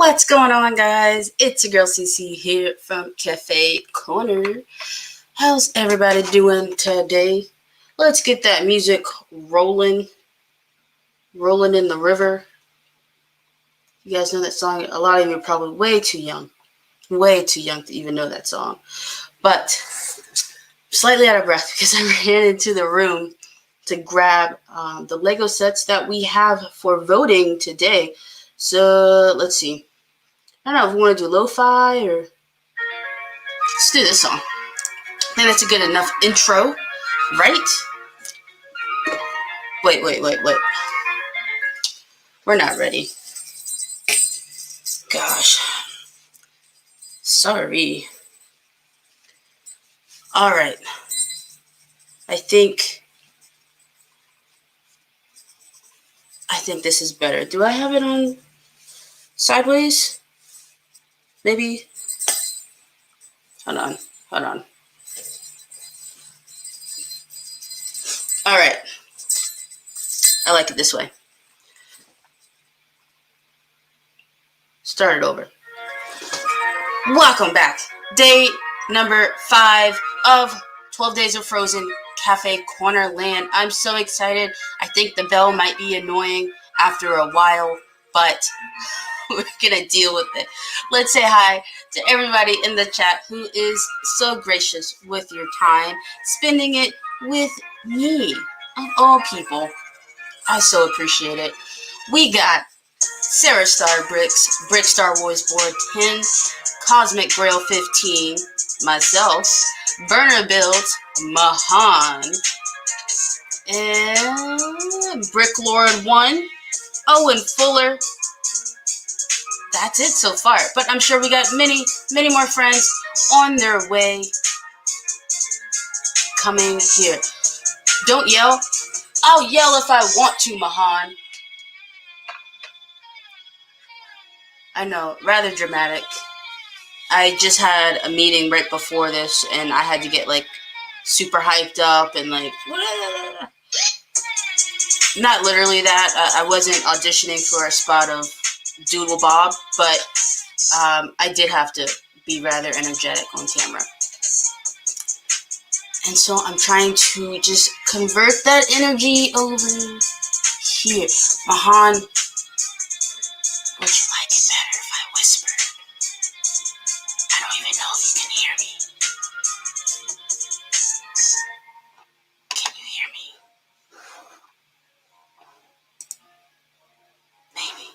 What's going on, guys? It's your girl CC here from Cafe Corner. How's everybody doing today? Let's get that music rolling in the river. You guys know that song? A lot of you are probably way too young to even know that song. But slightly out of breath because I ran into the room to grab the Lego sets that we have for voting today. So let's see. I don't know if we want to do lo-fi or let's do this song. I think that's a good enough intro, right? Wait. We're not ready. Gosh. Sorry. All right. I think this is better. Do I have it on sideways? Maybe. Hold on. All right. I like it this way. Start it over. Welcome back. Day number 5 of 12 Days of Frozen Cafe Corner Land. I'm so excited. I think the bell might be annoying after a while, but we're gonna deal with it. Let's say hi to everybody in the chat who is so gracious with your time, spending it with me, of all people. I so appreciate it. We got Sarah Star Bricks, Brick Star Wars Board 10, Cosmic Grail 15, myself, Burner Build, Mahan, and Brick Lord 1, Owen Fuller. That's it so far, but I'm sure we got many more friends on their way coming here. Don't yell. I'll yell if I want to, Mahan. I know, rather dramatic. I just had a meeting right before this, and I had to get, super hyped up and, not literally that. I wasn't auditioning for a spot of Doodle Bob, but I did have to be rather energetic on camera. And so I'm trying to just convert that energy over here. Mahan, would you like it better if I whispered? I don't even know if you can hear me. Can you hear me? Maybe.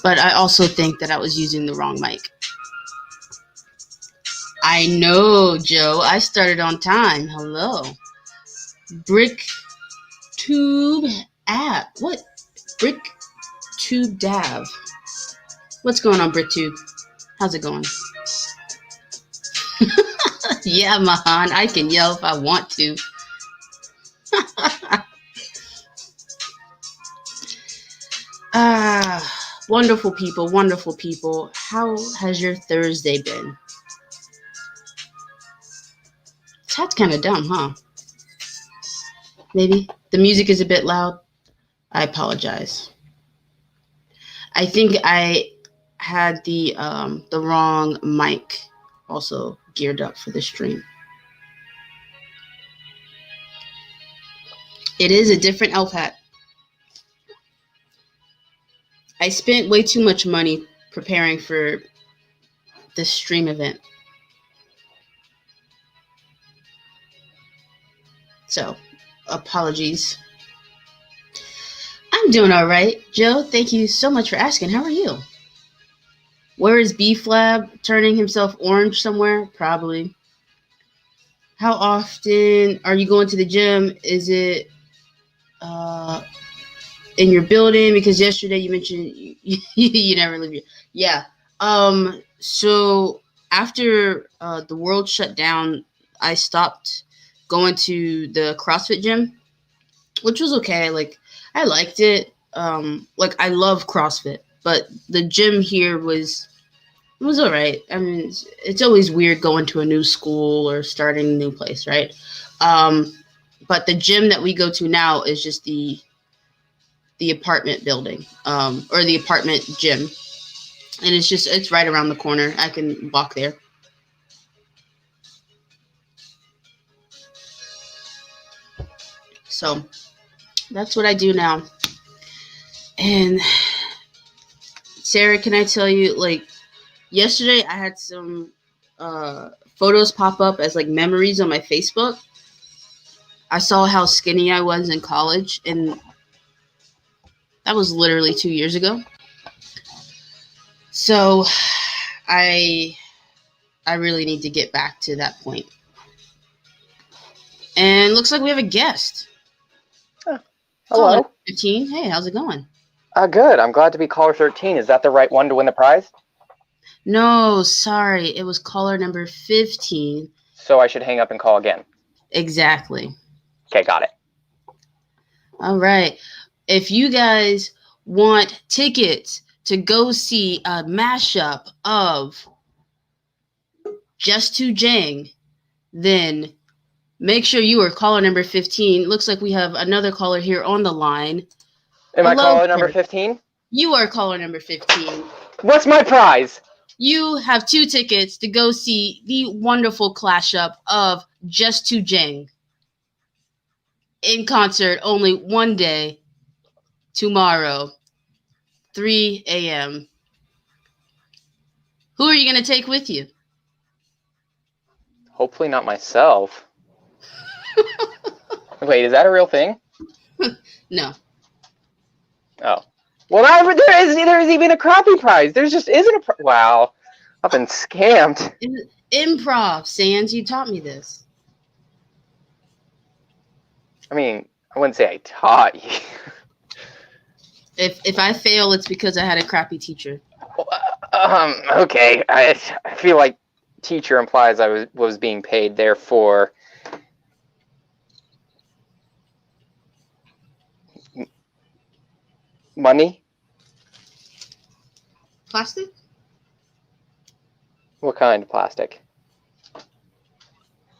But I also think that I was using the wrong mic. I know, Joe. I started on time. Hello. BrickTube app. What? BrickTube Dav. What's going on, BrickTube? How's it going? Yeah, Mahan. I can yell if I want to. Wonderful people. How has your Thursday been? That's kind of dumb, huh? Maybe. The music is a bit loud. I apologize. I think I had the wrong mic also geared up for the stream. It is a different elf hat. I spent way too much money preparing for this stream event. So, apologies. I'm doing all right. Joe, thank you so much for asking. How are you? Where is B-Flab? Turning himself orange somewhere? Probably. How often are you going to the gym? Is it in your building? Because yesterday you mentioned you never leave your... Yeah. So after the world shut down, I stopped going to the CrossFit gym, which was okay. I liked it. I love CrossFit, but the gym here was all right. I mean, it's always weird going to a new school or starting a new place, right? But the gym that we go to now is just the apartment building, or the apartment gym. And it's right around the corner. I can walk there. So that's what I do now. And Sarah, can I tell you, like, yesterday I had some photos pop up as like memories on my Facebook. I saw how skinny I was in college, and that was literally 2 years ago. So I really need to get back to that point. And looks like we have a guest. Hello. Caller 15. Hey, how's it going? Good. I'm glad to be caller 13. Is that the right one to win the prize? No, sorry. It was caller number 15. So I should hang up and call again. Exactly. Okay, got it. All right. If you guys want tickets to go see a mashup of Just to Jang, then make sure you are caller number 15. Looks like we have another caller here on the line. Am Hello, I caller sir. number 15? You are caller number 15. What's my prize? You have 2 tickets to go see the wonderful clash up of Just to Jang in concert only one day, tomorrow, 3 a.m. Who are you going to take with you? Hopefully not myself. Wait, is that a real thing? No. Oh. Well, there is even a crappy prize. There just isn't a prize. Wow. I've been scammed. Improv, Sans. You taught me this. I mean, I wouldn't say I taught you. If I fail, it's because I had a crappy teacher. Okay. I feel like teacher implies I was being paid, therefore money? Plastic? What kind of plastic?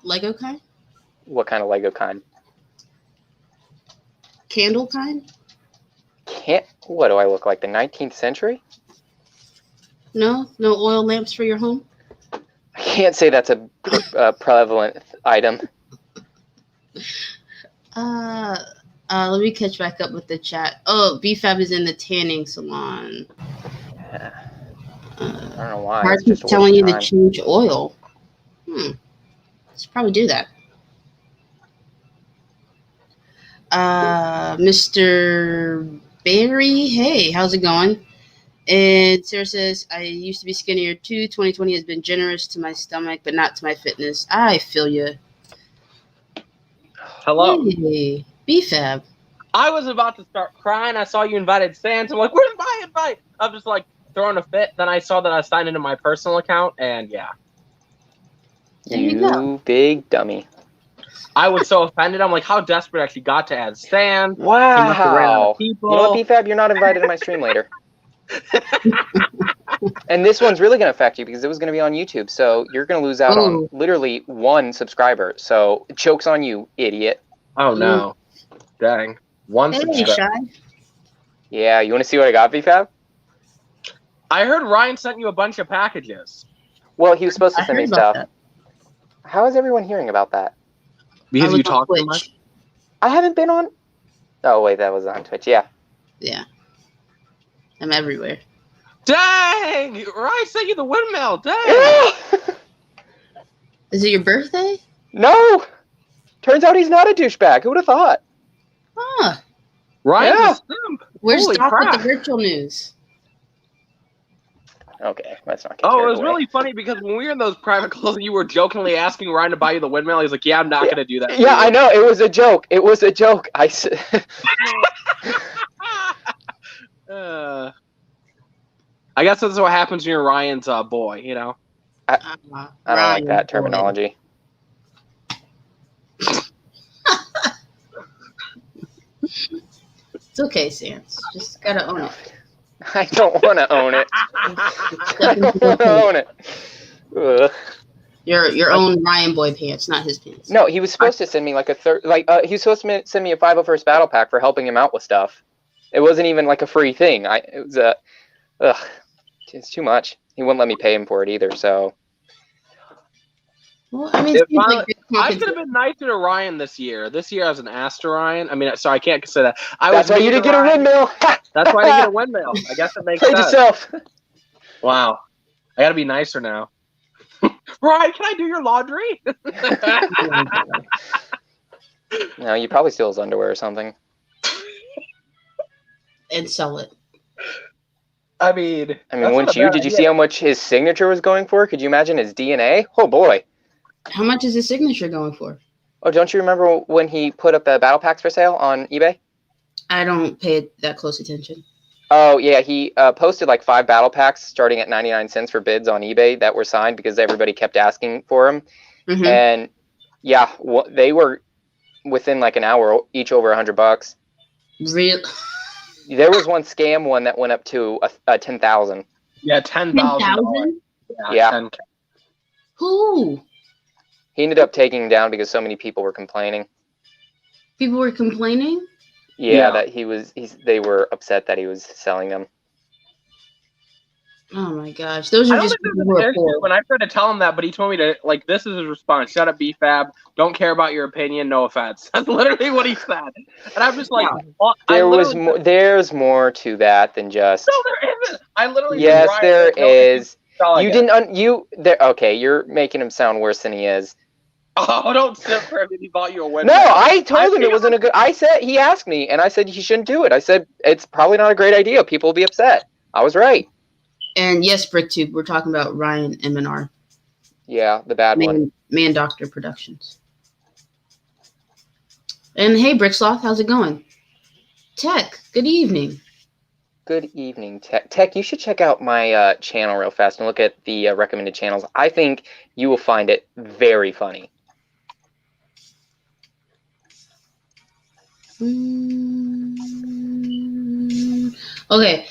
Lego kind? What kind of Lego kind? Candle kind? What do I look like, the 19th century? No? No oil lamps for your home? I can't say that's a prevalent item. Let me catch back up with the chat. Oh, BFAB is in the tanning salon. Yeah. I don't know why. Mark keeps telling you to change oil. Should probably do that. Mr. Barry, hey, how's it going? And Sarah says, I used to be skinnier too. 2020 has been generous to my stomach, but not to my fitness. I feel you. Hello. Hey, BFAB. I was about to start crying. I saw you invited Sans. I'm like, where's my invite? I'm just like throwing a fit. Then I saw that I signed into my personal account, and yeah. There you go. Big dummy. I was so offended. I'm like, how desperate I actually got to add Sans. Wow. People. You know what, BFAB? You're not invited to my stream later. And this one's really going to affect you because it was going to be on YouTube. So you're going to lose out on literally 1 subscriber. So joke's on you, idiot. Oh, no. Dang. 1 subscriber. Shy. Yeah, you want to see what I got, BFAB? I heard Ryan sent you a bunch of packages. Well, he was supposed to send me stuff. That. How is everyone hearing about that? Because you talk too much? I haven't been on... Oh, wait, that was on Twitch, yeah. Yeah. I'm everywhere. Dang! Ryan sent you the windmill. Dang! Is it your birthday? No! Turns out he's not a douchebag. Who would have thought? Huh. Ryan's a simp. Where's Holy Doc crap. with the virtual news? Okay, let's not get it carried was away. really funny because when we were in those private calls and you were jokingly asking Ryan to buy you the windmill, he's like, yeah, I'm not going to do that. Yeah, I know. It was a joke. It was a joke. I guess that's what happens when you're Ryan's boy, you know? I don't like that terminology. It's okay, Sans. Just gotta own it. I don't want to own it. I don't want to own it. Ugh. Your own Ryan Boy pants, not his pants. No, he was supposed to send me like a third. He was supposed to send me a 501st battle pack for helping him out with stuff. It wasn't even like a free thing. It was it's too much. He wouldn't let me pay him for it either. So. Well, I mean, I could have been nicer to Ryan this year. This year I was an ass to Ryan. I mean, sorry, I can't say that. That's why you didn't get a windmill. That's why I didn't get a windmill. I guess it makes sense. Yourself. Wow. I gotta be nicer now. Ryan, can I do your laundry? No, you probably steal his underwear or something. And sell it. I mean, wouldn't you? Did you see how much his signature was going for? Could you imagine his DNA? Oh, boy. How much is his signature going for? Oh, don't you remember when he put up the battle packs for sale on eBay? I don't pay that close attention. Oh, yeah. He posted like 5 battle packs starting at 99 cents for bids on eBay that were signed because everybody kept asking for them. Mm-hmm. And, yeah, they were within like an hour, each over $100. Real? There was one scam one that went up to 10,000. Yeah, 10,000. Yeah. 10K. Who? He ended up taking them down because so many people were complaining. People were complaining? Yeah, that they were upset that he was selling them. Oh my gosh, those are just people who are poor. When I tried to tell him that, but he told me to this is his response: "Shut up, BFAB. Don't care about your opinion. No offense." That's literally what he said, and I'm just like, there's more to that than just. No, there isn't. I literally. Yes, there is. Okay, you're making him sound worse than he is. Oh, don't sit for him if he bought you a window. No, I told him it wasn't a good. He asked me, and I said he shouldn't do it. I said it's probably not a great idea. People will be upset. I was right. And yes, BrickTube, we're talking about Ryan M&R. Yeah, the bad one. Man Doctor Productions. And hey, Bricksloth, how's it going? Tech, good evening. Good evening, Tech. Tech, you should check out my channel real fast and look at the recommended channels. I think you will find it very funny. Okay.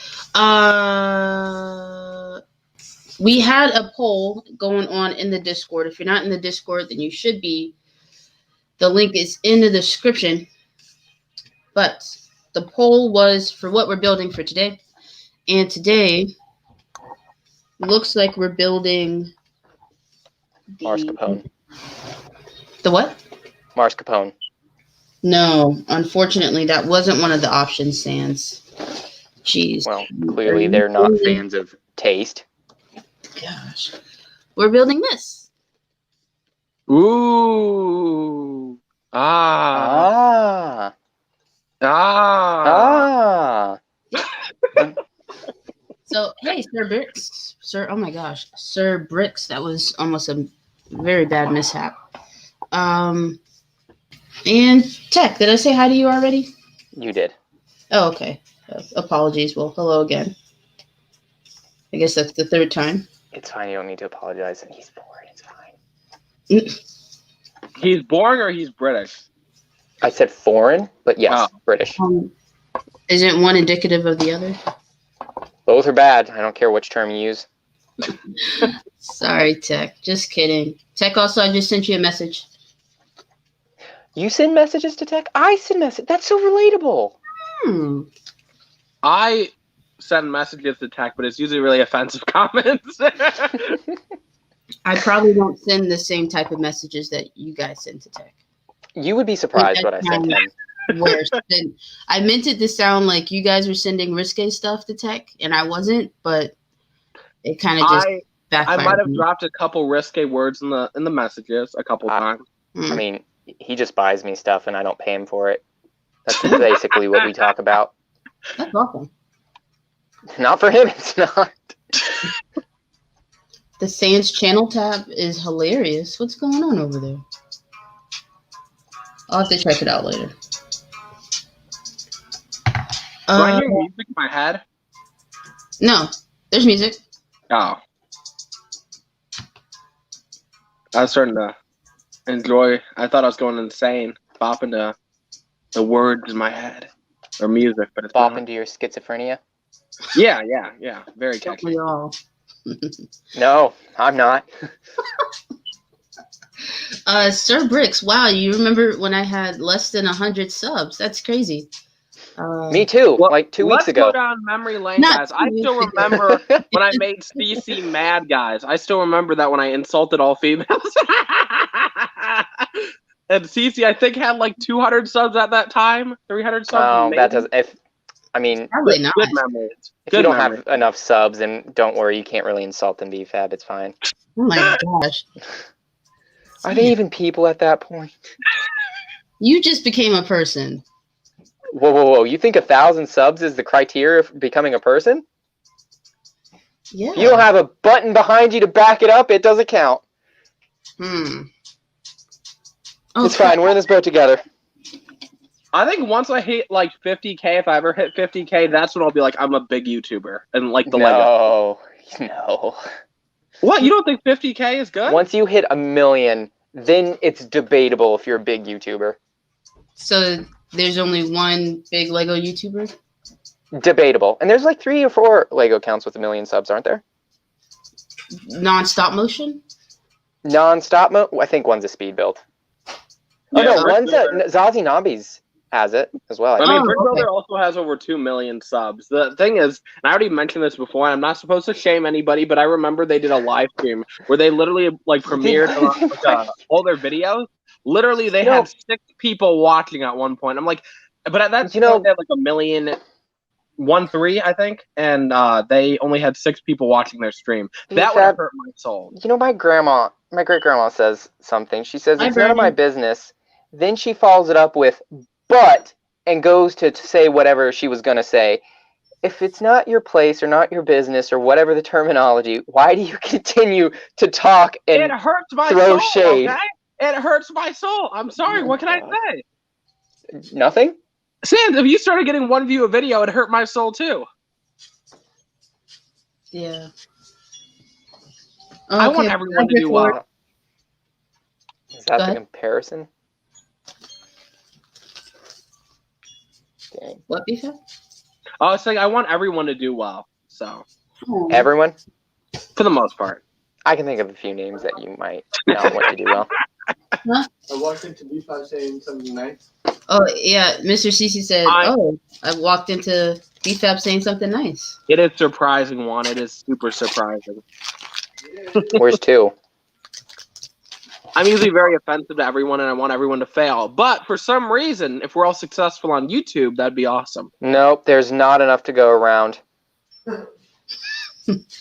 We had a poll going on in the Discord. If you're not in the Discord, then you should be. The link is in the description. But the poll was for what we're building for today. And today looks like we're building Mars Capone. The what? Mars Capone. No, unfortunately, that wasn't one of the options, Sans. Jeez. Well, clearly they're not fans of taste. Gosh. We're building this. Ooh. Ah. So, hey, Sir Bricks. Oh my gosh. Sir Bricks, that was almost a very bad mishap. And Tech, did I say hi to you already? You did. Oh, okay. Apologies. Well, hello again. I guess that's the third time. It's fine. You don't need to apologize. He's boring. It's fine. He's boring or he's British? I said foreign, but yes, British. Isn't one indicative of the other? Both are bad. I don't care which term you use. Sorry, Tech. Just kidding. Tech, also, I just sent you a message. You send messages to Tech? I send messages. That's so relatable. I send messages to Tech, but it's usually really offensive comments. I probably don't send the same type of messages that you guys send to Tech. You would be surprised what I sent him. Worse. I meant it to sound like you guys were sending risque stuff to Tech, and I wasn't, but it kind of just backfired. I might have dropped a couple risque words in the messages a couple times. I mean, he just buys me stuff, and I don't pay him for it. That's basically what we talk about. That's awful. Not for him, it's not. The Sans channel tab is hilarious. What's going on over there? I'll have to check it out later. Do I hear music in my head? No, there's music. Oh. I was starting to enjoy. I thought I was going insane, bopping to the words in my head. Or music, but it's bopping to your schizophrenia? Yeah. Very catchy. We all. No, I'm not. Sir Bricks, wow, you remember when I had less than 100 subs? That's crazy. Me too, Well, like 2 weeks ago. Let's go down memory lane, Not guys. I 2 still weeks ago. remember when I made CC mad, guys. I still remember that when I insulted all females. And CC, I think, had like 200 subs at that time, 300 subs. Oh, maybe. that does. I mean, Probably not. Good memories. if Good you don't memories. have enough subs, and don't worry, you can't really insult them, BFAB. It's fine. Oh my gosh. Are they even people at that point? You just became a person. Whoa! You think 1,000 subs is the criteria for becoming a person? Yeah. If you don't have a button behind you to back it up, it doesn't count. It's fine. We're in this boat together. I think once I hit like 50K, if I ever hit 50K, that's when I'll be like, I'm a big YouTuber. And like the Lego. No. What? You don't think 50K is good? Once you hit 1 million, then it's debatable if you're a big YouTuber. So there's only one big Lego YouTuber? Debatable. And there's like 3 or 4 Lego accounts with 1 million subs, aren't there? Non-stop motion? Non-stop I think one's a speed build. Yeah, Oh, no, one's Zazie Nobbies has it as well. I mean, Brick okay. Builder also has over 2 million subs. The thing is, and I already mentioned this before, and I'm not supposed to shame anybody, but I remember they did a live stream where they literally like premiered all their videos. Literally, they had 6 people watching at one point. I'm like, but at that point, they had like 1,000,013, I think, and they only had 6 people watching their stream. That would have hurt my soul. You know, my great-grandma says something. She says, it's none of my business. Then she follows it up with, but, and goes to say whatever she was going to say. If it's not your place or not your business or whatever the terminology, why do you continue to talk and it hurts my throw soul, shade? Okay? It hurts my soul. I'm sorry. What can I say? Nothing? Sans, if you started getting 1 view a video, it hurt my soul too. Yeah. I want everyone to do well. Is that the comparison? Dang. What, Bifa? I was saying I want everyone to do well. So everyone? For the most part. I can think of a few names that you might not want to do well. Huh? I walked into B5 saying something nice. Oh, yeah. Mr. CC said, I walked into BFAB saying something nice. It is surprising, Juan. It is super surprising. Where's 2? I'm usually very offensive to everyone, and I want everyone to fail. But for some reason, if we're all successful on YouTube, that'd be awesome. Nope, there's not enough to go around.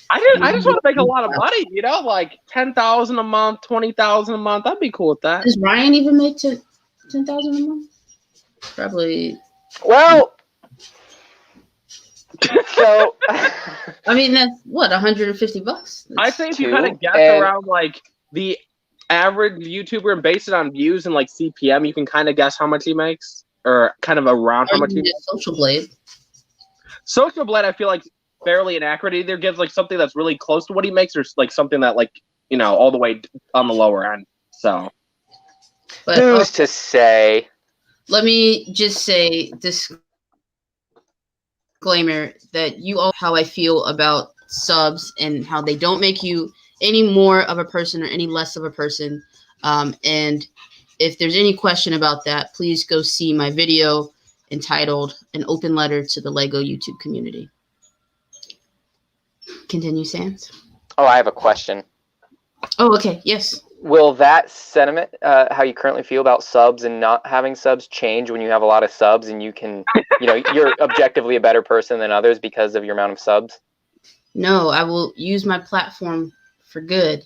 I just want to make a lot of money, you know, like 10,000 a month, 20,000 a month. I'd be cool with that. Does Ryan even make 10,000 a month? Probably. Well, so I mean, that's what, $150? I think if you kind of guess around like the average YouTuber and base it on views and like CPM, you can kind of guess how much he makes, or kind of around how much he makes. Social Blade. Social Blade, I feel like fairly inaccurate. It either gives like something that's really close to what he makes, or like something that like, you know, all the way on the lower end. So, but who's to say? Let me just say disclaimer that you all how I feel about subs and how they don't make you any more of a person or any less of a person. And if there's any question about that, please go see my video entitled An Open Letter to the Lego YouTube Community. Continue, Sans. Oh, I have a question. Oh, okay. Yes. Will that sentiment, how you currently feel about subs and not having subs, change when you have a lot of subs and you can, you know, you're objectively a better person than others because of your amount of subs? No, I will use my platform for good.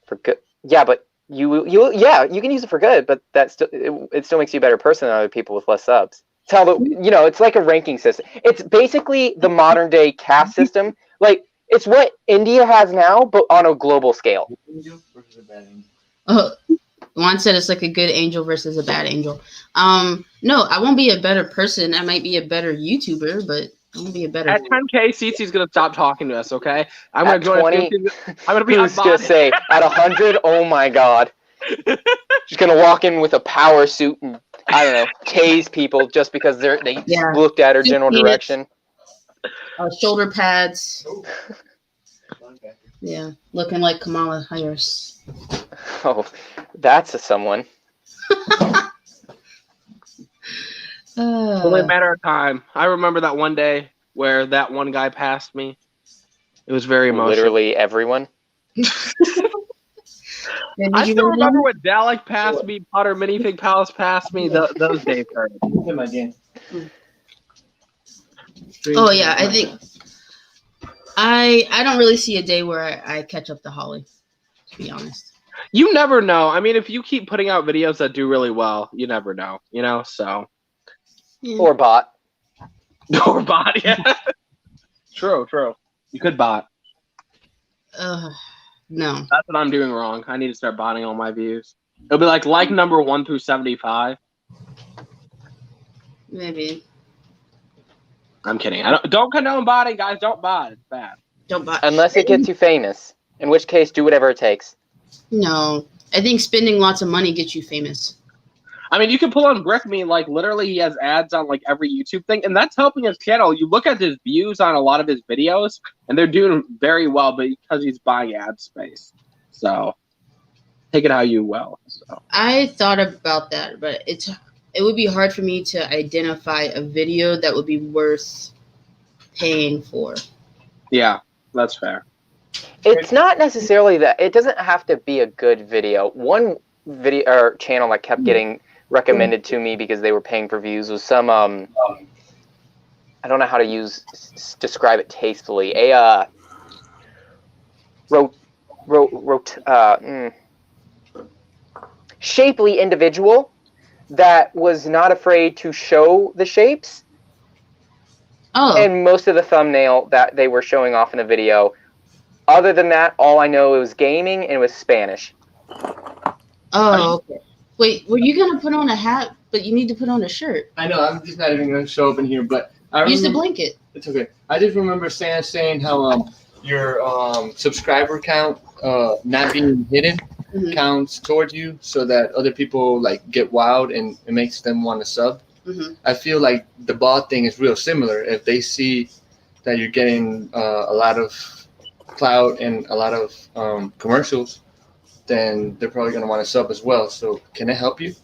For good? Yeah, but you can use it for good, but that still it still makes you a better person than other people with less subs. It's how it's like a ranking system. It's basically the modern day caste system. Like, it's what India has now, but on a global scale. Juan said it's like a good angel versus a bad angel. No, I won't be a better person. I might be a better YouTuber, but I won't be a better. At 10K, CC's gonna stop talking to us. Okay, I'm gonna join. 20, I'm gonna be. Who's gonna say at 100? Oh my God! She's gonna walk in with a power suit and I don't know, tase people just because they looked at her general direction. Shoulder pads. Yeah, looking like Kamala Harris. Oh, that's a someone. Only a matter of time. I remember that one day where that one guy passed me. It was very emotional. Literally everyone. I still remember when Dalek passed me, Potter Minifig Palace passed me. Those days hurt. In my game. Oh yeah, I think I don't really see a day where I catch up to Holly, to be honest. You never know. I mean, if you keep putting out videos that do really well, you never know. You know, so. Yeah. Or bot. Or bot, yeah. True. You could bot. No. That's what I'm doing wrong. I need to start botting all my views. It'll be like number 1 through 75. Maybe. I'm kidding. Don't condone botting, guys. Don't bot. It's bad. Don't bot. Unless it gets you famous. In which case, do whatever it takes. No. I think spending lots of money gets you famous. I mean, you can pull on Brick Me. Like, literally, he has ads on, like, every YouTube thing. And that's helping his channel. You look at his views on a lot of his videos, and they're doing very well because he's buying ad space. So, take it how you will. So. I thought about that, but it would be hard for me to identify a video that would be worth paying for. Yeah, that's fair. It's not necessarily that. It doesn't have to be a good video. One video or channel that kept getting recommended to me because they were paying for views was some I don't know how to describe it tastefully. A shapely individual that was not afraid to show the shapes. Oh. And most of the thumbnail that they were showing off in the video. Other than that, all I know it was gaming and it was Spanish. Oh, okay. Wait, were you gonna put on a hat, but you need to put on a shirt? I know, I'm just not even gonna show up in here, but I Use the remember, blanket. it's okay. I just remember Sam saying how your subscriber count not being hidden counts towards you, so that other people like get wild and it makes them want to sub. I feel like the bot thing is real similar. If they see that you're getting a lot of clout and a lot of commercials, then they're probably going to want to sub as well. So can it help you?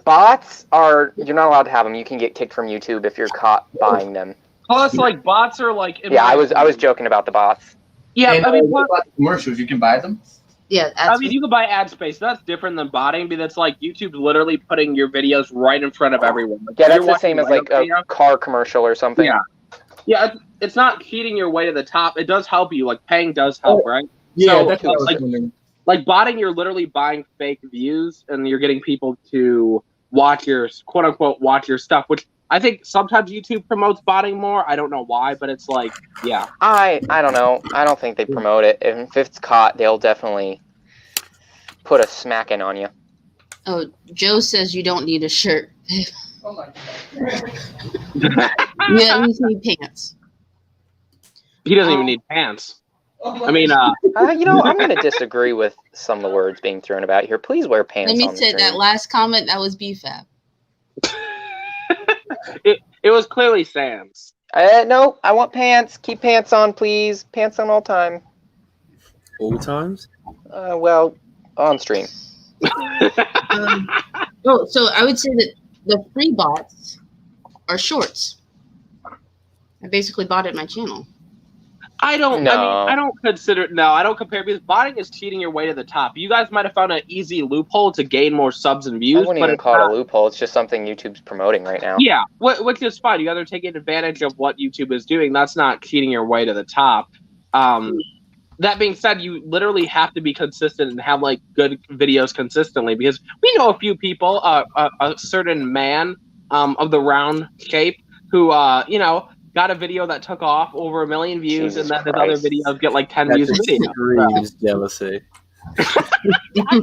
Bots you're not allowed to have them. You can get kicked from YouTube if you're caught buying them. Plus, like, bots are like... Yeah, I was joking about the bots. Yeah, and, I mean... what about the commercials? You can buy them? Yeah, I mean, you can buy ad space. That's different than botting, but it's like YouTube's literally putting your videos right in front of everyone. Like, yeah, that's the same as like a car commercial or something. Yeah, it's not cheating your way to the top. It does help you. Like, paying does help, right? Yeah, so, that's what I was wondering. Like, botting, you're literally buying fake views, and you're getting people to watch your, quote-unquote, watch your stuff, which I think sometimes YouTube promotes botting more. I don't know why, but it's like, yeah. I don't know. I don't think they promote it. If it's caught, they'll definitely put a smacking on you. Oh, Joe says you don't need a shirt. Oh my You just need pants. He doesn't even need pants. God. I mean, You know, I'm going to disagree with some of the words being thrown about here. Please wear pants. Let me on the say stream. that last comment, that was BFAB. it was clearly Sam's. No, I want pants. Keep pants on, please. Pants on all time. All times? Well, on stream. So I would say that the free bots are shorts. I basically bought it in my channel. I don't compare because botting is cheating your way to the top. You guys might have found an easy loophole to gain more subs and views. I wouldn't even call it a loophole. It's just something YouTube's promoting right now. Yeah, which is fine. You guys are taking advantage of what YouTube is doing. That's not cheating your way to the top. That being said, you literally have to be consistent and have like good videos consistently because we know a few people, a certain man of the round shape who, got a video that took off over 1 million views, Jesus and then Christ. his other videos get like 10 That views a just video. screams jealousy. I'm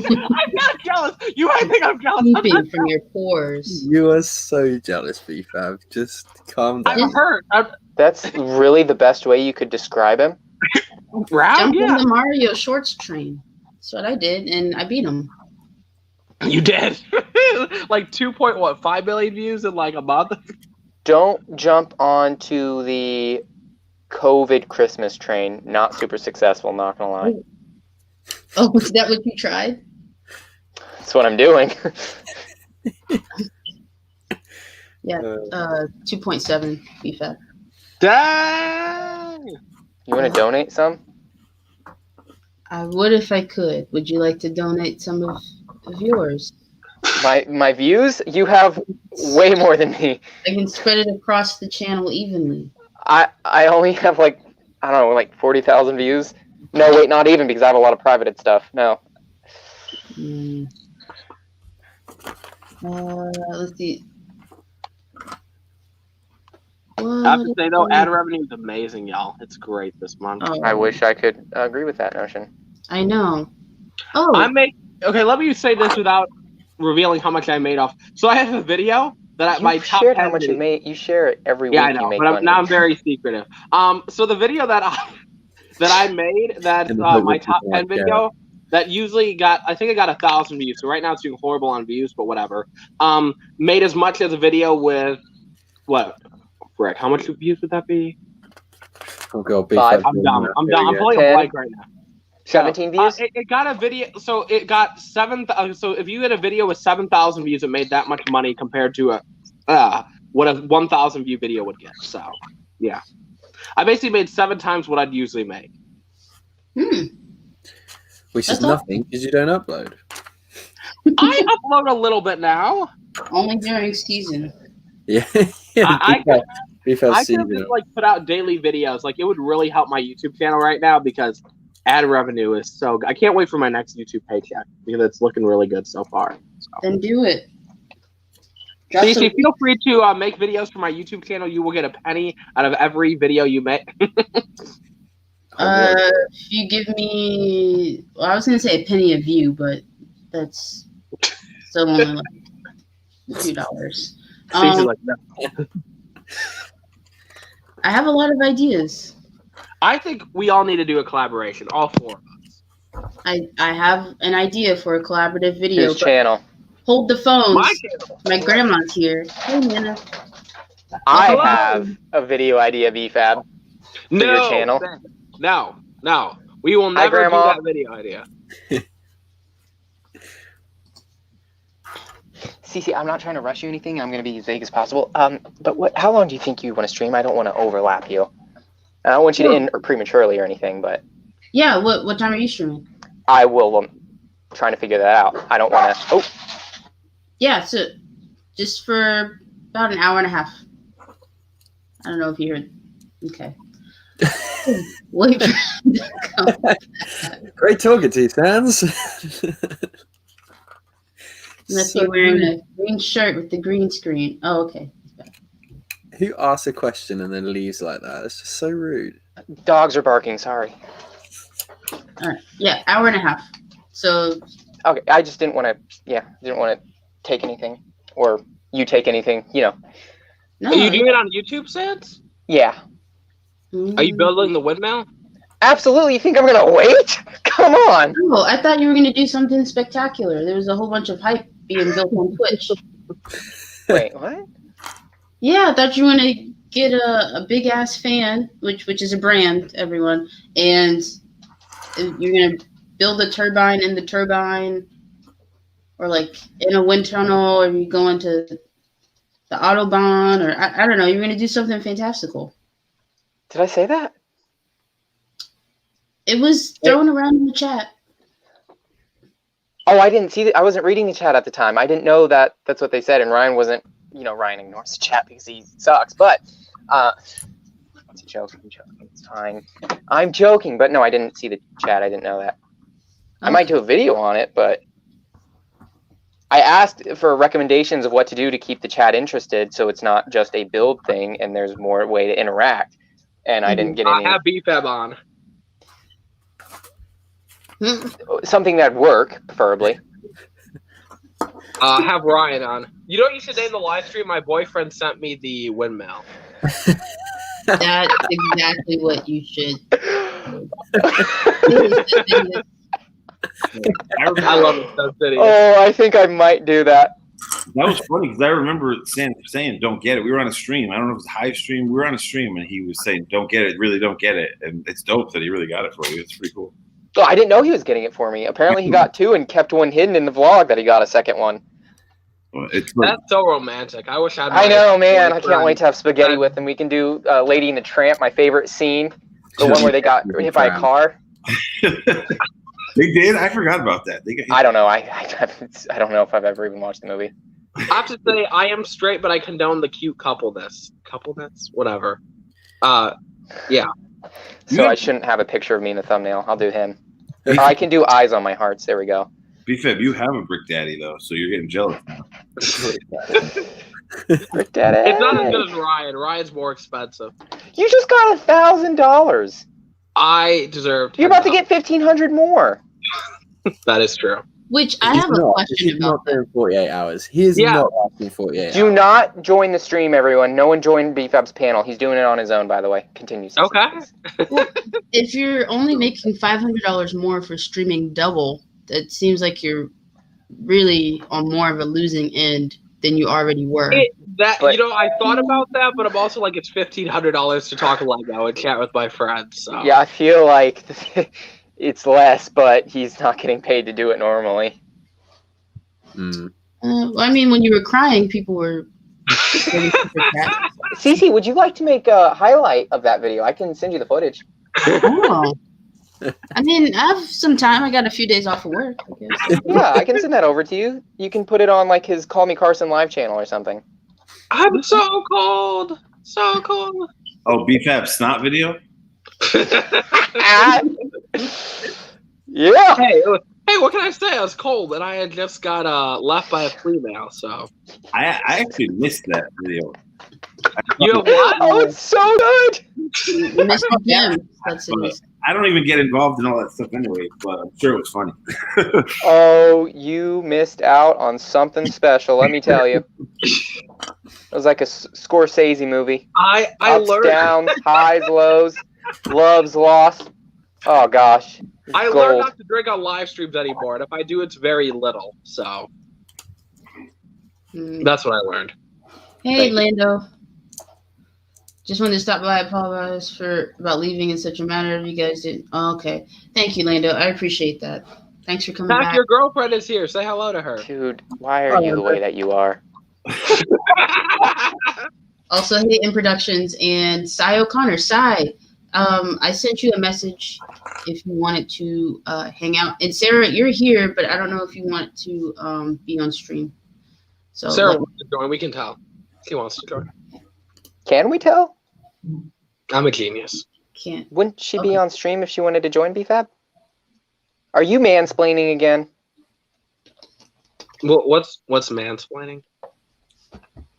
not jealous. You might think I'm jealous. I'm Sleeping not from your pores. You are so jealous, BFAB. Just calm down. I'm hurt. That's really the best way you could describe him. Round, Jump in yeah. the Mario Shorts train. That's what I did, and I beat him. You did. Like 2.5 million views in like a month. Don't jump onto the COVID Christmas train. Not super successful, not gonna lie. Oh, is that what you tried? That's what I'm doing. Yeah, 2.7 BFAT. Dang! You want to donate some? I would if I could. Would you like to donate some of yours? My views? You have way more than me. I can spread it across the channel evenly. I only have like, I don't know, like 40,000 views. No, wait, not even, because I have a lot of privated stuff. No. Let's see. I have to say though, ad revenue is amazing, y'all. It's great this month. Oh, I wish I could agree with that notion. I know. Oh, Okay, let me say this without revealing how much I made off. So I have a video that my top shared 10 how much you made. You share it every yeah, week. I know, you make but money. now I'm very secretive. So the video that I made, that's my top 10 video, that usually got, I think it got 1,000 views. So right now it's doing horrible on views, but whatever. Made as much as a video with what? Rick, how much views would that be? Oh god, 5. I'm dumb. I'm pulling 10. a blank right now. 17 views? It got a video, so it got 7,000. So if you had a video with 7,000 views, it made that much money compared to what a 1,000 view video would get. So, yeah, I basically made 7 times what I'd usually make. Which is nothing because you don't upload. I upload a little bit now. only during season. Yeah, I could just like put out daily videos. Like it would really help my YouTube channel right now because ad revenue is so good. I can't wait for my next YouTube paycheck because it's looking really good so far. So. Then do it. Stacey, feel free to make videos for my YouTube channel. You will get a penny out of every video you make. If you give me, well, I was gonna say a penny a view, but that's still only like $2. Stacey's like, no. I have a lot of ideas. I think we all need to do a collaboration, all 4 of us. I have an idea for a collaborative video. Whose channel? Hold the phones. My channel. My grandma's here. Hey, Nana. I Hello. have a video idea, BFAB. No, your channel? No. We will Hi, never do Grandma. that video idea. Cece, I'm not trying to rush you or anything. I'm going to be as vague as possible. But how long do you think you want to stream? I don't want to overlap you. I don't want you to end prematurely or anything, but... Yeah, what time are you streaming? I will. Trying to figure that out. I don't want to... Oh! Yeah, so just for about an hour and a half. I don't know if you heard. Okay. Wait for him to come. Great talking to you, Sans. Unless you're wearing a green shirt with the green screen. Oh, okay. Who asks a question and then leaves like that? It's just so rude. Dogs are barking, sorry. All right. Yeah, hour and a half. So. Okay, I just didn't want to take anything. Or you take anything, No. Are you doing it on YouTube, Sans? Yeah. Are you building the windmill? Absolutely. You think I'm going to wait? Come on. Oh, I thought you were going to do something spectacular. There was a whole bunch of hype being built on Twitch. Wait, what? Yeah, I thought you were going to get a big-ass fan, which is a brand, everyone, and you're going to build a turbine in the turbine, or like in a wind tunnel, or you go into the Autobahn, or I don't know. You're going to do something fantastical. Did I say that? It was thrown around in the chat. Oh, I didn't see that. I wasn't reading the chat at the time. I didn't know that that's what they said, and Ryan wasn't. Ryan ignores the chat because he sucks. But it's a joke. I'm joking. It's fine. I'm joking, but no, I didn't see the chat. I didn't know that. I might do a video on it, but I asked for recommendations of what to do to keep the chat interested, so it's not just a build thing, and there's more way to interact. And I didn't get any. I have BFAB on. Something that'd work, preferably. Have Ryan on. You know what you should name the live stream? My boyfriend sent me the windmill. That's exactly what you should. I love it. Oh, I think I might do that. That was funny because I remember saying, "Don't get it." We were on a stream. I don't know if it was a hive stream. We were on a stream, and he was saying, "Don't get it. Really, don't get it." And it's dope that he really got it for you. It's pretty cool. Oh, I didn't know he was getting it for me. Apparently, he got 2 and kept one hidden in the vlog that he got a second one. That's so romantic. I wish I know, man. I can't wait to have spaghetti with him. We can do Lady and the Tramp, my favorite scene, the one where they got hit by a car. They did. I forgot about that. I don't know. I don't know if I've ever even watched the movie. I have to say, I am straight, but I condone the cute coupleness. Whatever. Yeah. So I shouldn't have a picture of me in the thumbnail. I'll do him. I can do eyes on my hearts. There we go. BFib, you have a brick daddy though, so you're getting jealous now. Brick daddy. It's not as good as Ryan. Ryan's more expensive. You just got $1,000. I deserve. You're about to get 1,500 more. That is true. Which I have a question about. Not doing 48 hours. He is not asking 48 hours. Do not join the stream, everyone. No one join BFab's panel. He's doing it on his own, by the way. Continue. Okay. Well, if you're only making $500 more for streaming double, that seems like you're really on more of a losing end than you already were. I thought about that, but I'm also like, it's $1,500 to talk Lego and chat with my friends. So. Yeah, I feel like it's less, but he's not getting paid to do it normally. I mean, when you were crying, people were. Cece, would you like to make a highlight of that video? I can send you the footage. Oh. I mean, I have some time. I got a few days off of work, I guess. Yeah, I can send that over to you. You can put it on like his Call Me Carson live channel or something. I'm so cold. So cold. Oh, BFab snot video? Yeah. Hey, what can I say? I was cold, and I had just got left by a female, so. I actually missed that video. You know what? Oh, it's so good. You missed the gym. That's it. I don't even get involved in all that stuff anyway, but I'm sure it was funny. Oh, you missed out on something special, let me tell you. It was like a Scorsese movie. I Ups, learned. downs, highs, lows, loves, lost. Oh, gosh. I Gold. learned not to drink on live streams anymore, and if I do, it's very little, so. That's what I learned. Hey, Lando. Just wanted to stop by. I apologize about leaving in such a manner. You guys didn't. Oh, okay. Thank you, Lando. I appreciate that. Thanks for coming back. Your girlfriend is here. Say hello to her. Dude, why are you the way that you are? Also, hey, In Productions and Cy O'Connor. Cy, I sent you a message if you wanted to hang out. And Sarah, you're here, but I don't know if you want to be on stream. So Sarah wants to join. We can tell. She wants to join. Can we tell? I'm a genius. Can't. Wouldn't she be on stream if she wanted to join BFab? Are you mansplaining again? Well, what's mansplaining?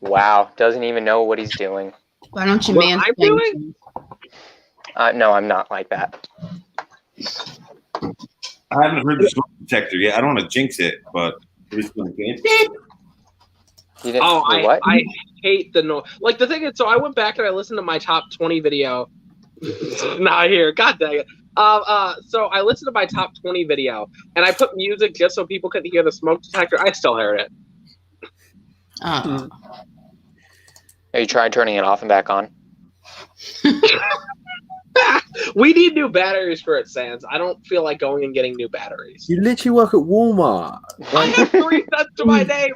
Wow, doesn't even know what he's doing. Why don't you What mansplain? I'm doing? No, I'm not like that. I haven't heard the smoke detector yet. I don't want to jinx it, but it's going to You didn't Oh, do what? I hate the noise. Like, the thing is, so I went back and I listened to my top 20 video. Not here. God dang it. So I listened to my top 20 video, and I put music just so people couldn't hear the smoke detector. I still heard it. Have you tried turning it off and back on? We need new batteries for it, Sans. I don't feel like going and getting new batteries. You literally work at Walmart. I have 3 cents to my name.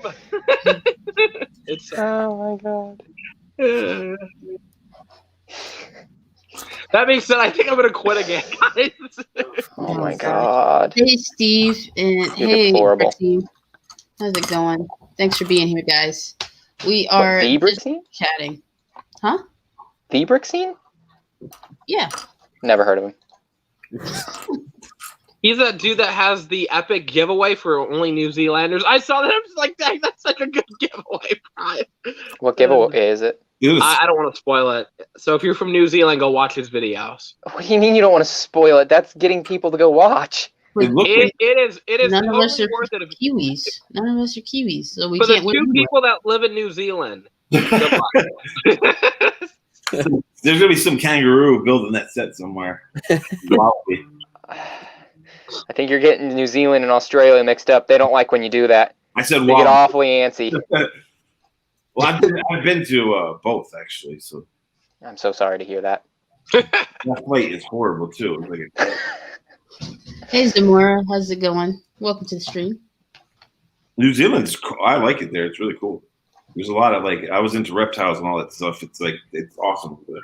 It's Oh my god. That being said, I think I'm gonna quit again, guys. Oh my god. Hey, Steve, and You're hey, deplorable. Brixie. How's it going? Thanks for being here, guys. We are The brick just scene? chatting. Huh? The brick scene? Yeah. Never heard of him. He's that dude that has the epic giveaway for only New Zealanders. I saw that. I was like, dang, that's such a good giveaway, Brian. What giveaway is it? I don't want to spoil it. So if you're from New Zealand, go watch his videos. What do you mean you don't want to spoil it? That's getting people to go watch. It is None of us totally are worth it. Kiwis. None of us are Kiwis, so we For the can't win. 2 people that live in New Zealand. There's going to be some kangaroo building that set somewhere. I think you're getting New Zealand and Australia mixed up. They don't like when you do that. I said They get awfully antsy. Well, I've been to both actually. So I'm so sorry to hear that. that flight is horrible too. Hey Zamora, how's it going? Welcome to the stream. New Zealand's I like it there. It's really cool. There's a lot of I was into reptiles and all that stuff. It's it's awesome over there.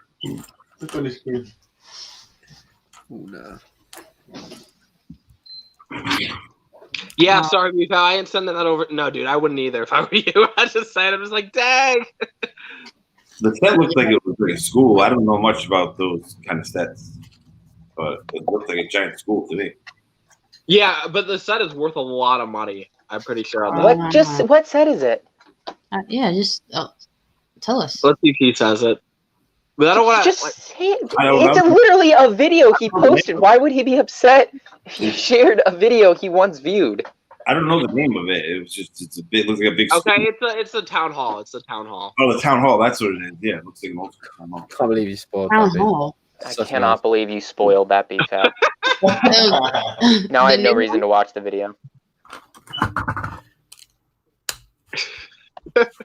Look on the screen. Oh, no. Yeah, sorry, Mika, I ain't sending that over. No, dude, I wouldn't either if I were you. I just said, I'm just like, dang. The set looked like it was like a school. I don't know much about those kind of sets, but it looked like a giant school to me. Yeah, but the set is worth a lot of money. I'm pretty sure. What set is it? Yeah, just tell us. Let's see if he says it. But I don't want to. Say it. It's literally a video he posted. Why would he be upset if you shared a video he once viewed? I don't know the name of it. It was just looks like a big. Okay, school. it's a town hall. It's a town hall. Oh, the town hall. That's what it is. Yeah, it looks like a multiple town hall. Can't believe you spoiled Town that. hall. I cannot believe you spoiled that BFAB. Now I have no reason to watch the video.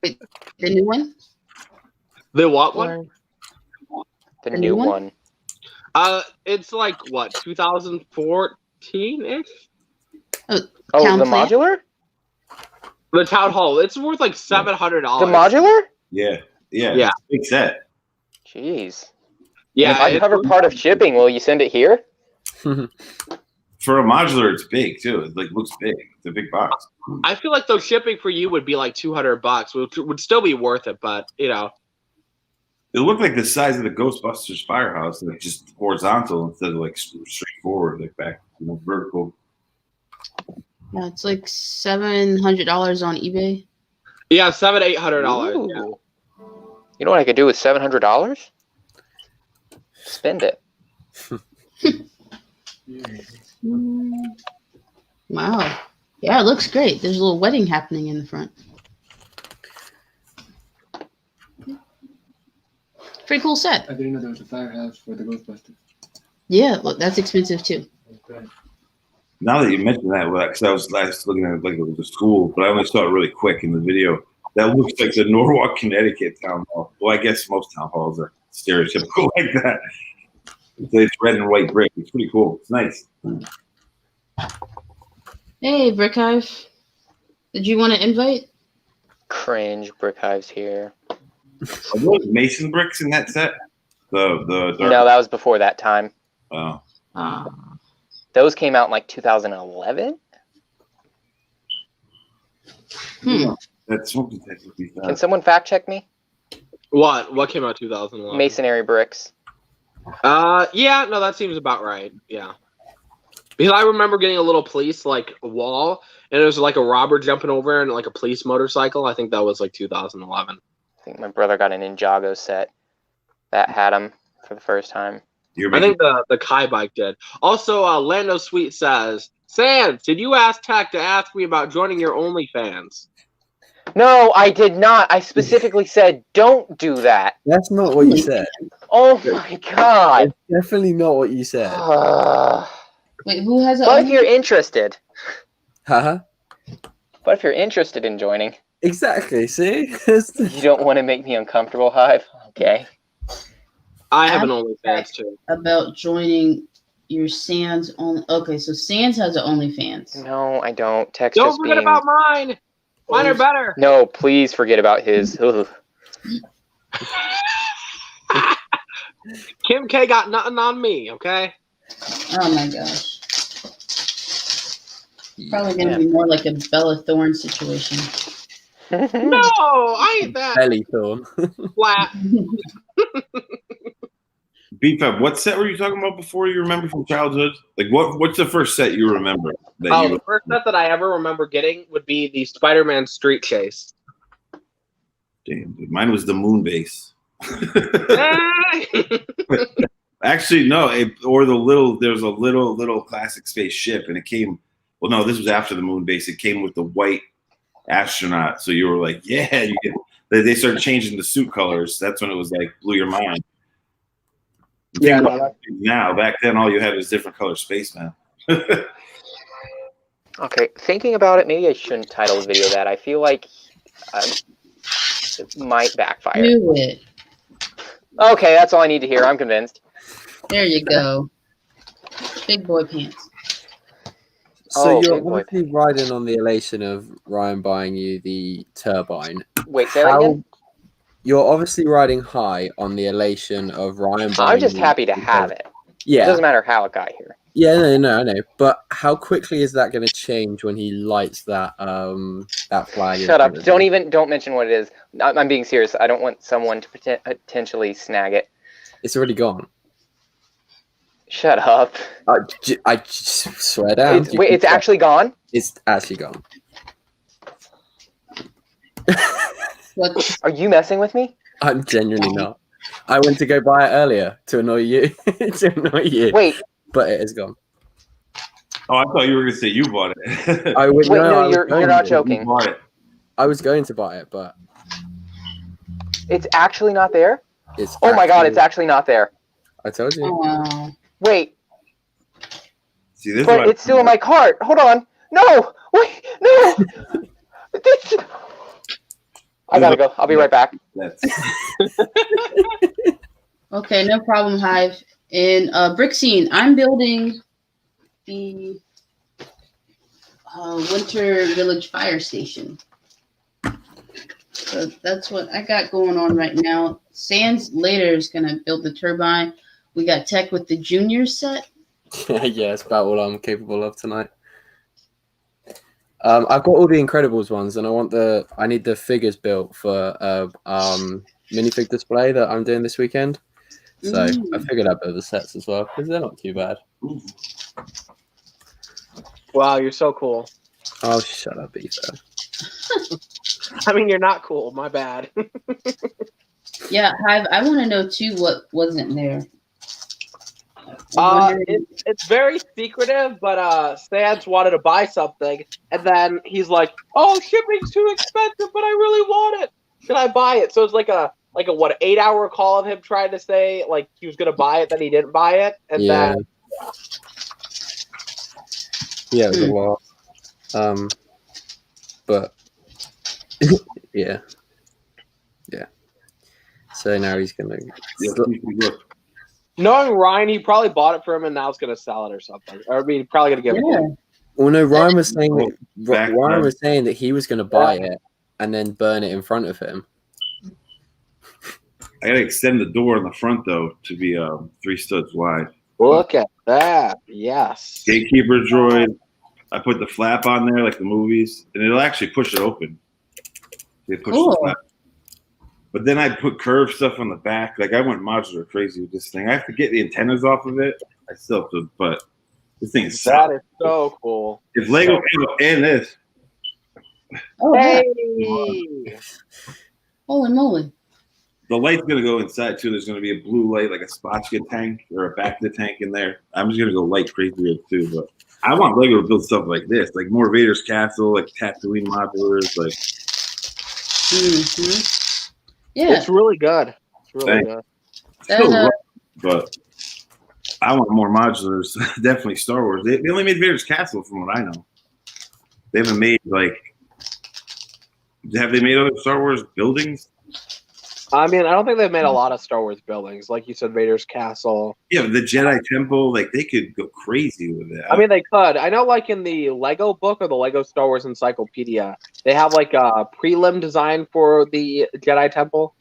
Wait, the new one? The what one? The new one. It's like what, 2014 ish? Oh, Town the plan? modular? The town hall. It's worth like $700. The modular? Yeah. Yeah. Big set. Jeez. Yeah. If I cover part of shipping, will you send it here? For a modular, it's big too. It looks big. It's a big box. I feel like though shipping for you would be like $200, which would still be worth it, but you know. It looked like the size of the Ghostbusters firehouse, just horizontal instead of straightforward, back, vertical. Yeah, it's like $700 on eBay. Yeah, $700-800. Yeah. You know what I could do with $700? Spend it. Wow. Yeah, it looks great. There's a little wedding happening in the front. Pretty cool set. I didn't know there was a firehouse for the Ghostbusters. Yeah, look, that's expensive too. Okay. Now that you mention that, because I was last looking at it like it was a school, but I only saw it really quick in the video. That looks like the Norwalk, Connecticut town hall. Well, I guess most town halls are stereotypical like that. It's red and white brick. It's pretty cool. It's nice. Hey, Brickhive. Did you want to invite? Cringe. Brickhive's here. Are those mason bricks in that set? The dark. No, that was before that time. Oh. Those came out in like 2011. That's something technically. Can someone fact check me? What came out 2011? Masonry bricks. Yeah, no, that seems about right. Yeah. Because I remember getting a little police wall, and it was like a robber jumping over and like a police motorcycle. I think that was like 2011. I think my brother got an Ninjago set that had them for the first time. I think the Kai bike did. Also, Lando Sweet says, Sans, did you ask Tech to ask me about joining your OnlyFans? No, I did not. I specifically said, don't do that. That's not what you said. Oh my god. That's definitely not what you said. Wait, who has a... But if you're interested. Haha. But if you're interested in joining. Exactly, see? You don't want to make me uncomfortable, Hive? Okay. I have an OnlyFans too. About joining your Sans only. Okay, so Sans has an OnlyFans. No, I don't. Text Don't just forget being... about mine. Mine are better. No, please forget about his. Ugh. Kim K got nothing on me, okay? Oh my gosh. Probably going to be more like a Bella Thorne situation. No, I ain't that Belly thorn. flat. BFAB, what set were you talking about before you remember from childhood? What's the first set you remember? The first set that I ever remember getting would be the Spider-Man Street Chase. Damn, dude. Mine was the moon base. Actually, no. There's a little classic space ship, and it came. Well, no, this was after the moon base. It came with the white astronaut. So you were like, yeah. They started changing the suit colors. That's when it was blew your mind. Yeah. Now, back then, all you had was different color spaceman. Okay, thinking about it, maybe I shouldn't title the video that. I feel like it might backfire. Do it. Okay, that's all I need to hear. I'm convinced. There you go. Big boy pants. So Oh, you're big boy. obviously riding on the elation of Ryan buying you the turbine. Wait, say that again? You're obviously riding high on the elation of Ryan buying I'm just you happy to the have turbine. it. It Yeah. doesn't matter how it got here. Yeah, no, I know. But how quickly is that going to change when he lights that flag? Shut up! Don't mention what it is. I'm being serious. I don't want someone to potentially snag it. It's already gone. Shut up! I swear down. It's actually gone. It's actually gone. What? Are you messing with me? I'm genuinely not. I went to go buy it earlier to annoy you. Wait. But it is gone. Oh, I thought you were going to say you bought it. No, you're not joking. You bought it. I was going to buy it, but it's actually not there. Oh my god, it's actually not there. I told you. Oh. Wait. See, this but it's still in my cart. Hold on. No. Wait. No. I gotta go. I'll be right back. Okay, no problem, Hive. In Brick Scene, I'm building the Winter Village Fire Station. So that's what I got going on right now. Sans later is going to build the turbine. We got Tech with the junior set. Yeah, it's about all I'm capable of tonight. I've got all the Incredibles ones, and I need the figures built for minifig display that I'm doing this weekend. So I figured I'd build the sets as well because they're not too bad. Wow, you're so cool. Oh, shut up, Ethan. I mean, you're not cool. My bad. Yeah, Hive, I want to know too what wasn't there. It's very secretive, but Sans wanted to buy something, and then he's like, "Oh, shipping's too expensive, but I really want it. Can I buy it?" So it's like a 8-hour call of him trying to say like he was gonna buy it, then he didn't buy it, and then it was a lot. But yeah. So now he's gonna. Knowing Ryan, he probably bought it for him, and now it's gonna sell it or something. Or I mean, probably gonna give it to him. Well, no, Ryan was saying that he was gonna buy it and then burn it in front of him. I gotta extend the door in the front though to be 3 studs wide. Look at that! Yes. Gatekeeper droid. I put the flap on there like the movies, and it'll actually push it open. They push the flap. But then I put curved stuff on the back. Like I went modular crazy with this thing. I have to get the antennas off of it. I still have to, but this thing is solid. That is so cool. If Lego and this. Oh, hey! Holy moly. The light's gonna go inside too. There's gonna be a blue light, like a Spotchka tank or a back to tank in there. I'm just gonna go light crazy with it too. But I want Lego to build stuff like this, like more Vader's Castle, like Tatooine modulars, like. Yeah, it's really good. It's really good. Still rough, but I want more modulars. Definitely Star Wars. They only made Vader's Castle, from what I know. They haven't made have they made other Star Wars buildings? I mean, I don't think they've made a lot of Star Wars buildings, like you said, Vader's Castle. Yeah, the Jedi Temple, like they could go crazy with it. I mean, they could. I know, like in the Lego book or the Lego Star Wars Encyclopedia, they have like a prelim design for the Jedi Temple,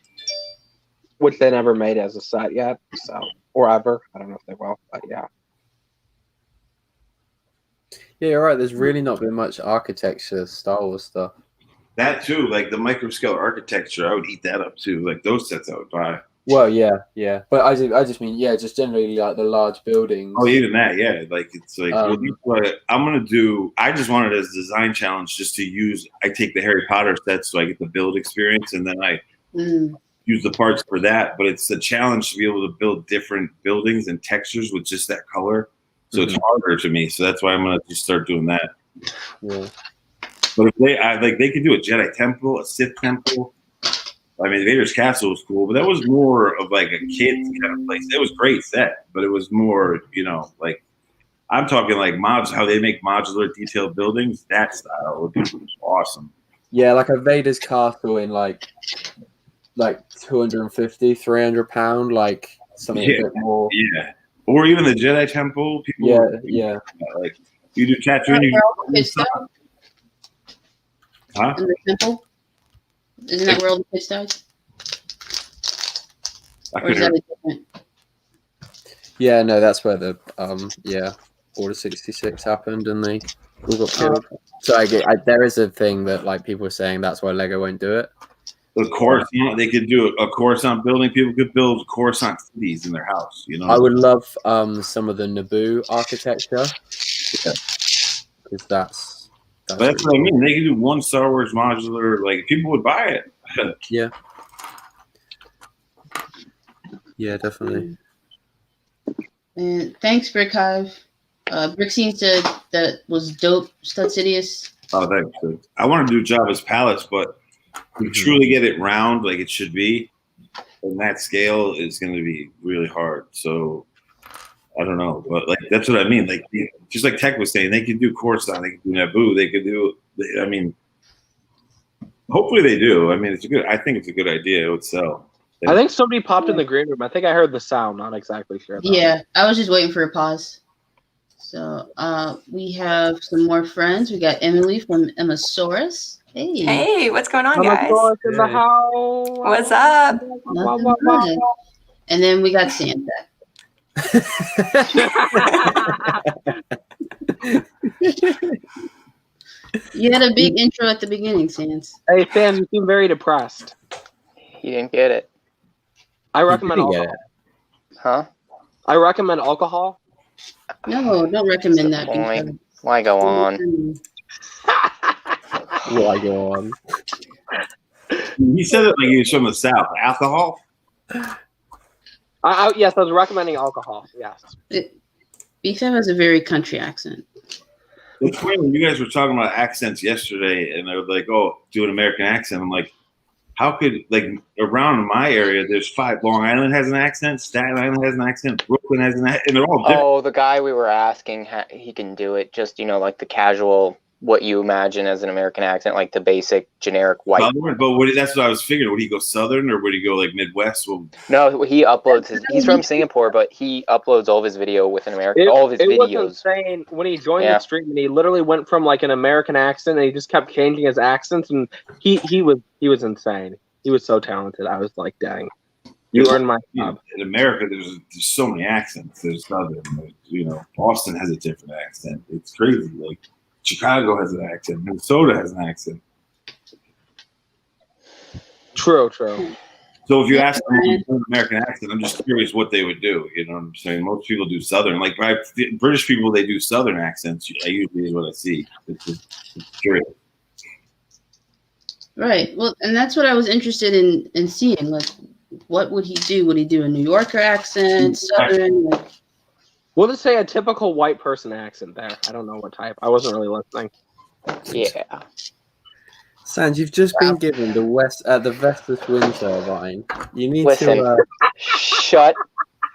which they never made as a set yet, or ever. I don't know if they will, but yeah. Yeah, you're right. There's really not been much architecture Star Wars stuff. That too, like the microscale architecture, I would eat that up too. Like those sets I would buy. Well, yeah. But I just mean, just generally like the large buildings. Oh, even that, yeah. Like it's like I'm gonna do. I just wanted it as a design challenge, just to use. I take the Harry Potter sets, so I get the build experience, and then I use the parts for that. But it's a challenge to be able to build different buildings and textures with just that color. So it's harder to me. So that's why I'm gonna just start doing that. Yeah. But if they could do a Jedi Temple, a Sith Temple. I mean, Vader's Castle was cool, but that was more of like a kid's kind of place. It was a great set, but it was more, like I'm talking like how they make modular detailed buildings. That style would be awesome. Yeah, like a Vader's castle in like 250, 300 £300, like something a bit more. Yeah, or even the Jedi Temple. People, yeah. Like you do Tatooine. Huh? In the temple? Isn't that where all the kids died? Or is that a different? Yeah, no, that's where the Order 66 happened, and they all got killed. So there is a thing that like people are saying that's why Lego won't do it. The Coruscant, they could do a Coruscant building. People could build Coruscant cities in their house. You know, I would love some of the Naboo architecture. Because that's really what I mean. They could do one Star Wars modular. Like people would buy it. Yeah. Yeah, definitely. And thanks, Brick Hive. Brickscene said that was dope. Studsidious. Oh, thanks. I want to do Jabba's Palace, but to truly get it round like it should be, and that scale is going to be really hard. So I don't know, but like that's what I mean. Like just like Tech was saying, they could do Coruscant, they could do Naboo, they could do. I mean, hopefully they do. I mean, I think it's a good idea. It would sell. I think somebody popped in the green room. I think I heard the sound. Not exactly sure. Yeah, I was just waiting for a pause. So we have some more friends. We got Emily from Emmasaurus. Hey, what's going on, guys? In the house. What's up? And then we got Santa. You had a big intro at the beginning, Sans. Hey, Sans, you seem very depressed. You didn't get it. I recommend alcohol. Huh? I recommend alcohol. No, don't recommend that. Why go on? Why go on? He said it like he was from the South. Alcohol? Yes, I was recommending alcohol. Yes. Beef has a very country accent. It's funny when you guys were talking about accents yesterday, and they were like, "Oh, do an American accent." I'm like, how could, like, around my area, there's 5. Long Island has an accent, Staten Island has an accent, Brooklyn has an accent, and they're all different. Oh, the guy we were asking, he can do it. Just, like the casual, what you imagine as an American accent, like the basic, generic white. Southern, but that's what I was figuring. Would he go Southern, or would he go, like, Midwest? Well, no, he uploads he's from Singapore, but he uploads all of his video with an American, all of his videos. It was insane when he joined the stream, and he literally went from, like, an American accent, and he just kept changing his accents, and he was insane. He was so talented. I was like, dang. You earned my job. In America, there's so many accents. There's Southern, Boston has a different accent. It's crazy. Like, Chicago has an accent. Minnesota has an accent. True. So if you ask them an American accent, I'm just curious what they would do. You know what I'm saying? Most people do Southern. Like, British people, they do Southern accents. I usually is what I see. It's curious. Right. Well, and that's what I was interested in seeing. Like, what would he do? Would he do a New Yorker accent, Southern? Like... We'll just say a typical white person accent there. I don't know what type. I wasn't really listening. Yeah. Sans, you've just been given the Vestas wind turbine. You need to shut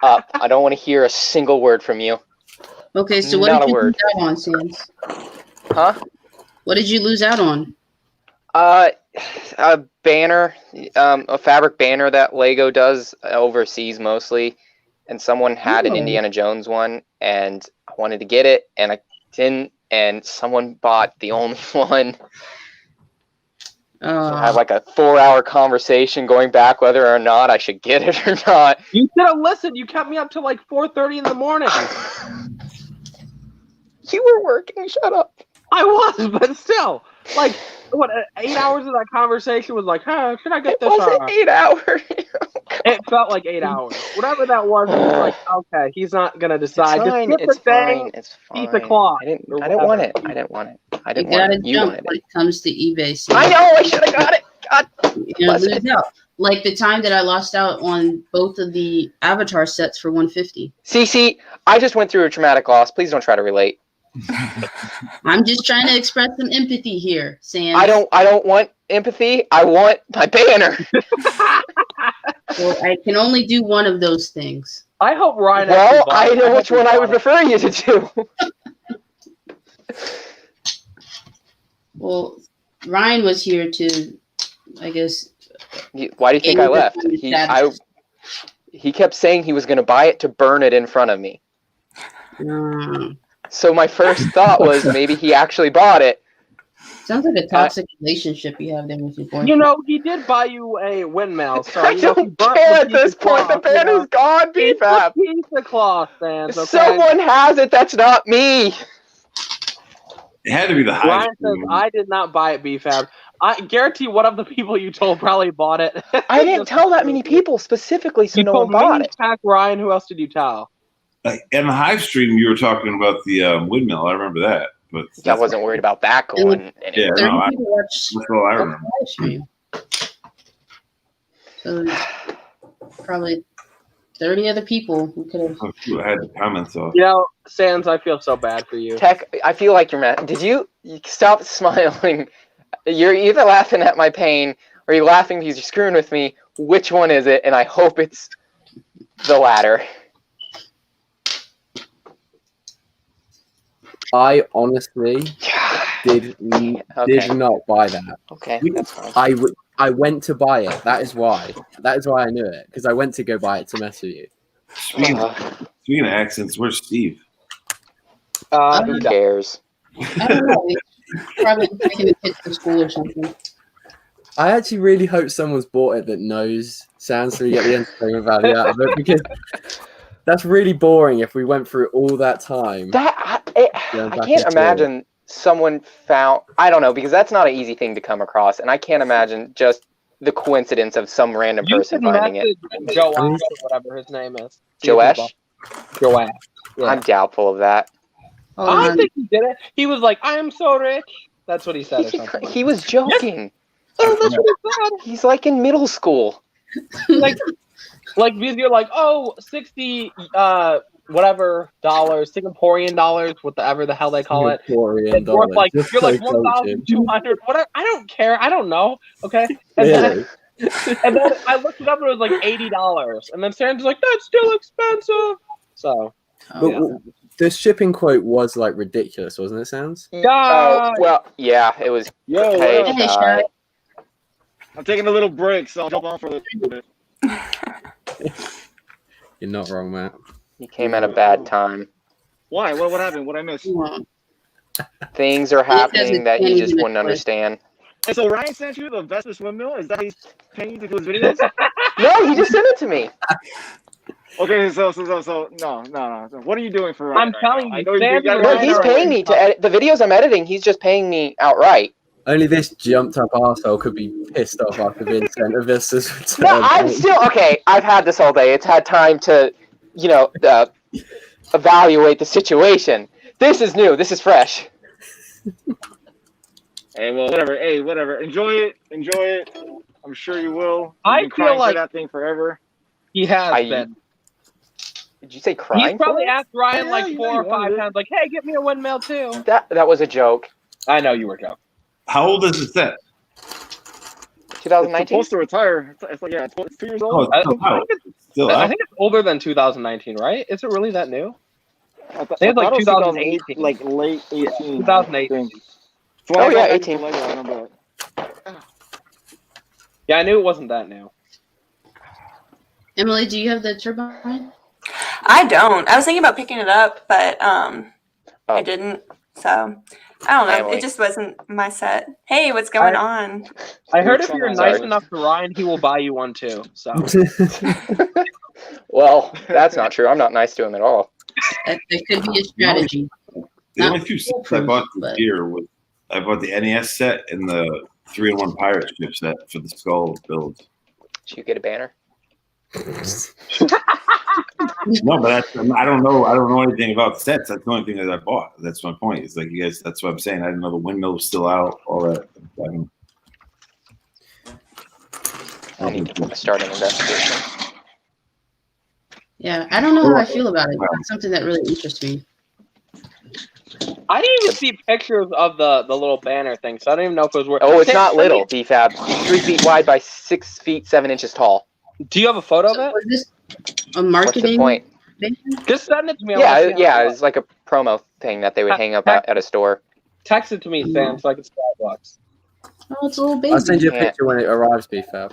up. I don't want to hear a single word from you. Okay, so what did you lose out on, Sans? Huh? What did you lose out on? A banner, a fabric banner that Lego does overseas mostly, and someone had an Indiana Jones one, and I wanted to get it, and I didn't, and someone bought the only one. So I had like a 4-hour conversation going back whether or not I should get it or not. You should have listened. You kept me up till like 4:30 in the morning. You were working. Shut up. I was, but still, like, what? 8 hours of that conversation was like, huh? Should I get this? It wasn't 8 hours. It felt like 8 hours. Whatever that was like, okay, he's not gonna decide. It's fine. It's fine. It's fine. Eat the clock. I didn't want it. I didn't want it. You jump when it comes to eBay. So I know. I should have got it. God. Lose out. Like the time that I lost out on both of the Avatar sets for $150. See, I just went through a traumatic loss. Please don't try to relate. I'm just trying to express some empathy here, Sam. I don't want empathy. I want my banner. Well, I can only do one of those things. I hope Ryan. Well, I know which one I would prefer you to do. Well, Ryan was here to, I guess. Why do you think I left? He kept saying he was going to buy it to burn it in front of me. So my first thought was maybe he actually bought it. Sounds like a toxic relationship you have there with your boyfriend. You know, he did buy you a windmill. So I don't care at this point. The banner's gone, BFAB. Piece of cloth, fans. Okay? Someone has it. That's not me. It had to be the high. Ryan says, I did not buy it, BFAB. I guarantee one of the people you told probably bought it. I didn't tell that many people specifically, so no one bought it. Ryan, who else did you tell? In the hive stream, you were talking about the windmill. I remember that. But I wasn't worried about that going anywhere. Yeah, no, that's all I remember. So probably 30 other people who could have. I had the comments off. You know, Sans, I feel so bad for you. Tech, I feel like you're mad. Did you stop smiling? You're either laughing at my pain or you're laughing because you're screwing with me. Which one is it? And I hope it's the latter. I honestly did not buy that. Okay, that's fine. I went to buy it. That is why. That is why I knew it. Because I went to go buy it to mess with you. Speaking of accents, where's Steve? Who cares? I don't know. Probably taking the kids to school or something. I actually really hope someone's bought it that knows sounds so we get the entertainment value out of it, because that's really boring if we went through all that time. I can't imagine someone found, I don't know, because that's not an easy thing to come across, and I can't imagine just the coincidence of some random person finding it. Joash, or whatever his name is. Joash? Joash. Yeah. I'm doubtful of that. I think he did it. He was like, I am so rich. That's what he said or something. He was joking. Oh, that's what he said. He's like in middle school. like because you're like, 60 whatever dollars, Singaporean dollars, whatever the hell they call it. Singaporean dollars. Like, just you're like so 1,200. Whatever. I don't care. I don't know. Okay. And then I looked it up and it was like $80. And then Sarah's like, that's still expensive. So. The shipping quote was like ridiculous, wasn't it, Sans? Well, yeah, it was. Hey, I'm taking a little break, so I'll jump on for a little bit. You're not wrong, Matt. You came at a bad time. Why? What happened? What I missed? Things are happening that you just wouldn't understand. And so Ryan sent you the bestest windmill? Is that how he's paying you to do his videos? No, he just sent it to me. Okay, so no. What are you doing for Ryan? I'm telling you, no, he's paying me to edit the videos I'm editing. He's just paying me outright. Only this jumped up arsehole could be pissed off after being sent a Vista's return. No, I'm still okay. I've had this all day. It's had time to, evaluate the situation. This is new. This is fresh. Hey, well, whatever. Hey, whatever. Enjoy it. I'm sure you will. I feel like that thing forever. He has been. Did you say crying? He's probably asked Ryan like 4 or 5 times, like, "Hey, get me a windmill too." That was a joke. I know you were joking. How old is it set? 2019. It's supposed to retire. It's like it's 2 years old. I think it's older than 2019, right? Is it really that new? I think it's like 2018, like late 18. 2018. Oh yeah, 18. Yeah, I knew it wasn't that new. Emily, do you have the turbine? I don't. I was thinking about picking it up, but I didn't. So I don't know. Emily. It just wasn't my set. Hey, what's going on? I heard if you're nice enough to Ryan, he will buy you one too. So. Well, that's not true. I'm not nice to him at all. That could be a strategy. The only 2 sets I bought this year was I bought the NES set and the 3-in-1 pirate ship set for the skull build. Did you get a banner? No, but I don't know anything about the sets. That's the only thing that I bought. That's my point. It's like you guys. That's what I'm saying. I didn't know the windmill was still out. All that. I need to start an investigation. Yeah, I don't know how I feel about it. It's something that really interests me. I didn't even see pictures of the little banner thing, so I don't even know if it was worth. Oh, it's not little, BFAB. It's 3 feet wide by 6 feet 7 inches tall. Do you have a photo of it? A marketing. What's the point? Just send it to me. Yeah. It's like a promo thing that they would hang up at a store. Text it to me, Sam, so I can Starbucks. Oh, it's a little baby. I'll send you a picture when it arrives, BFAB.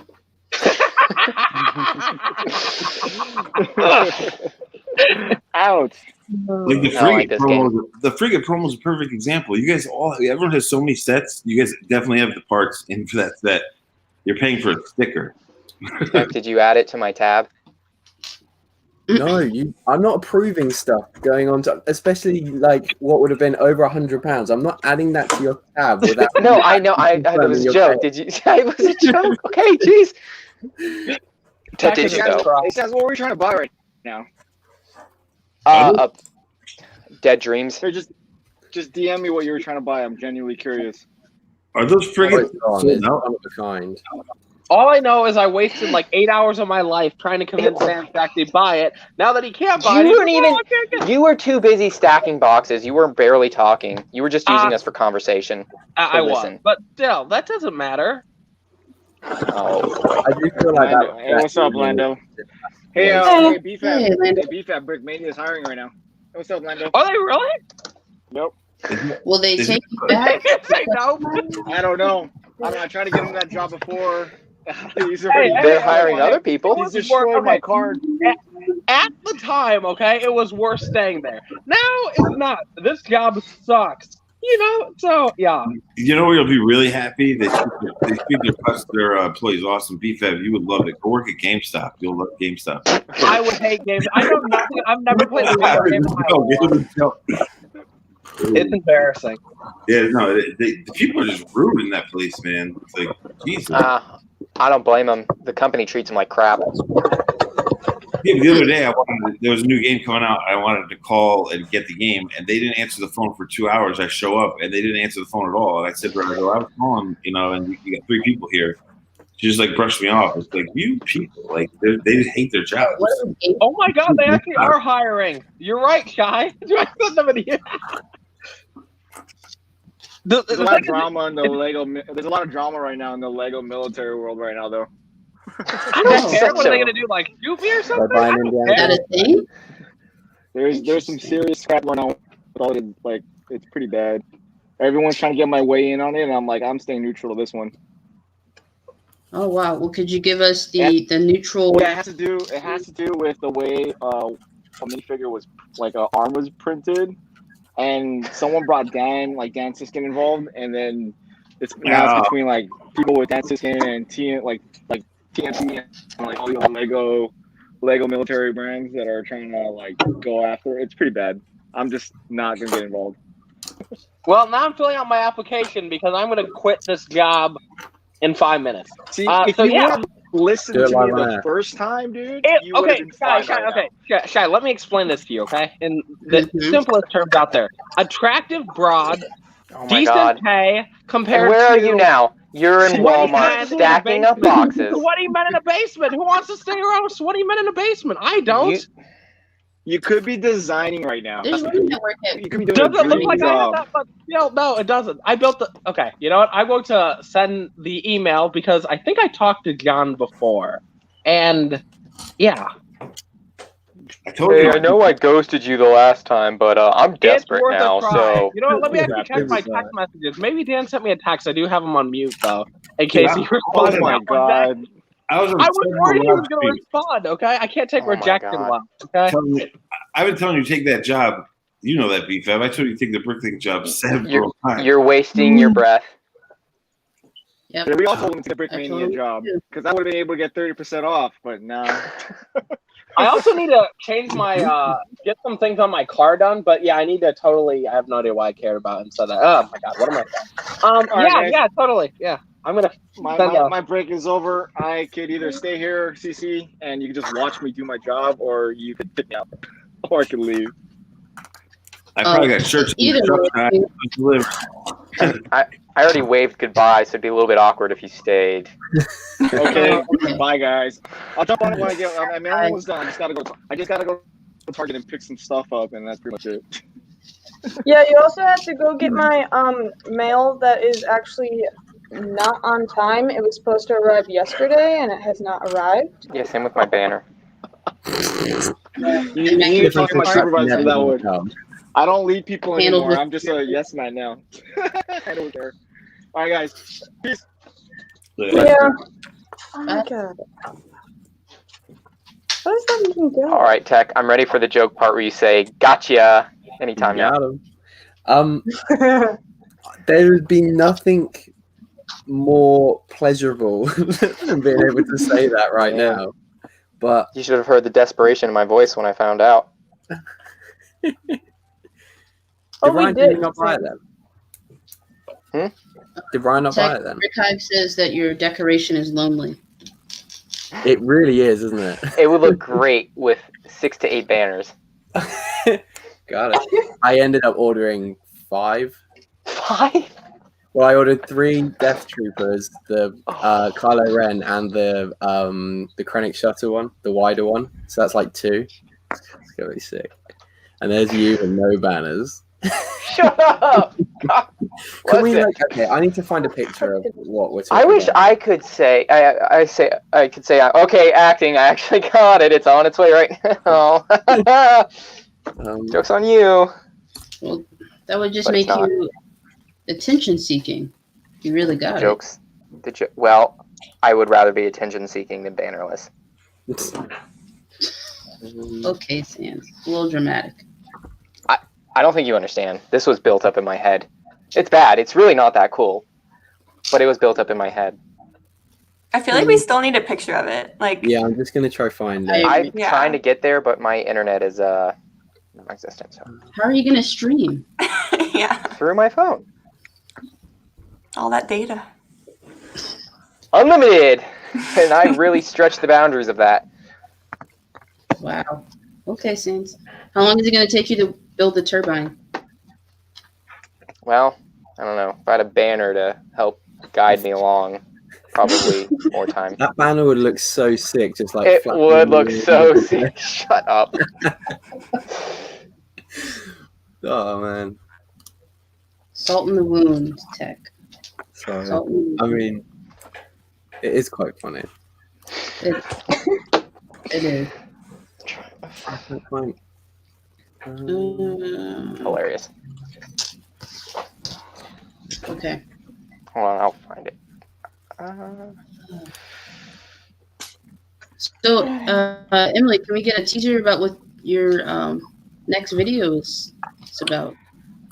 Ouch. Like the frigate promo is a perfect example. You guys everyone has so many sets. You guys definitely have the parts in for that set. You're paying for a sticker. Did you add it to my tab? No, I'm not approving stuff going on to, especially like what would have been over £100. I'm not adding that to your tab without. No, I know. It was a joke. Did you? It was a joke. Okay, jeez. It says what we're trying to buy right now. Dead Dreams. Or just DM me what you were trying to buy. I'm genuinely curious. Are those frigates? Kind. All I know is I wasted like 8 hours of my life trying to convince Sam to actually buy it. Now that he can't buy it, You were too busy stacking boxes. You weren't barely talking. You were just using us for conversation. I was, but still, that doesn't matter. Oh, I do feel like that. Hey, what's up, Lando? Hey, BFAB. Hey, BFAB. Brickmania is hiring right now. Hey, what's up, Lando? Are they really? Nope. Will they take you back? Say no. I don't know. I tried to get him that job before. They're hiring other people. He's destroyed my card. At the time, okay, it was worth staying there. Now it's not. This job sucks. So yeah. You know where you'll be really happy? They treat their employees awesome. BFAB, you would love it. Go work at GameStop. You'll love GameStop. I would hate games. I know nothing. I've never played a game in my life. It's embarrassing. Yeah, no, the people are just ruining that place, man. It's like, Jesus. I don't blame them. The company treats them like crap. Yeah, the other day, there was a new game coming out. I wanted to call and get the game, and they didn't answer the phone for 2 hours. I show up, and they didn't answer the phone at all. And I said, I was calling, and you got 3 people here. She just like brushed me off. It's like, you people, like they just hate their jobs. Oh my God, they actually are hiring. You're right, Shy. I put them in here. There's a lot of drama in the Lego. There's a lot of drama right now in the Lego military world right now, though. I don't care. What are they gonna do? Like shoot me or something? That a thing? There's some serious crap going on. Like it's pretty bad. Everyone's trying to get my way in on it, and I'm like, I'm staying neutral to this one. Oh wow! Well, could you give us the neutral? Yeah, it has to do with the way a minifigure was like an arm was printed. And someone brought Dan Siskin involved, and then it's between like people with Dan Siskin and TNT and like all the other Lego military brands that are trying to like go after. It's pretty bad. I'm just not gonna get involved. Well, now I'm filling out my application because I'm gonna quit this job in 5 minutes. See, if you would have listened to me the first time, dude. Shy, let me explain this to you, okay? In the simplest terms out there. Attractive broad, decent pay compared to... Where are you now? You're in Walmart stacking up boxes. Sweaty men in a basement. Who wants to stay around with sweaty men in a basement? I don't. You could be designing right now. There's one network. You could be doing doesn't look like I have that, but no, it doesn't. I built the. Okay, you know what? I'm going to send the email because I think I talked to John before, and yeah. I know I ghosted you the last time, but I'm desperate now. So you know what? Let me actually check my text messages. Maybe Dan sent me a text. I do have him on mute though, in case he responds. Oh my God. I was worried he was going to respond, okay? I can't take rejection well, okay? I've been telling you to take that job. You know that, BFAB. I told you to take the bricklaying job several times. You're wasting your breath. Yep. We also went to the Brickmania job because I would have been able to get 30% off, but no. I also need to change my get some things on my car done, but yeah, I need to totally. I have no idea why I cared about it and said that. Oh my God, what am I saying? Yeah, totally. Yeah, I'm gonna. My break is over. I could either stay here, CC, and you can just watch me do my job, or you could pick me up, or I could leave. I probably got shirts. I already waved goodbye, so it'd be a little bit awkward if you stayed. Okay, bye guys. I'll jump on it when I get. I mean, I'm almost done. I just gotta go to Target and pick some stuff up, and that's pretty much it. Yeah, you also have to go get my mail that is actually not on time. It was supposed to arrive yesterday, and it has not arrived. Yeah, same with my banner. You need to talk to my supervisor for that one. I don't lead people anymore. I'm just a yes man now. I don't care. All right, guys. Peace. Yeah. Oh my god. How does that even go? All right, Tech. I'm ready for the joke part where you say "gotcha" anytime now. There would be nothing more pleasurable than being able to say that right now. But you should have heard the desperation in my voice when I found out. Did Ryan not buy it then? Did Ryan not buy it then? Archive says that your decoration is lonely. It really is, isn't it? It would look great with 6 to 8 banners. Got it. I ended up ordering 5. 5? Well, I ordered 3 Death Troopers, the Kylo Ren, and the Krennic Shuttle one, the wider one. So that's like 2. It's gonna be sick. And there's you and no banners. Shut up! Can we okay, I need to find a picture of what we're talking I wish about. I could say I could say okay, acting, I actually got it. It's on its way right now. Joke's on you. Well, that would just make you attention seeking. You really got Jokes. Well, I would rather be attention seeking than bannerless. Okay, Sans. A little dramatic. I don't think you understand. This was built up in my head. It's bad. It's really not that cool. But it was built up in my head. I feel like we still need a picture of it. Like, yeah, I'm just gonna try find it. I'm trying to get there, but my internet is non-existent. So. How are you gonna stream? Yeah. Through my phone. All that data. Unlimited! And I really stretched the boundaries of that. Wow. Okay, Sans. How long is it gonna take you to build the turbine? Well, I don't know. If I had a banner to help guide me along, probably more time. That banner would look so sick, just like it would look so sick. Shut up. Oh man. Salt in the wound, Tech. Sorry. I mean, it is quite funny. It is. I can't find. Hilarious. Okay. Hold on, I'll find it. So, Emily, can we get a teaser about what your next video is about?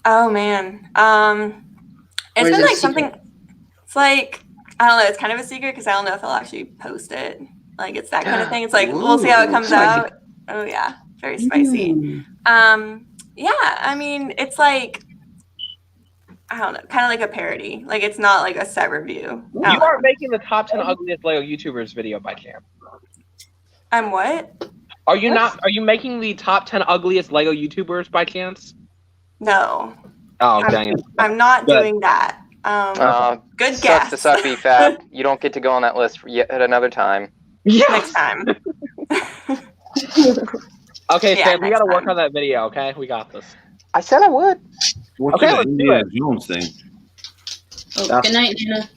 Oh man, it's been like something. It's like I don't know. It's kind of a secret because I don't know if I'll actually post it. Like it's that kind of thing. It's like we'll see how it comes out. Oh yeah, very spicy. Yeah, I mean it's like I don't know, kind of like a parody. Like it's not like a set review. You aren't making the top 10 ugliest Lego YouTubers video by chance. I'm what? Are you not? Are you making the top 10 ugliest Lego YouTubers by chance? No. Oh, dang it. I'm not doing that. Good guess. Sucks to suck, be fat. You don't get to go on that list yet at another time. Yeah. Next time. Okay, Sam, we got to work on that video. Okay, we got this. I said I would. Okay, let's do it. Jones thing. Oh, good night, Nina.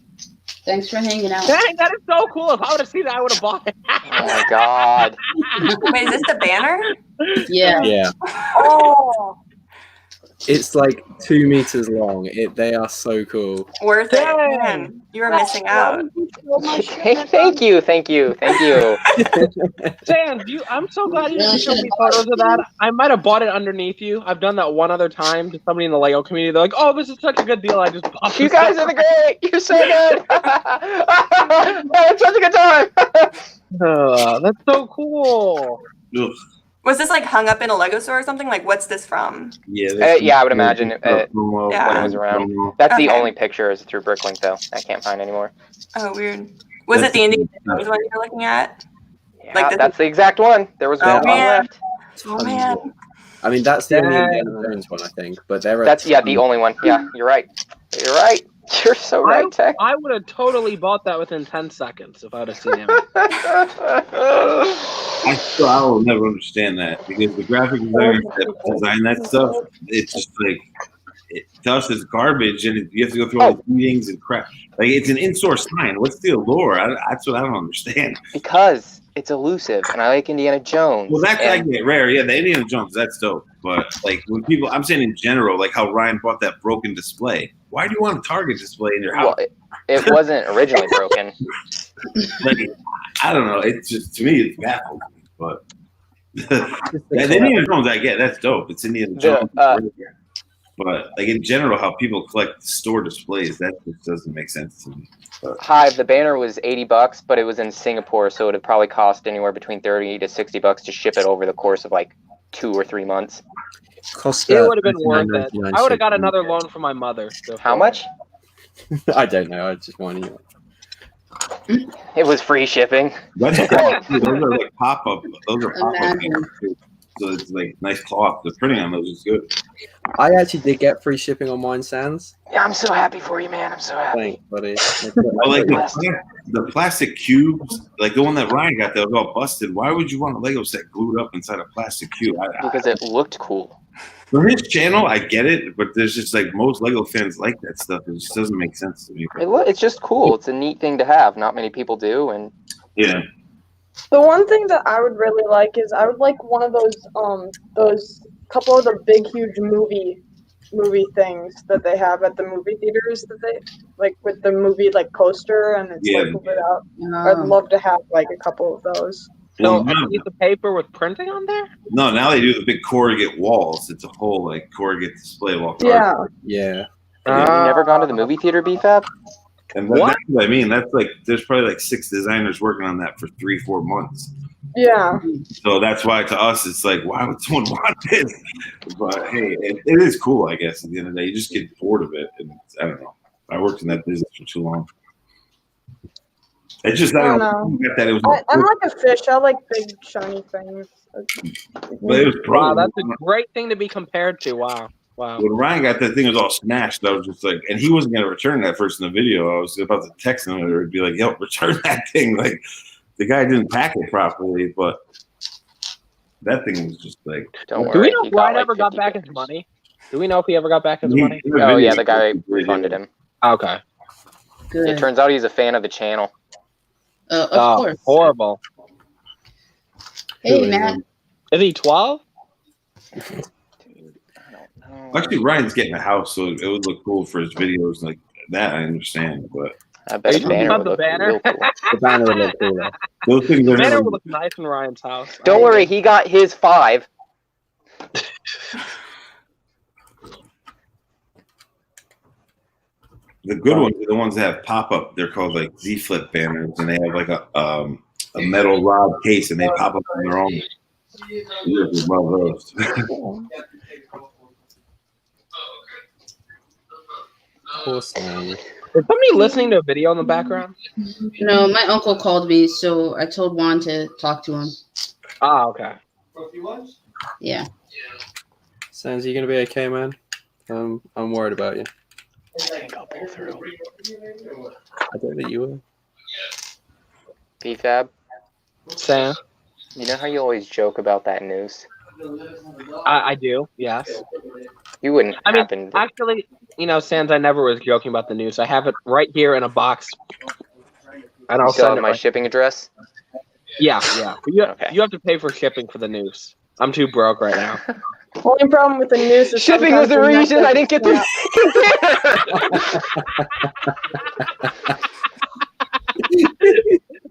Thanks for hanging out. Dang, that is so cool. If I would have seen that, I would have bought it. Oh my god. Wait, is this the banner? Yeah. Yeah. Oh. It's like 2 meters long. They are so cool. Worth it. Man, you were missing out. Thank you. Sam, I'm so glad you didn't show me photos of that. I might have bought it underneath you. I've done that one other time to somebody in the Lego community. They're like, "Oh, this is such a good deal. I just bought this." You guys are the great. You're so good. It's such a good time. That's so cool. Ugh. Was this like hung up in a Lego store or something? Like, what's this from? Yeah, yeah, I would imagine when it was around. That's the Okay. only picture is through Bricklink, though. I can't find anymore. Oh, weird. Was it the Indian one you were looking at? Yeah, Like that's the exact one. There was one man. left. Oh man. I mean, that's the only Indiana Jones one, I think. But there are. That's the only one. Yeah, you're right. You're right. You're so right, Tech. I would have totally bought that within 10 seconds if I would have seen him. I will never understand that because the graphic designers that design that stuff, it's just like to us it's garbage, and you have to go through all the meetings and crap. Like it's an in-source sign. What's the allure? That's what I don't understand. Because it's elusive, and I like Indiana Jones. Well, that's I get rare. Yeah, the Indiana Jones, that's dope. But like when people, I'm saying in general, like how Ryan bought that broken display. Why do you want a Target display in your house? Well, it wasn't originally broken. Like, I don't know. It's just to me, it's baffled. But the Indiana Jones, I get that's dope. It's Indiana Jones. But like in general, how people collect store displays, that just doesn't make sense to me. Hive, the banner was $80, but it was in Singapore, so it would probably cost anywhere between $30 to $60 to ship it over the course of like 2 or 3 months. It would have been worth it. I would have got another loan from my mother. How much? I don't know. I just wanted it. It was free shipping. Those are like pop-up. Those are pop-up. So it's like nice cloth. The printing on those is good. I actually did get free shipping on mine, Sans. Yeah, I'm so happy for you, man. I'm so happy. Thanks, buddy. Like the plastic cubes, like the one that Ryan got that was all busted. Why would you want a Lego set glued up inside a plastic cube? Because it looked cool. For his channel, I get it, but there's just like most Lego fans like that stuff. It just doesn't make sense to me. It's just cool. It's a neat thing to have. Not many people do, and yeah. The one thing that I would really like is I would like one of those couple of the big huge movie things that they have at the movie theaters that they like with the movie like poster and it's like pulled it out. I'd love to have like a couple of those. So a piece of paper with printing on there? No, now they do the big corrugate walls. It's a whole like corrugate display wall. Yeah. Yeah. Have you never gone to the movie theater, BFAB? And that's what I mean. That's like there's probably like 6 designers working on that for 3-4 months. Yeah. So that's why to us it's like, why would someone want this? But hey, it is cool, I guess. At the end of the day, you just get bored of it, and I don't know. I worked in that business for too long. It's just I don't know. I'm like a fish. I like big shiny things. But it was wow, that's a great thing to be compared to. Wow. When Ryan got that thing, it was all smashed. I was just like, and he wasn't going to return that first in the video. I was about to text him or be like, yo, return that thing. Like, the guy didn't pack it properly, but that thing was just like. Don't worry. Do we know if Ryan ever got back his money? Do we know if he ever got back his money? Oh, yeah, the guy refunded him. Okay. Good. It turns out he's a fan of the channel. Of course. Horrible. Hey, Matt. Is he 12? Actually, Ryan's getting a house, so it would look cool for his videos like that. I understand, but I bet the banner would look real cool. The banner would look cool. Those things the banner would look nice in Ryan's house. Don't worry, he got his 5. The good ones are the ones that have pop up. They're called like Z-flip banners, and they have like a metal rod case, and they pop up on their own. You just love those. Awesome. Is somebody listening to a video in the background? No, my uncle called me, so I told Juan to talk to him. Ah, okay. Yeah. Sans, you gonna be okay, man? I'm worried about you. I think I'll pull through. I don't think you will. BFAB, Sam? you know how you always joke about that noose? I do, yes. You wouldn't happen. Actually, you know, Sans, I never was joking about the noose. I have it right here in a box. And I'll send my shipping address? Yeah. But you have to pay for shipping for the noose. I'm too broke right now. Only problem with the noose is shipping was the reason I didn't get the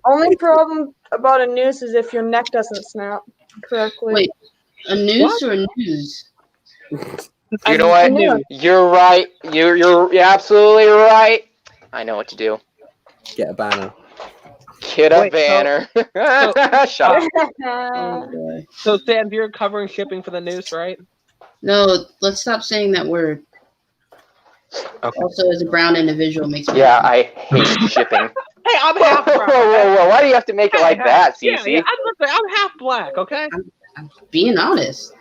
Only problem about a noose is if your neck doesn't snap correctly. Wait, a noose or a news? You know what? You're right. You're absolutely right. I know what to do. Get a banner. Get a banner. Shut up. So, Sam, you're covering shipping for the noose, right? No, let's stop saying that word. Okay. Also, as a brown individual, makes me happy. I hate shipping. Hey, I'm half brown. Whoa. Why do you have to make it like that, Cece? Yeah, I'm half black, okay? I'm being honest.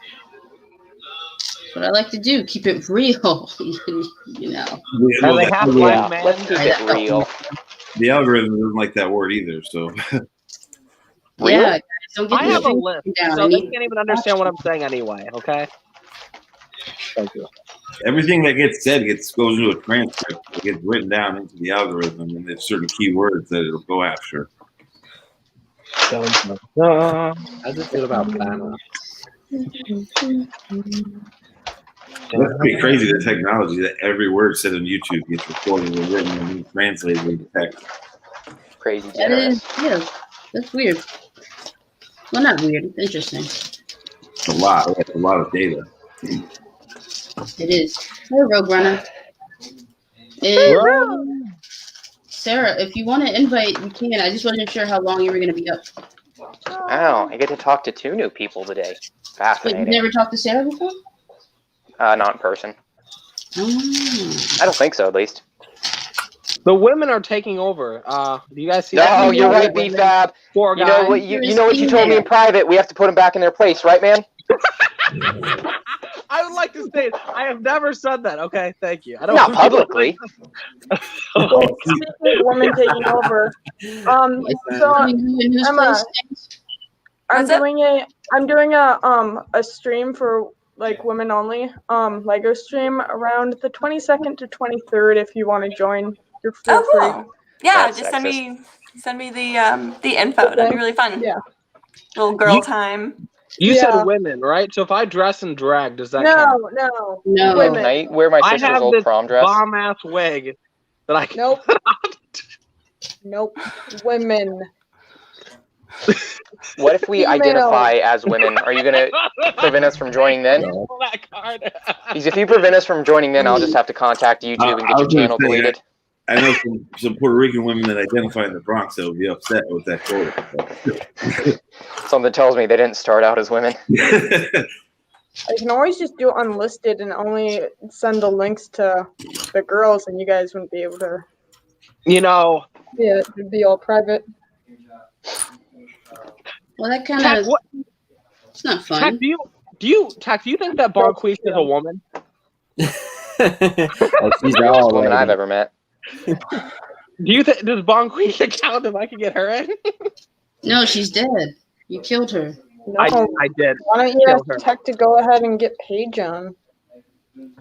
That's what I like to do. Keep it real, you know. Are they half black, man? Let's keep it real. The algorithm doesn't like that word either, so. Yeah, don't get I have a list, so they can't even understand what I'm saying anyway, okay? Thank you. everything that gets said goes into a transcript. It gets written down into the algorithm, and there's certain keywords that it'll go after. How does it feel about banner? That's pretty crazy, the technology that every word said on YouTube gets recorded and written and then translated into text. Crazy That generous. is, yeah, that's weird. Well, not weird. It's interesting. It's a lot. That's a lot of data. It is. Hey, Rogue Runner. Sarah, if you want to invite, you can. I just wasn't sure how long you were going to be up. Wow, I get to talk to 2 new people today. Wait, Fascinating. you never talked to Sarah before? Not in person. Oh. I don't think so, at least. The women are taking over. Do you guys see No, that? you're right, B-Fab. Four You guys. know what you told me in private. We have to put them back in their place, right, man? I would like to state I have never said that. Okay, thank you. I don't Not publicly. Well, speaking of women taking over, so Emma, I'm doing a stream for like women only, Lego stream around the 22nd to 23rd. If you want to join, you're feel free. Cool. Yeah, That's just sexist. send me the info. That'd be really fun. Yeah. Little girl time. You Yeah. said women, right? So if I dress in drag, does that No, count? no, Can women. I wear my I sister's have old this prom dress? bomb ass wig that I can. Nope. Nope. Women. What if we Female. identify as women? Are you going to prevent us from joining then? Pull that card. Because if you prevent us from joining then, I'll just have to contact YouTube and I get your was gonna channel say, deleted. I know some Puerto Rican women that identify in the Bronx that would be upset with that quote. Something tells me they didn't start out as women. I can always just do unlisted and only send the links to the girls, and you guys wouldn't be able to. You know. Yeah, it'd be all private. Well, that kind Tack, of. what, It's not fun. Tack, do you think that Bonquisha is a woman? Oh, she's The all oldest woman I've lady. ever met. Do you think does Bonquisha count if I can get her in? No, she's dead. You killed her. No, I did. why don't you Kill ask her. Tech to go ahead and get Paige on?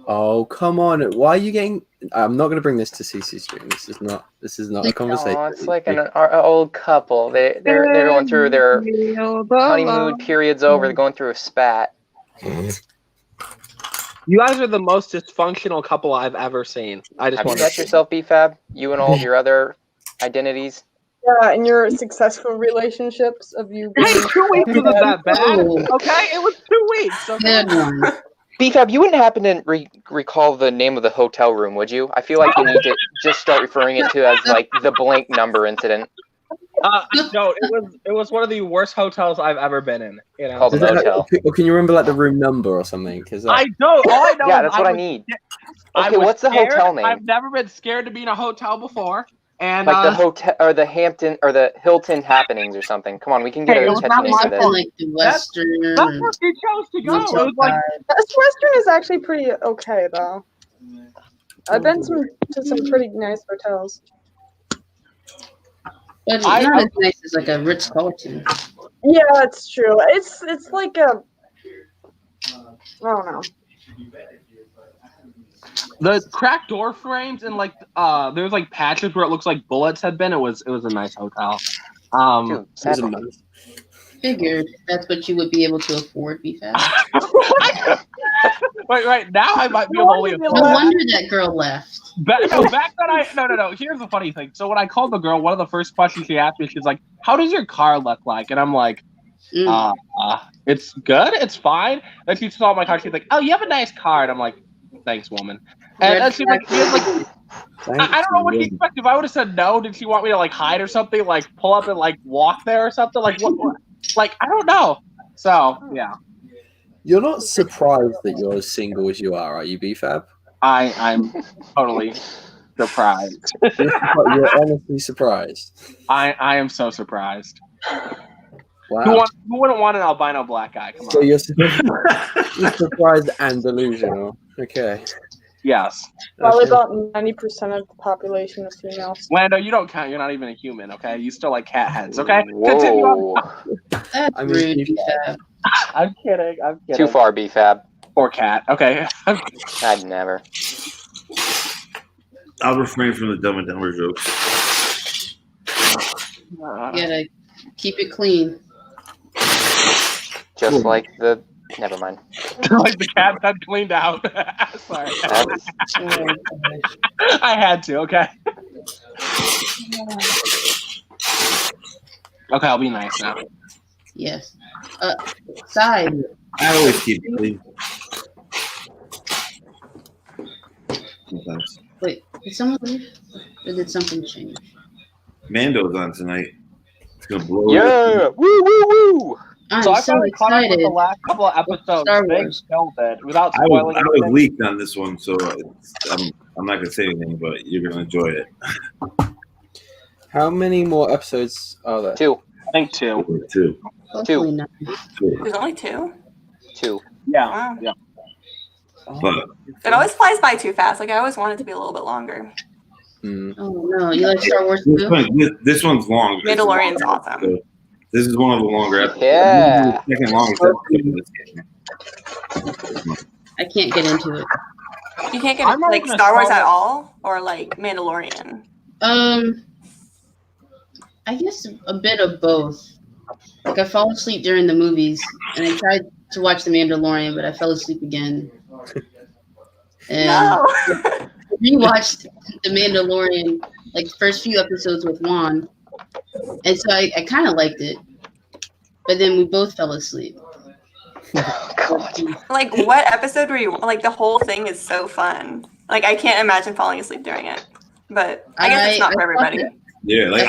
Oh, come on. Why are you getting... I'm not going to bring this to CC stream. This is not a conversation. Oh, it's like an old couple. They're going through their honeymoon period's over. They're going through a spat. You guys are the most dysfunctional couple I've ever seen. I just Have you want met to. yourself, B-Fab? You and all of your other identities? Yeah, in your successful relationships of you. Hey, 2 weeks wasn't that bad. Oh. Okay, it was 2 weeks. Okay? Good one. B-Fab, you wouldn't happen to recall the name of the hotel room, would you? I feel like you need to just start referring it to as like the blank number incident. No, it was one of the worst hotels I've ever been in. You know, Called Is the it motel. or can you remember like the room number or something? Because I don't. All I know. Yeah, is that's what I was- need. I Okay, was what's the scared. hotel name? I've never been scared to be in a hotel before, and Like the hotel or the Hampton or the Hilton happenings or something. Come on, we can get Hey, it a was catchy not name my for this. fault. Like the Western. that's where she chose to go. It was like Best Western is actually pretty okay though. I've been to some pretty nice hotels. But not as nice as like a Ritz Carlton. Yeah, that's true. It's like a I don't know. the cracked door frames and like there's like patches where it looks like bullets had been. It was a nice hotel. Dude, it was a that's- month. Figured that's what you would be able to afford, B-Fab. Right. Now I might be No able to only wonder afford No that. wonder that girl left. Back then no. Here's the funny thing. So when I called the girl, one of the first questions she asked me, she's like, "How does your car look like?" And I'm like, "It's good. It's fine." Then she saw my car. She's like, "Oh, you have a nice car." And I'm like, "Thanks, woman." And she's like, I don't know what she expected. If I would have said no, did she want me to like hide or something? Like pull up and like walk there or something? Like what? Like I don't know. So yeah, You're not surprised that you're as single as you are you, B-Fab? I'm totally surprised. You're honestly surprised. I am so surprised. Wow. Who wouldn't want an albino black guy? Come on. So you're surprised and delusional. Okay. Yes. Probably Okay. about 90% of the population is females. Lando, you don't count. You're not even a human, okay? You still like cat heads, okay? Continue on. Whoa. That's I mean, rude, B-Fab. B-Fab. I'm kidding. Too far, B-Fab. Poor cat. Okay. I'd never. I'll refrain from the Dumb and Dumber jokes. You gotta keep it clean. Just like the. Never mind. Like the cat that cleaned out. Sorry. I had to. Okay. Okay, I'll be nice now. Yes. Side. I always keep it clean. Sometimes. Wait, did someone leave? Or did something change? Mando's on tonight. It's gonna blow. Yeah! Woo woo woo! I'm So I so finally caught up with excited. the last couple of episodes. Star They Wars. killed it without I spoiling was anything. leaked on this one, so I'm not gonna say anything, but you're gonna enjoy it. How many more episodes are there? 2. I think 2. Too. Hopefully not. There's only 2. 2. Yeah. Wow. Yeah. But It always flies by too fast. Like I always want it to be a little bit longer. Oh no, you like Star Wars too? this one's long. Mandalorian's awesome. So this is one of the longer episodes. Yeah. This is the second longest episode of this game. I can't get into it. You can't get I'm not like even a Star Wars Star at all, or like Mandalorian. I guess a bit of both. Like I fall asleep during the movies, and I tried to watch The Mandalorian, but I fell asleep again. And No. I rewatched The Mandalorian, like the first few episodes with Juan, and so I kind of liked it, but then we both fell asleep. Like what episode were you? Like the whole thing is so fun. Like I can't imagine falling asleep during it. But I guess it's not for everybody. Yeah, like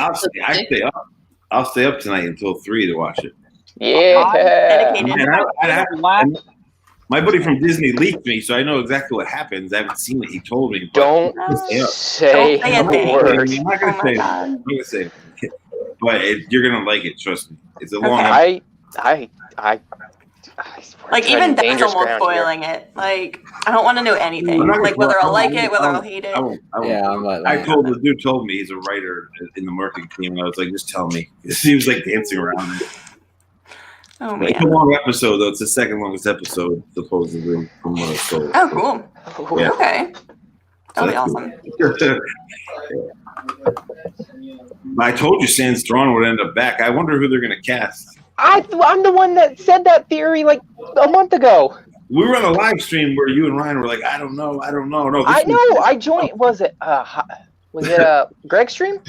I'll stay up tonight until 3 to watch it. Yeah. Dedicated. And my buddy from Disney leaked me, so I know exactly what happens. I haven't seen it. He told me. Don't say a the thing. word. I'm not gonna Oh my say it. God. I'm not gonna say it. But you're gonna like it. Trust me. It's a long. I Like treading even that's dangerous almost ground here. spoiling it. Like I don't want to know anything. I'm not Like gonna- whether I'll like I it, whether won't- I'll hate it. I won't. Yeah, I'm like I that. told the dude told me he's a writer in the marketing team, and I was like, just tell me. He was like dancing around. Oh It's a man. long episode, though. It's the second longest episode, supposedly, from what I was told. Oh cool. Yeah. Okay. That'll be So awesome. I told you Sans Thrawn would end up back. I wonder who they're going to cast. I'm the one that said that theory like a month ago. We were on a live stream where you and Ryan were like, I don't know. No, I know. I joined. Was it Greg's stream?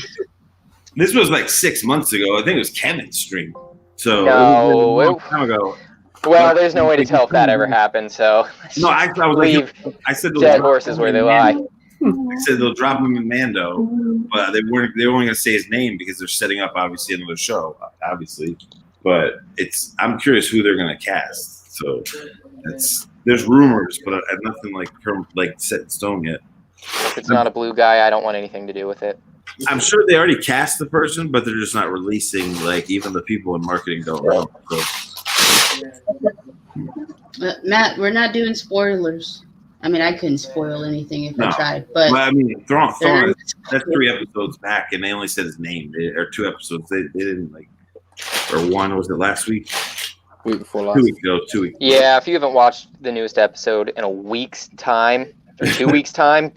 This was like 6 months ago. I think it was Kevin's stream. So No, it was a long time ago. Well, there's no way to tell if that ever happened. So No, I was leave like, I said they'll dead drop horses him where in they Mando. lie. I said they'll drop him in Mando, but they were only going to say his name because they're setting up obviously another show, obviously. But I'm curious who they're going to cast. So there's rumors, but nothing like set in stone yet. If it's not a blue guy, I don't want anything to do with it. I'm sure they already cast the person, but they're just not releasing. Like even the people in marketing don't know. So. Matt, we're not doing spoilers. I mean, I couldn't spoil anything if I No. tried, but I mean, Thrawn they're- that's 3 episodes back, and they only said his name. Or 2 episodes. They didn't or 1 was it last week? Week before 2 last. weeks ago. 2 weeks. Yeah, if you haven't watched the newest episode in a week's time or 2 weeks' time,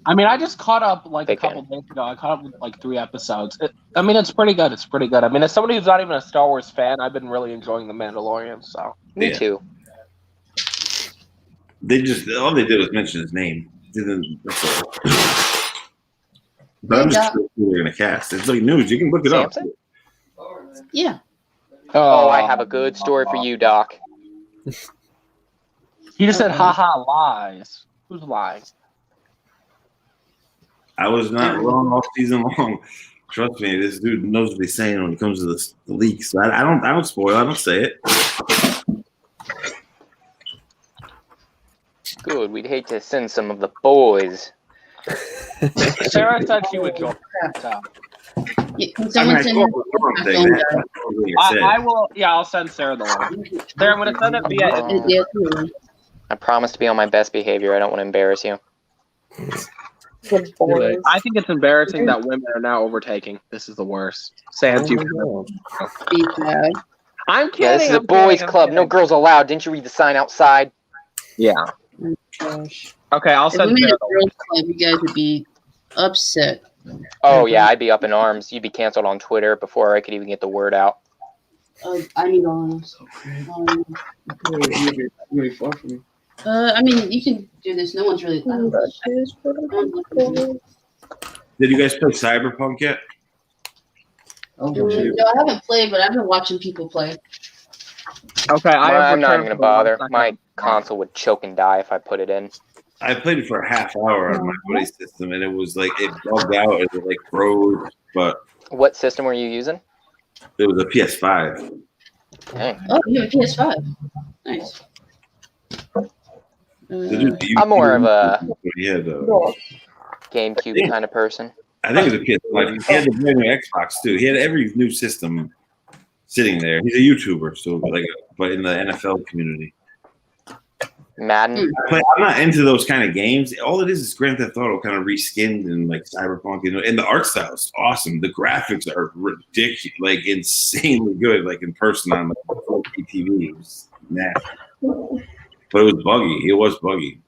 I mean, I just caught up like Big a couple days ago. I caught up with like 3 episodes. I mean, it's pretty good. It's pretty good. I mean, as somebody who's not even a Star Wars fan, I've been really enjoying The Mandalorian. So me Yeah. too. They just all they did was mention his name. That's all. But I'm just curious who they're gonna cast. It's like news. You can look it Samson? yeah. Oh, I have a good story for you, Doc. He just said, "Haha, lies." Who's lying? I was not wrong all season long. Trust me, this dude knows what he's saying when it comes to the leaks. I don't spoil. I don't say it. Good. We'd hate to send some of the boys. Sarah said she would join. So. Yeah, can I someone mean, send I me spoke with Thrawn my thing. phone That's guy? not what I said. I will. Yeah, I'll send Sarah the link. Sarah, I'm gonna send it via. Yeah, too. I promise to be on my best behavior. I don't want to embarrass you. Good boy. I think it's embarrassing that women are now overtaking. This is the worst. Sans, you. Be proud. I'm kidding. Yeah, this is a I'm boys' kidding, I'm club. No kidding. girls allowed. Didn't you read the sign outside? Yeah. Gosh. Okay, I'll If we send made Sarah a the girls club, you guys would be upset. Oh yeah, I'd be up in arms. You'd be canceled on Twitter before I could even get the word out. I need arms. Really far from me. I mean, you can do this. No one's really. Did you guys play Cyberpunk yet? Oh, No, I haven't played, but I've been watching people play. Okay, I'm not even returned gonna for 1 bother. second. My console would choke and die if I put it in. I played it for a half hour on my buddy's system, and it was like it bugged out and it like froze. But What system were you using? it was a PS5. Dang. Oh, you have a PS5. Nice. I'm more of a He had a, GameCube kind of person. I think it was a PS5. He had the brand new Xbox too. He had every new system sitting there. He's a YouTuber, so but in the NFL community. Madden. I'm not into those kind of games. All it is Grand Theft Auto kind of reskinned and like Cyberpunk, and the art style is awesome. The graphics are ridiculous, like insanely good, like in person on like 4K TV. It was nasty. But it was buggy. It was buggy.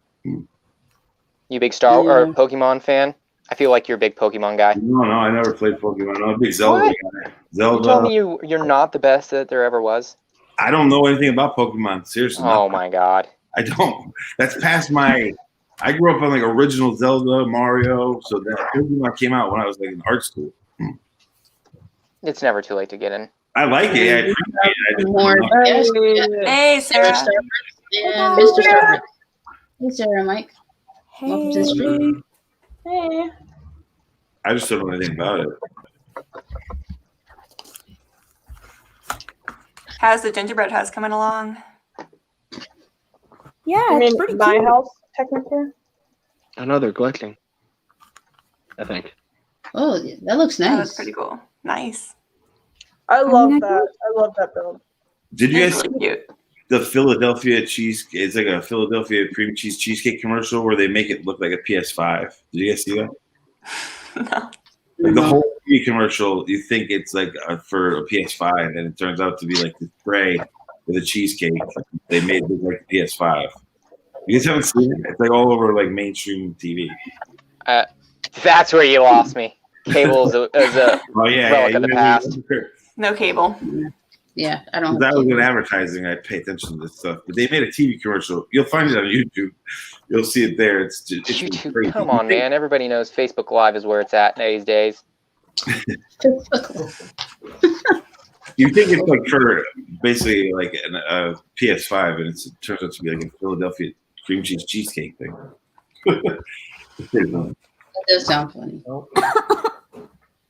You big Star or Pokemon fan? I feel like you're a big Pokemon guy. No, I never played Pokemon. I'm a big Zelda guy. Zelda. You told me you're not the best that there ever was. I don't know anything about Pokemon. Seriously. Oh my god. I don't. That's past my. I grew up on like original Zelda, Mario. So that Pokemon came out when I was like in art school. It's never too late to get in. I like it. I appreciate it. I just More. don't know. Hey, Sarah. And Mr. Starbucks. Hey, Sarah, Mike. Welcome to the stream. Hey. I just don't know anything about it. How's the gingerbread house coming along? Yeah, I mean, it's pretty my cute. house, technically. I know they're glitching. I think. Oh, yeah, that looks Oh, nice. that's pretty cool. Nice. I love that. I love that build. Did you It's guys really cute. the Philadelphia cheese? It's like a Philadelphia cream cheese cheesecake commercial where they make it look like a PS5. Did you guys see that? No. Like the whole TV commercial, you think it's like for a PS5, and it turns out to be like the tray with a cheesecake. They made it look like a PS5. You guys haven't seen it? It's like all over like mainstream TV. That's where you lost me. Cable is a relic of the past. No cable. Yeah, I don't. That was in advertising. I pay attention to this stuff, but they made a TV commercial. You'll find it on YouTube. You'll see it there. It's YouTube. crazy. Come on, man. Everybody knows Facebook Live is where it's at these days. You think it's like for basically like a PS5, and it turns out to be like a Philadelphia cream cheese cheesecake thing. That does sound funny.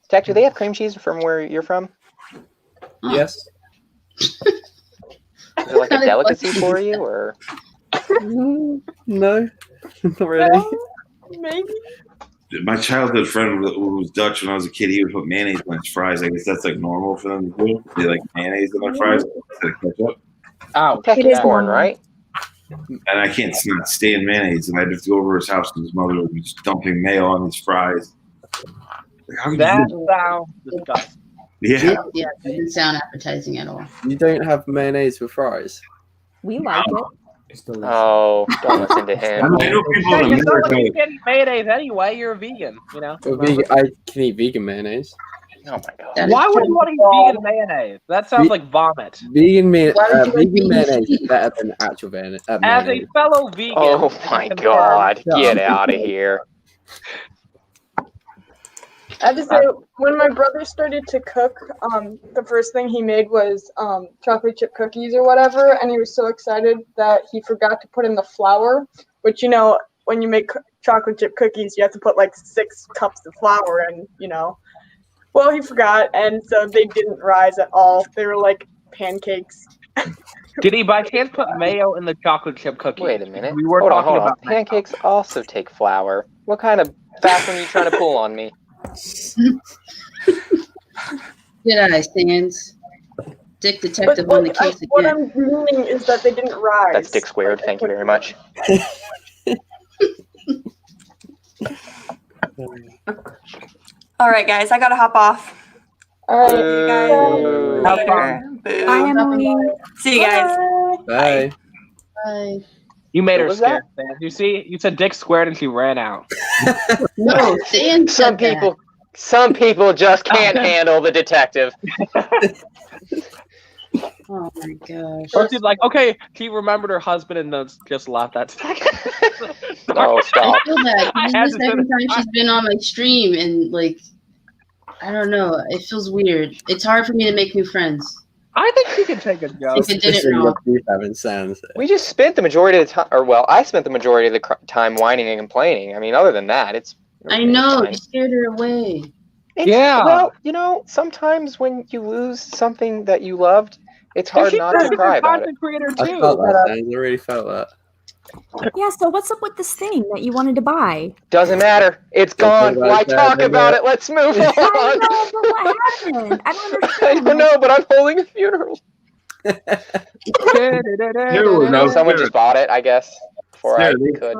Tech, do they have cream cheese from where you're from? Yes. Is it like a delicacy for you, or? No, not really. Maybe. My childhood friend who was Dutch when I was a kid, he would put mayonnaise on his fries. I guess that's like normal for them to do. They like mayonnaise in their fries instead of ketchup. Oh, Tech is born, right? And I can't stand mayonnaise, and I'd have to go over his house because his mother would be just dumping mayo on his fries. Like, how could that you do sounds disgusting. Yeah. Yeah, it didn't sound appetizing at all. You don't have mayonnaise with fries. We like it. It's delicious. Oh, don't listen to him. I know people Hey, in you're not like America. you can't eat mayonnaise anyway. You're a vegan, you know. Well, I can eat vegan mayonnaise. Oh my god. That Why is would you want to eat vegan mayonnaise? That sounds like vomit. Vegan, Why would you like vegan vegan mayonnaise is cheese? better than actual mayonnaise. As a mayonnaise. fellow vegan. Oh I my can god. confirm- Get out of here. I have to say, when my brother started to cook, the first thing he made was chocolate chip cookies or whatever, and he was so excited that he forgot to put in the flour, which, you know, when you make chocolate chip cookies, you have to put like 6 cups of flour in, you know. Well, he forgot, and so they didn't rise at all. They were like pancakes. Did he by chance put mayo in the chocolate chip cookie? Wait a minute. We were Hold on, talking hold on. about mayo. Pancakes also take flour. What kind of fast one are you trying to pull on me? Good eye, Sands. Dick detective on the case What again. I'm meaning is that they didn't rise. That's dick squared. Thank you very much. All right, guys, I gotta hop off. All right. See you guys Boo. Have later. fun. Boo. Bye, Emily. See you guys. Bye. Bye. You made What her was scared, man. You see, you said dick squared and she ran out. No, Stan Some said that. some people just can't handle the detective. Oh my gosh. Or she's like, okay, she remembered her husband and then just left that. Oh, stop. I feel bad. I This had is to the second say- time she's been on my stream, and like, I don't know. It feels weird. It's hard for me to make new friends. I think she can take a joke. If it did it Especially wrong. with you having sounds. We just spent the majority of the time, or well, I spent the majority of the time whining and complaining. I mean, other than that, it's. I know. fine. You scared her away. Yeah. Well, you know, sometimes when you lose something that you loved, it's And hard she's not a to cry about it. content creator I too. felt that, Sans. I really felt that. Yeah, so what's up with this thing that you wanted to buy? Doesn't matter. It's gone. Why talk about it? Let's move on. I know, but what happened? I don't I understand. don't know, but I'm holding a funeral. No, Someone just bought it, I guess, before I Sarah, could.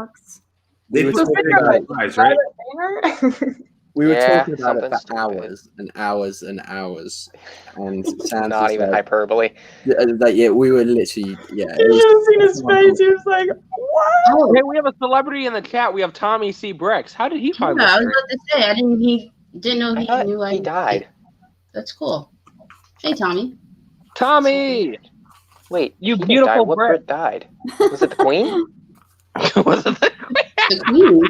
They We put were it talking in about- the price, right? We were Yeah, talking about it for something hours and hours and hours, and Sans Not even hyperbole. yeah, we were literally You should have seen his face. He was like, "What?" Oh, Hey, we have a celebrity in the chat. We have Tommy C. Bricks. How did he find yeah, I was this? about to say. I didn't. He didn't know I he thought knew I he died. That's cool. Hey, Tommy. Tommy, Wait, you he didn't beautiful die. What Brit. Brit died? Was it the Queen? Was it the- The Queen.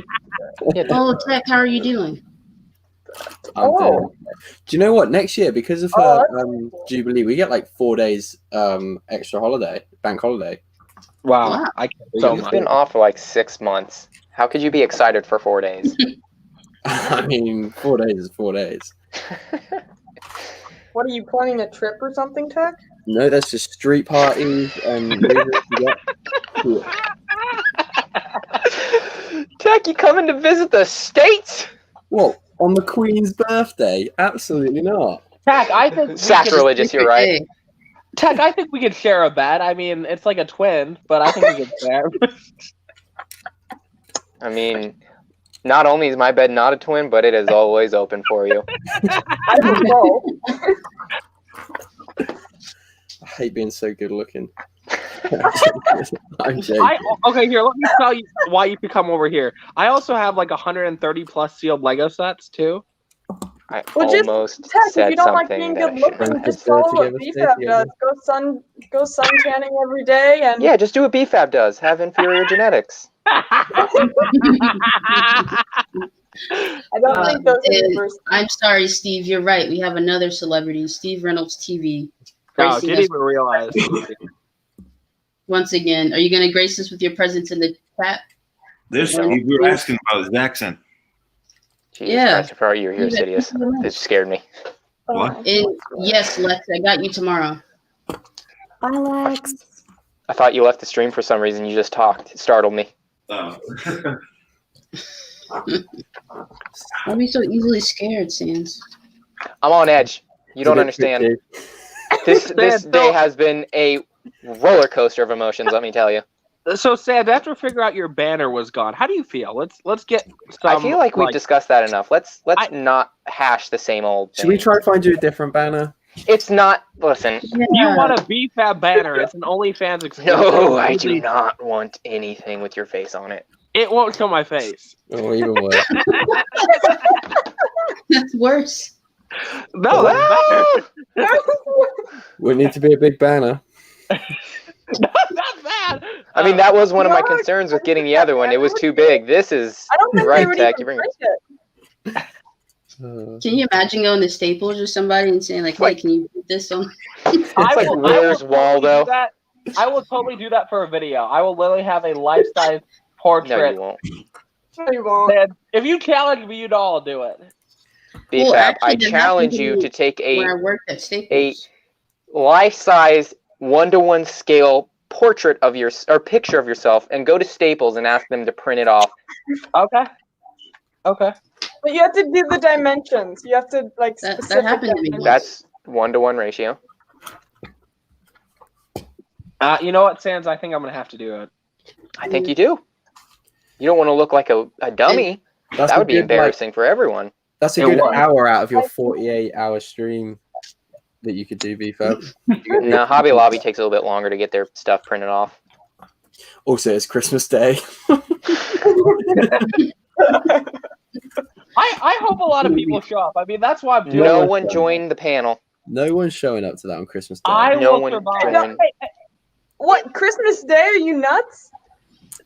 Yeah, Oh, Tech, how are you doing? I'm doing okay. Do you know what? Next year, because of her Jubilee, we get like 4 days extra holiday, bank holiday. Wow, Wow. I can't So so You've much. been off for like 6 months. How could you be excited for 4 days? I mean, 4 days is 4 days. What are you planning a trip or something, Tech? No, that's just street parties and music. Tech, you coming to visit the States? What, on the Queen's birthday? Absolutely not. Tech, I think we Sacrilegious, you're right. Could, Tech, I think we could share a bed. I mean, it's like a twin, but I think we could share. I mean, not only is my bed not a twin, but it is always open for you. I don't know. I hate being so good looking. I'm joking. Okay, here, let me tell you why you could come over here. I also have like 130 plus sealed Lego sets too. I Well, just almost Tech, if said you don't like something being that good I shouldn't looking, have. just follow what Together, BFAB does. Go sun tanning every day, and Yeah, just do what BFAB does. Have inferior genetics. I don't think those are the first. I'm sorry, Steve. You're right. We have another celebrity, Steve Reynolds TV. No, gracing didn't us even realize. once again. Are you going to grace us with your presence in the chat? This we were asking about his accent. Jesus Yeah. Christ, I forgot you were here, Sidious. It scared me. What? Yes, Lex. I got you tomorrow. Bye, Lex. I thought you left the stream for some reason. You just talked. It startled me. Oh. Why are we so easily scared, Sans? I'm on edge. You don't understand. This day has been a roller coaster of emotions, let me tell you. So, Sam, after we figure out your banner was gone, how do you feel? Let's get some. I feel like we've discussed that enough. Let's not hash the same old thing. Should we try and find you a different banner? It's not. Listen. You want a BFAB banner? It's an OnlyFans exclusive. No, I do not want anything with your face on it. It won't show my face. Oh, even worse. That's worse. No, that's better. We need to be a big banner. Not bad. I mean, that was one of my concerns with getting the other one. It was too big. This is I don't think they right, would Tech. even You bring print it. Can you imagine going to Staples or somebody and saying, like, hey, can you put this on? It's like, where's Waldo? I will totally do that for a video. I will literally have a life-size portrait. No, you won't. No, you won't. And if you challenge me, you'd all do it. BFAB, Well, actually, I that challenge happened to you me to take when I a worked at Staples. life-size, 1-to-1 scale portrait of your or picture of yourself and go to Staples and ask them to print it off. Okay. Okay. But you have to do the dimensions. You have to like That specific happened to me dimensions. That's 1-to-1 ratio. You know what, Sans? I think I'm gonna have to do it. I think you do. You don't want to look like a dummy. That's That a would be good, embarrassing for everyone. That's a It good was. hour out of your 48-hour stream. that you could do, BFAB. No, Hobby Lobby takes a little bit longer to get their stuff printed off. Also, it's Christmas Day. I hope a lot of people show up. I mean, that's why I'm doing No one joined the panel. No one's showing up to that on Christmas Day. No one joined. What, Christmas Day? Are you nuts?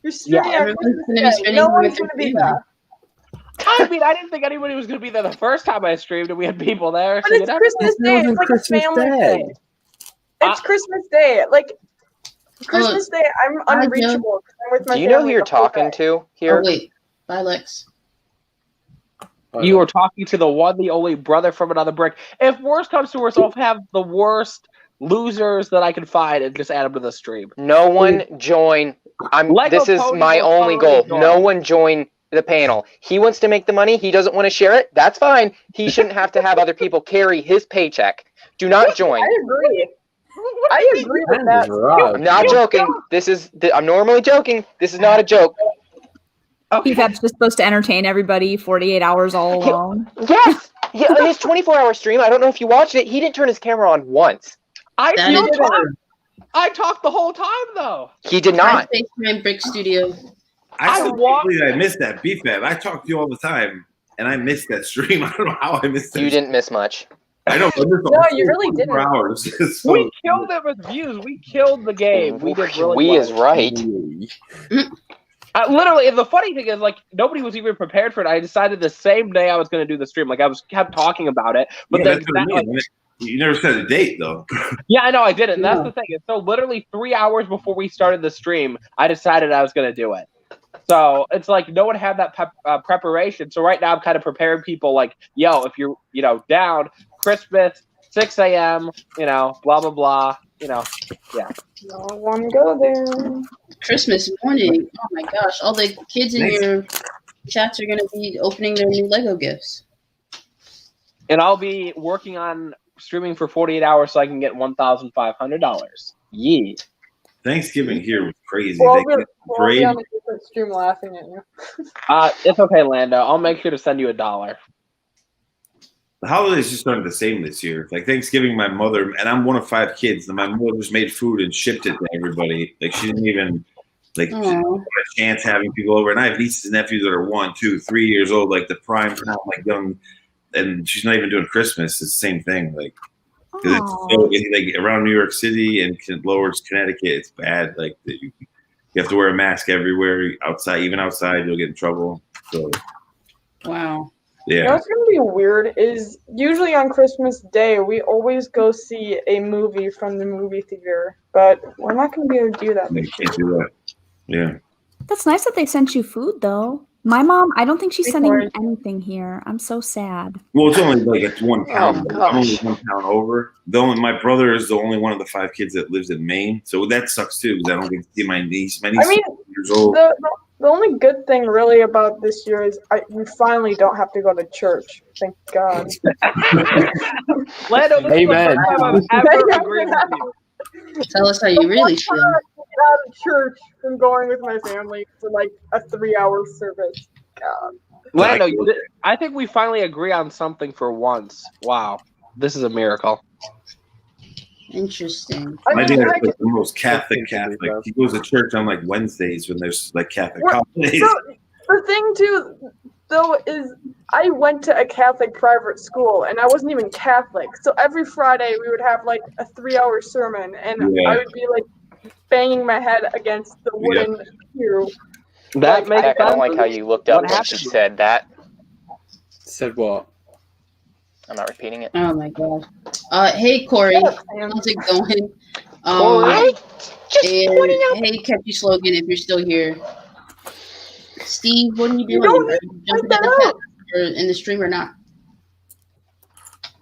You're streaming on Christmas Day. No one's going to be there. I mean, I didn't think anybody was going to be there the first time I streamed, and we had people there. But it's Christmas Day. It's like Christmas a family Day. thing. It's Christmas Day. Like, Christmas Day, I'm unreachable. I'm with my Do you know who family you're the whole talking day. to here? Oh, wait. Bye, Lex. You were talking to the one, the only brother from another brick. If worse comes to worse, I'll have the worst losers that I can find and just add them to the stream. No one join. This is my only goal. No one join the panel. He wants to make the money. He doesn't want to share it. That's fine. He shouldn't have to have other people carry his paycheck. Do not join. I agree. I agree with that. I'm not joking. I'm normally joking. This is not a joke. PFAB's just supposed to entertain everybody 48 hours all alone. Yes. Yeah, his 24-hour stream, I don't know if you watched it, he didn't turn his camera on once. I talked the whole time, though. He did not. FaceTime Brick Studio. I missed that BFAB. I talk to you all the time, and I missed that stream. I don't know how I missed it. You didn't miss much. I know. No, you really didn't. Hours. We killed it with views. We killed the game. We did really We well. is right. Literally, and the funny thing is, like, nobody was even prepared for it. I decided the same day I was going to do the stream. Like, kept talking about it, but then you never set a date, though. Yeah, I know I didn't. And that's the thing. And so, literally 3 hours before we started the stream, I decided I was going to do it. So it's like no one had that preparation. So right now, I'm kind of preparing people. Like, yo, if you're down, Christmas, 6 a.m. Blah blah blah. Yeah. No one go there. Christmas morning. Oh my gosh. All the kids in your chats are going to be opening their new Lego gifts. And I'll be working on streaming for 48 hours so I can get $1,500. Yeah. Thanksgiving here was crazy. We'll be on a different stream laughing at you. It's okay, Lando. I'll make sure to send you $1. The holidays just aren't the same this year. Like Thanksgiving, my mother, and I'm one of 5 kids, and my mother just made food and shipped it to everybody. Like she didn't even she didn't have a chance having people over. And I have nieces and nephews that are 1, 2, 3 years old, like the prime time, like young, and she's not even doing Christmas. It's the same thing. Like, because it's like around New York City and Lower Connecticut, it's bad. Like you have to wear a mask everywhere, outside, even outside, you'll get in trouble. So, wow. Yeah. You know what's going to be weird is usually on Christmas Day, we always go see a movie from the movie theater, but we're not going to be able to do that. You can't do that. Yeah. That's nice that they sent you food, though. My mom, I don't think she's sending me anything here. I'm so sad. Well, it's only like it's one town. I'm only one town over. My brother is the only one of the 5 kids that lives in Maine, so that sucks too because I don't get to see my niece. My niece is 6 years old. The only good thing really about this year is we finally don't have to go to church. Thank God. Lando, this Amen. is the first time I've ever agreed with you. Tell us how you really feel. Get out of church from going with my family for like a 3-hour service. God. Lando, I think we finally agree on something for once. Wow. This is a miracle. Interesting. My dad is like the most Catholic. He goes to church on like Wednesdays when there's like Catholic holidays. So, the thing too, though, is I went to a Catholic private school and I wasn't even Catholic. So every Friday we would have like a 3-hour sermon, and I would be like banging my head against the wooden pew. That makes sense. I don't like how you looked up when she said that. Said what? I'm not repeating it. Oh my god. Hey Corey, how's it going? Hey Catchy Slogan, if you're still here. Steve, what are you doing? Are you jumping in the chat or in the stream or not?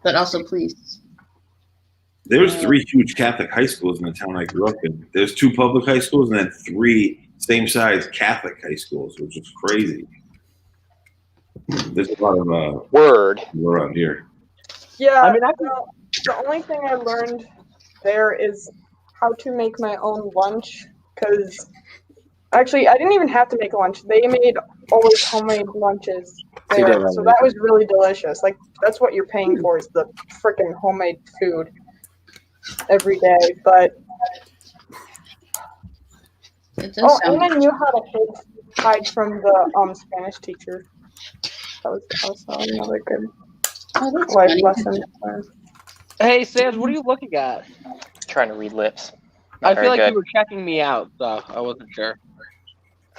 But also, please. There was 3 huge Catholic high schools in the town I grew up in. There's 2 public high schools and then 3 same-size Catholic high schools, which is crazy. There's a lot of word around here. Yeah, I mean, the only thing I learned there is how to make my own lunch, because actually I didn't even have to make lunch. They made always homemade lunches there, so that was really delicious. Like, that's what you're paying for, is the freaking homemade food. every day, but It does sound and I knew how to hide from the Spanish teacher. That was another good life funny. lesson. Hey, Sans, what are you looking at? Trying to read lips. I Not feel like very you were checking me out, so I wasn't sure.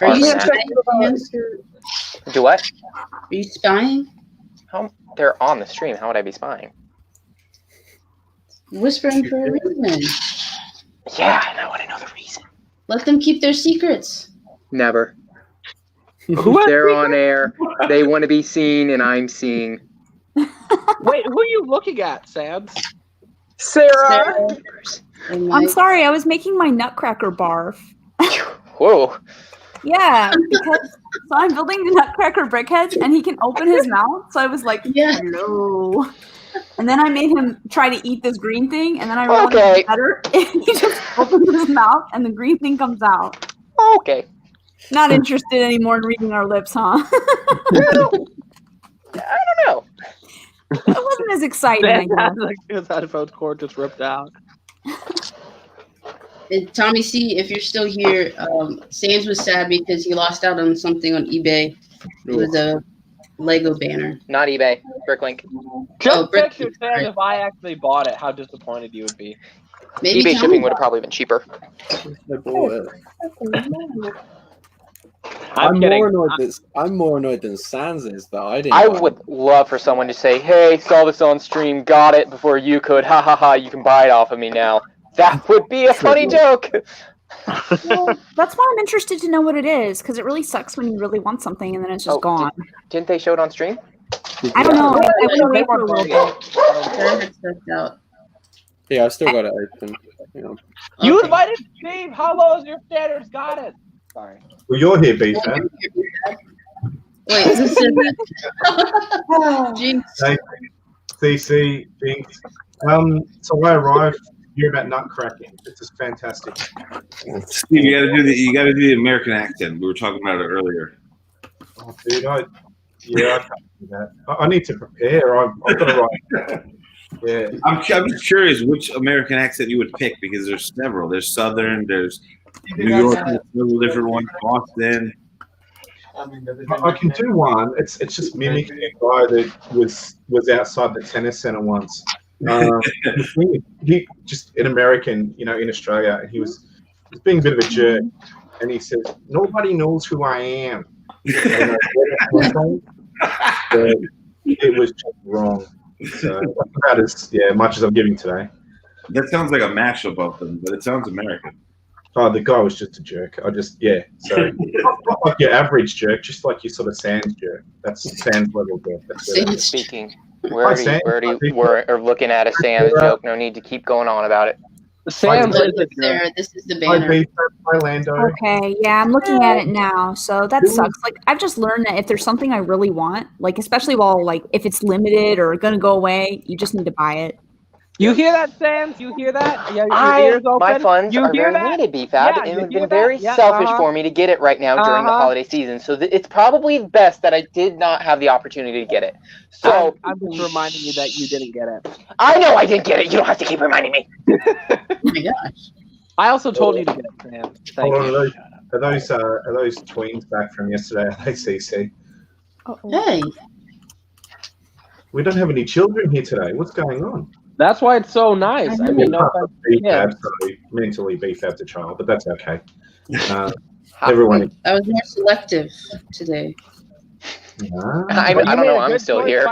Are you Far from spying? that. Do what? Are you spying? How? They're on the stream. How would I be spying? Whispering for a reason. Yeah, and I want to know the reason. Let them keep their secrets. Never. Who They're on air. They want to be seen, and I'm seeing. Wait, who are you looking at, Sans? Sarah. I'm sorry, I was making my nutcracker barf. Whoa. Yeah, because so I'm building the nutcracker brickheads, and he can open his mouth. So I was like, hello. And then I made him try to eat this green thing, and then I realized it better. He just opens his mouth, and the green thing comes out. Okay. Not interested anymore in reading our lips, huh? I don't know. It wasn't as exciting. I guess. His headphones cord just ripped out. And Tommy C, if you're still here, Sans was sad because he lost out on something on eBay. It was a Lego banner. Not eBay. Bricklink. Just picture, Sans, if I actually bought it, how disappointed you would be. Maybe eBay Tommy shipping would have probably been cheaper. I'm more annoyed than Sans is that I didn't. I would love for someone to say, "Hey, saw this on stream, got it before you could. Ha ha ha! You can buy it off of me now." That would be a funny joke. Well, that's why I'm interested to know what it is, because it really sucks when you really want something and then it's just gone. Didn't they show it on stream? I don't know. I went away for a little bit. Yeah, I've still got it open. You invited Steve. How low is your standards? Got it. Sorry. Well, you're here, B fan. Wait, is this Jinx? Hey, CC, Jinx. So I arrived. You're about nut cracking. This is fantastic. Steve, you gotta do the American accent. We were talking about it earlier. Oh, dude, I can't do that. I need to prepare. I've got to write. Yeah. I'm just curious which American accent you would pick because there's several. There's Southern. There's New York. There's several different ones. Boston. I can do one. It's just mimicking a guy that was outside the tennis center once. He just an American, in Australia, and he was being a bit of a jerk, and he said, "Nobody knows who I am." It was just wrong. So about as much as I'm giving today. That sounds like a mashup of them, but it sounds American. Oh, the guy was just a jerk. So not like your average jerk, just like your sort of Sans jerk. That's Sans level jerk. That's Speaking. We're looking at a Sam's joke. No need to keep going on about it. Sam's This is the banner. Okay, yeah, I'm looking at it now. So that sucks. Like, I've just learned that if there's something I really want, like especially if it's limited or gonna go away, you just need to buy it. You hear that, Sans? You hear that? Yeah, your ears open? My funds you are hear very that? needed, BFAB. Yeah, it would have you been very hear that? selfish for me to get it right now during the holiday season. So it's probably best that I did not have the opportunity to get it. So I'm just reminding you that you didn't get it. I know I didn't get it. You don't have to keep reminding me. Oh my gosh. I also told you to get it, Sam. Thank you. Are those tweens back from yesterday? Are they CC? Hey. We don't have any children here today. What's going on? That's why it's so nice. I mean, mentally BFAB's a child, but that's okay. Everyone. I was more selective today. I don't know. I'm still here.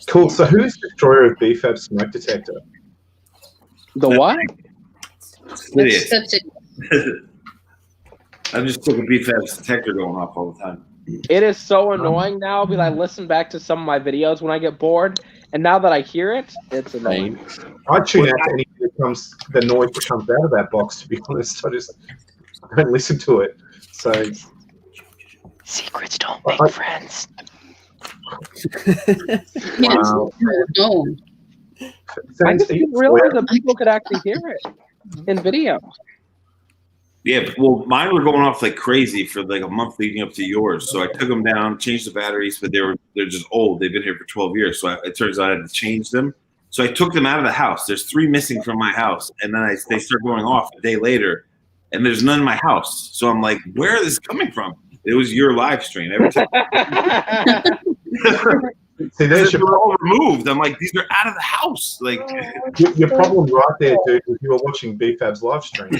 Cool. So who's destroyer of BFAB's smoke detector? The what? I'm just sick of BFAB's detector going off all the time. It is so annoying now because I listen back to some of my videos when I get bored, and now that I hear it, it's annoying. I tune out to anything that comes, the noise that comes out of that box, to be honest. I don't listen to it. So secrets don't make friends. Wow. No. I just didn't realize that people could actually hear it in video. Yeah, well, mine were going off like crazy for like a month leading up to yours. So I took them down, changed the batteries, but they're just old. They've been here for 12 years. So it turns out I had to change them. So I took them out of the house. There's 3 missing from my house, and then they start going off a day later, and there's none in my house. So I'm like, where is this coming from? It was your live stream every time. See, they're all removed. I'm like, these are out of the house. Like, your problem right there, dude, is you were watching BFAB's live stream.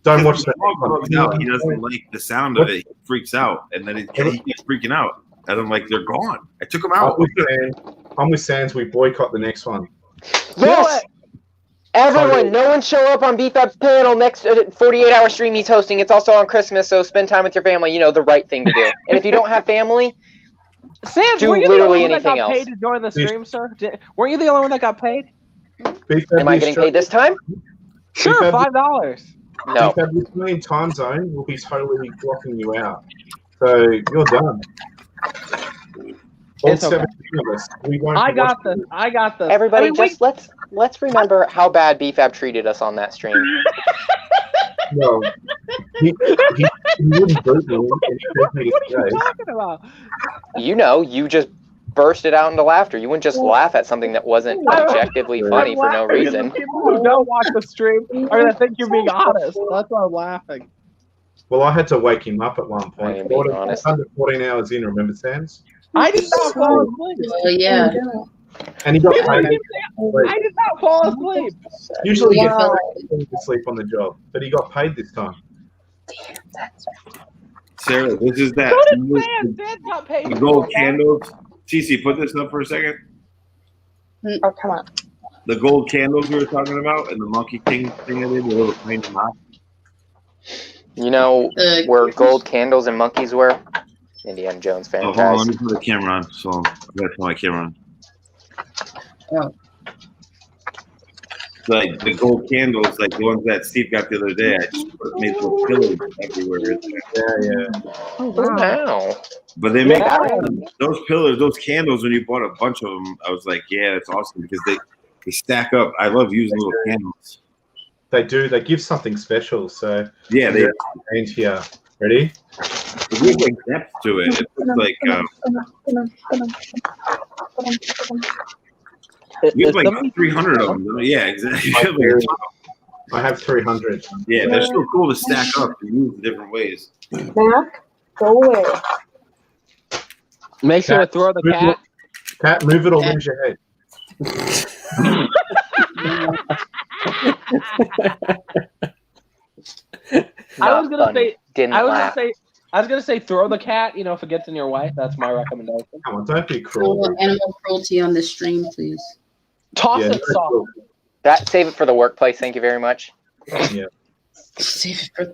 Don't watch that. He doesn't like the sound of it. He freaks out, and then he keeps freaking out. And I'm like, they're gone. I took them out. I'm with Sans. We boycott the next one. Yes. Everyone, no one show up on BFAB's panel next 48-hour stream he's hosting. It's also on Christmas, so spend time with your family. You know, the right thing to do. And if you don't have family, Sans, do were you literally the only one anything that got else. paid to join the stream, sir? Weren't you the only one that got paid? Am I getting paid this time? Sure, $5. No. BFAB, this million time zone will be totally blocking you out. So you're done. All It's okay. 17 of us. We won't I be got watching this. I got this. Everybody, I mean, just let's remember how bad BFAB treated us on that stream. No, he wouldn't boot me. What are you talking about? You know, you just bursted out into laughter. You wouldn't just laugh at something that wasn't objectively funny for no reason. People who don't watch the stream are gonna think you're being honest. That's why I'm laughing. Well, I had to wake him up at one point. I am being honest. Under 14 hours in, remember, Sans? I did not fall asleep. Yeah. And he got paid. I did not fall asleep. Usually he gets to sleep on the job, but he got paid this time. Sarah, this is that. So did Sans. Sans got paid. The gold candles. Cece, put this up for a second. Oh, come on. The gold candles we were talking about and the Monkey King thing I did, the little plane and mop. You know where gold candles and monkeys were? Indiana Jones Oh, hold franchise. on, let me put the camera on. So I gotta put my camera on. Oh. Like the gold candles, like the ones that Steve got the other day, I just made little pillars everywhere. Yeah. Oh, wow. But they make those pillars, those candles. When you bought a bunch of them, I was like, yeah, that's awesome because they stack up. I love using little candles. They do. They give something special. So yeah, they and here. Ready? There's like depth to it. It's like you have like 300 of them. Yeah, exactly. I have 300. Yeah, they're still cool to stack up and use in different ways. Mac, go away. Make sure to throw the cat. Cat, move it or lose your head. I was gonna say. Didn't I was laugh. gonna say throw the cat. You know, if it gets in your way, that's my recommendation. Come on, don't be cruel. No animal cruelty on this stream, please. Toss it soft. That save it for the workplace. Thank you very much. Yeah. Save it for.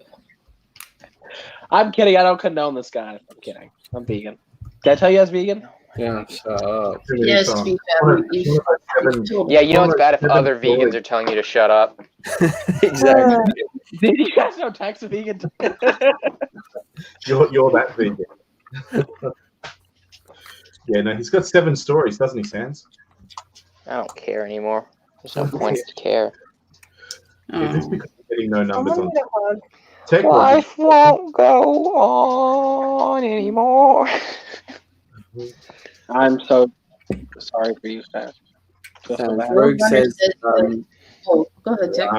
I'm kidding. I don't condone this guy. I'm kidding. I'm vegan. Did I tell you I was vegan? Yeah, shut up. Yes, Yeah, you know it's bad if other vegans are telling you to shut up. Exactly. Did you guys know Tex a vegan? You're that vegan. Yeah, no, he's got 7 stories, doesn't he, Sans? I don't care anymore. There's no point to care. Yeah, just because you're getting no numbers on. Life won't go on anymore. I'm so sorry for you, Sam. Rogue says, oh, go ahead, Jack.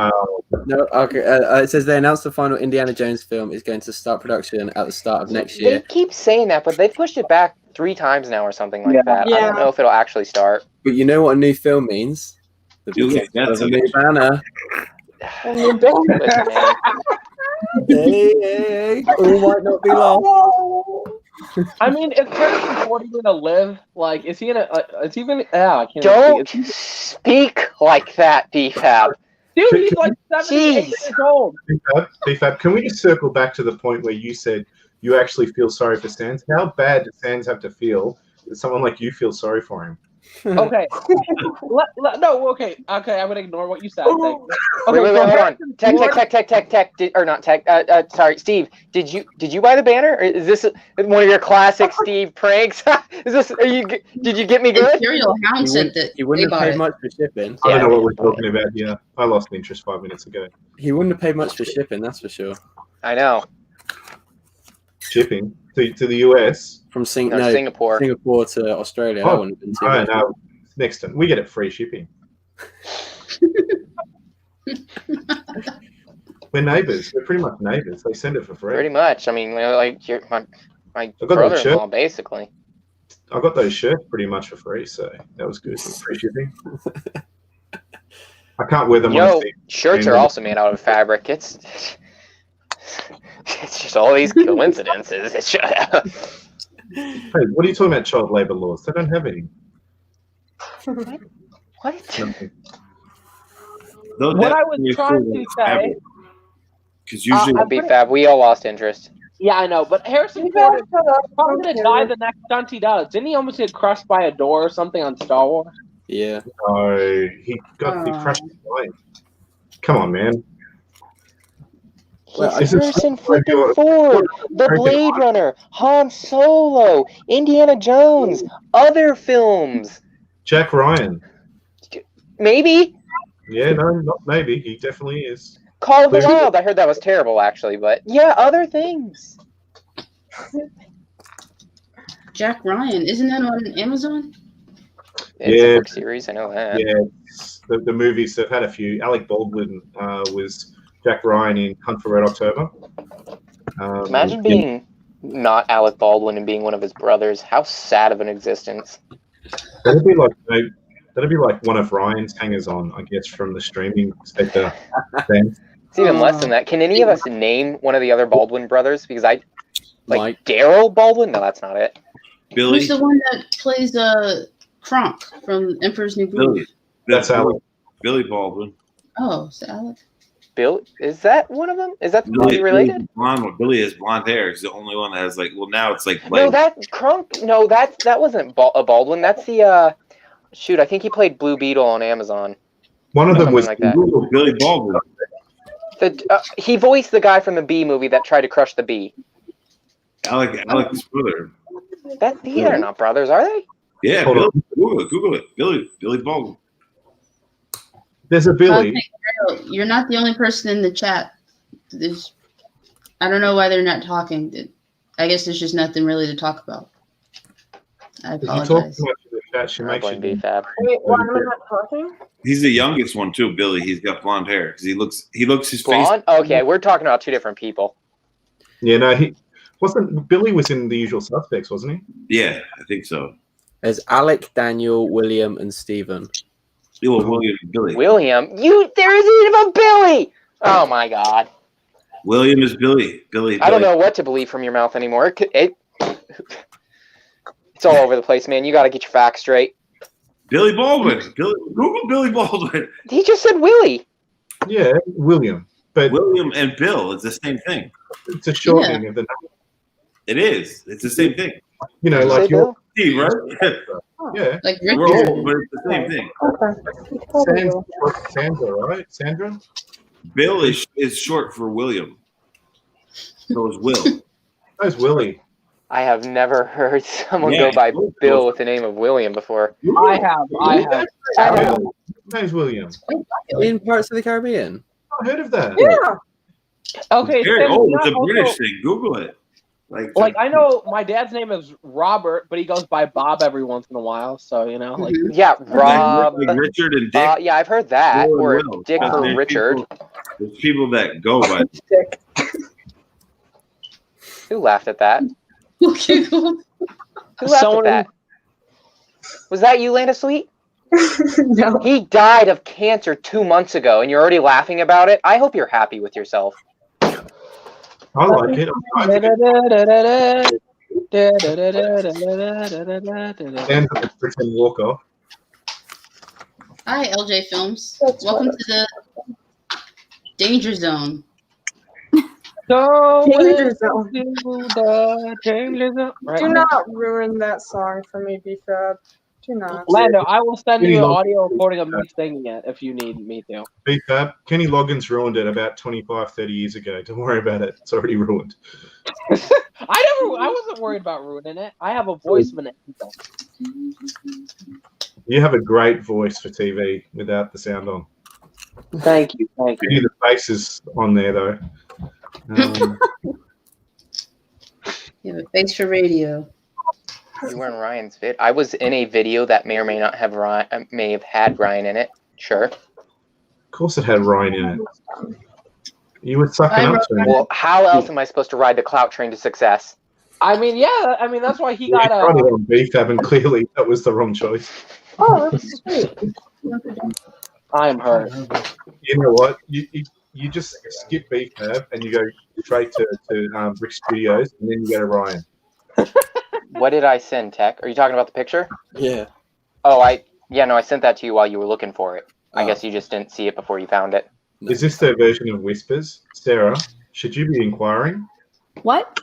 no, okay. It says they announced the final Indiana Jones film is going to start production at the start of next year. They keep saying that, but they pushed it back 3 times now or something like that. I don't know if it'll actually start. But you know what a new film means? The beginning of a new banner. Hey, all might not be lost. I mean, is Harrison Ford even gonna live? Like, is he in a? Is he even? I can't. Don't speak like that, BFAB. Dude, he's like 78 years old. BFAB, can we just circle back to the point where you said you actually feel sorry for Sans? How bad does Sans have to feel that someone like you feels sorry for him? Okay. No, okay. I'm gonna ignore what you said. Thank you. Okay, Wait, hold on. Tech. Or not tech. Sorry, Steve. Did you buy the banner? Or is this one of your classic Steve pranks? Is this? Did you get me good? Imperial Hound sent that. He wouldn't have paid much for shipping. I don't know what we're talking about here. I lost interest 5 minutes ago. He wouldn't have paid much for shipping, that's for sure. I know. Shipping to the US from Singapore to Australia. Oh, that wouldn't have been too bad. No. Next time we get it free shipping. We're neighbours. We're pretty much neighbours. They send it for free. Pretty much. I mean, like you're my brother-in-law, basically. I got those shirts pretty much for free, so that was good. Free shipping. I can't wear them. Shirts are also made out of fabric. It's just all these coincidences. Hey, what are you talking about? Child labour laws? They don't have any. What? What I was trying to say. Because usually be fab. We all lost interest. Yeah, I know, but Harrison Ford is probably going to die the next stunt he does. Didn't he almost get crushed by a door or something on Star Wars? Yeah. No, he crushed the plane. Come on, man. Well, Harrison flipping Ford, The Blade Runner, Han Solo, Indiana Jones, other films. Jack Ryan. Maybe. Yeah, no, not maybe. He definitely is. Call of the Wild. I heard that was terrible, actually, but yeah, other things. Jack Ryan, isn't that on Amazon? It's a book series. I know that. Yeah, the movies. They've had a few. Alec Baldwin was Jack Ryan in Hunt for Red October. Imagine being not Alec Baldwin and being one of his brothers. How sad of an existence. That'd be like one of Ryan's hangers-on, I guess, from the streaming sector. It's even less than that. Can any of us name one of the other Baldwin brothers? Because like Daryl Baldwin. No, that's not it. Billy. Who's the one that plays Kronk from Emperor's New Groove? Billy. That's Alec. Billy Baldwin. Oh, is it Alec? Bill, is that one of them? Is that related? Billy has blonde hair. He's the only one that has now it's like. No, that Kronk. No, that wasn't a Baldwin. That's the shoot. I think he played Blue Beetle on Amazon. One of them was like that. Billy Baldwin. He voiced the guy from the Bee movie that tried to crush the bee. Alec's brother. These are not brothers, are they? Yeah, Google it. Billy Baldwin. There's a Billy. Okay, you're not the only person in the chat. I don't know why they're not talking. I guess there's just nothing really to talk about. I apologize. Wait, why am I not talking? He's the youngest one too, Billy. He's got blonde hair because he looks his blonde? face. Okay, we're talking about two different people. Yeah, no, Billy was in The Usual Suspects, wasn't he? Yeah, I think so. There's Alec, Daniel, William, and Stephen. William and Billy. William? There isn't even a Billy! Oh my god. William is Billy. Billy. I don't know what to believe from your mouth anymore. It's all over the place, man. You got to get your facts straight. Billy Baldwin. Google Billy Baldwin. He just said Willie. Yeah, William. But William and Bill, it's the same thing. It's a shortening of the name. It is. It's the same thing. You know, like you're Steve, right? Yeah. Like we're old, but it's the same thing. Sandra, right? Sandra? Bill is short for William. So is Will. That's Willie. I have never heard someone go by Bill with the name of William before. I have. His name's William. In Pirates of the Caribbean. I've heard of that. Yeah. Okay. It's a British thing. Google it. Like I know my dad's name is Robert, but he goes by Bob every once in a while. So you know, like yeah, Rob, like Richard and Dick. Yeah, I've heard that. Or Dick or Richard. There's people that go by Dick. Who laughed at that? Who giggled? Who laughed at that? Was that you, Landa Sweet? No. He died of cancer 2 months ago, and you're already laughing about it? I hope you're happy with yourself. I like it. And the freaking walk off. Hi, LJ Films. Welcome to the Danger Zone. Danger Zone. Danger Zone. Do not ruin that song for me, B-Fab. Lando, I will send you an audio recording of me singing it if you need me to. BFAB, Kenny Loggins ruined it about 25, 30 years ago. Don't worry about it. It's already ruined. I wasn't worried about ruining it. I have a voice of an angel. You have a great voice for TV without the sound on. Thank you. The face is on there though. You have a face for radio. You were in Ryan's vid. I was in a video that may or may not have may have had Ryan in it. Sure. Of course, it had Ryan in it. You were sucking up to him. Well, how else am I supposed to ride the clout train to success? I mean, yeah. I mean, that's why he got a. Tried it on BFAB, and clearly that was the wrong choice. Oh, that's sweet. I am hurt. You know what? You just skip BFAB and you go straight to Brick Studios, and then you go to Ryan. What did I send, Tech? Are you talking about the picture? Yeah. Oh, I sent that to you while you were looking for it. I guess you just didn't see it before you found it. Is this their version of Whispers? Sarah, should you be inquiring? What?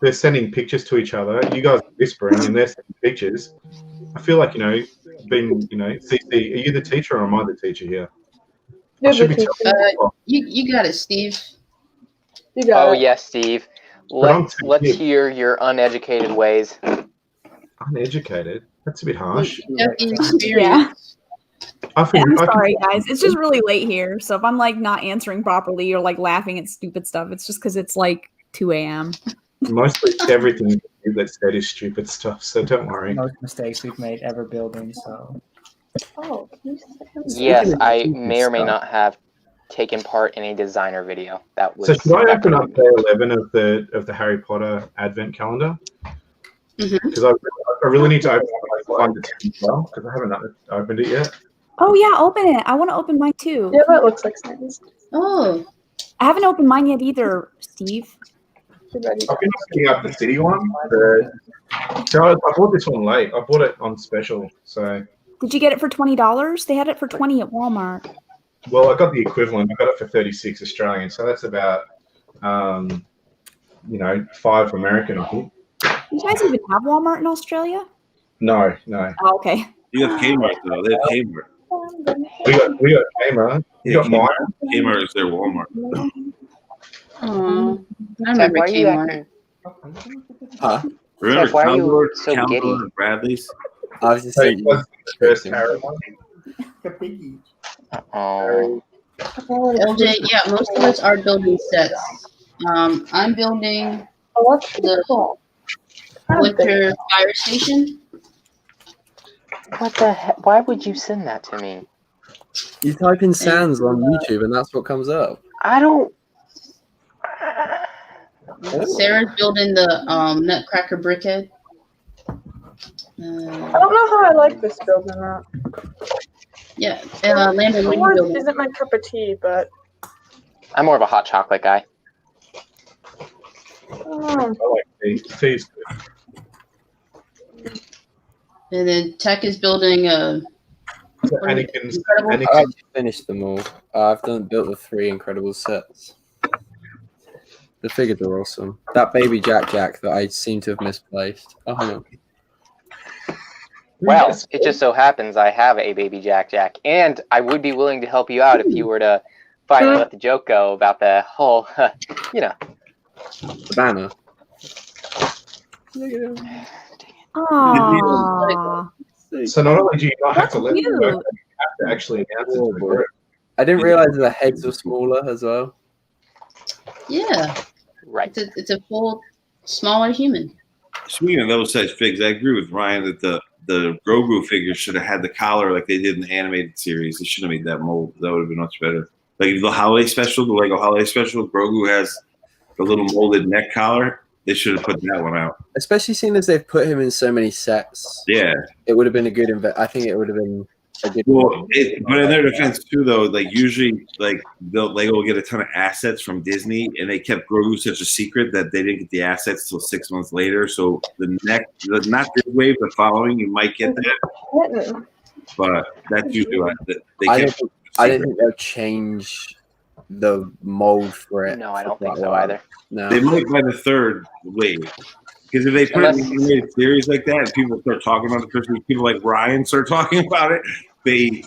They're sending pictures to each other. You guys are whispering and they're sending pictures. I feel like, CC, are you the teacher or am I the teacher here? You got it, Steve. Oh, yes, Steve. Let's hear your uneducated ways. Uneducated? That's a bit harsh. Yeah. I'm sorry, guys. It's just really late here. So if I'm like not answering properly or like laughing at stupid stuff, it's just because it's like 2 a.m. Mostly everything that's said is stupid stuff, so don't worry. Most mistakes we've made ever building, so. Oh, yes, I may or may not have taken part in a designer video. That was. So should I open up day 11 of the Harry Potter Advent calendar? Because I really need to open it by 5 to 10 as well, because I haven't opened it yet. Oh yeah, open it. I want to open mine too. Yeah, that looks like nice. Oh, I haven't opened mine yet either, Steve. I've been picking up the city one. So I bought this one late. I bought it on special. So. Did you get it for $20? They had it for $20 at Walmart. Well, I got the equivalent. I got it for 36 Australian. So that's about, 5 American, I think. You guys even have Walmart in Australia? No. Oh, okay. You have Kmart though. They have Kmart. We got Kmart. You got mine. Kmart is their Walmart. Oh, I remember Kmart. Huh? Remember why are you so giddy? Bradley's? I was just saying. Oh. LJ, yeah, most of us are building sets. I'm building the winter fire station. What the heck? Why would you send that to me? You type in Sans on YouTube and that's what comes up. I don't. Sarah's building the Nutcracker Brickhead. I don't know how I like this building that. Yeah, Landon, what are you building? Isn't my cup of tea, but I'm more of a hot chocolate guy. I like tea. And then Tech is building a. I've finished them all. I've built the 3 incredible sets. The figures are awesome. That baby Jack that I seem to have misplaced. Oh, hang on. Well, it just so happens I have a baby Jack, and I would be willing to help you out if you were to finally let the joke go about the whole, The banner. Aww. So not only do you not have to let them go, you have to actually announce it to the group. I didn't realize the heads were smaller as well. Yeah. Right. It's a full, smaller human. Speaking of those size figs, I agree with Ryan that the Grogu figures should have had the collar like they did in the animated series. They should have made that mold. That would have been much better. Like the holiday special, the Lego holiday special, Grogu has the little molded neck collar. They should have put that one out. Especially seeing as they've put him in so many sets. Yeah. It would have been a good I think it would have been a good but in their defense too, though, like usually like Lego will get a ton of assets from Disney, and they kept Grogu such a secret that they didn't get the assets till 6 months later. So not this wave, the following, you might get that. But that's usually what I didn't think they'll change the mold for it. No, I don't think so either. No. They might by the 3rd wave. Because if they put it in an animated series like that, and people start talking about the Christmas, people like Ryan start talking about it, they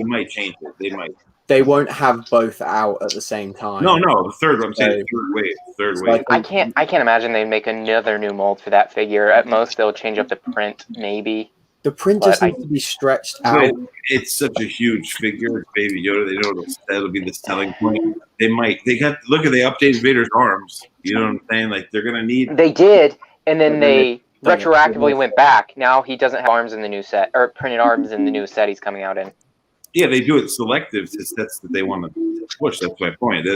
might change it. They might. They won't have both out at the same time. No, the third. I'm saying third wave. I can't imagine they'd make another new mold for that figure. At most, they'll change up the print, maybe. The print just needs to be stretched out. It's such a huge figure, Baby Yoda. They know that'll be the selling point. They updated Vader's arms. You know what I'm saying? Like they're gonna need. They did, and then they retroactively went back. Now he doesn't have arms in the new set, or printed arms in the new set he's coming out in. Yeah, they do it selective. That's what they want to push. That's my point.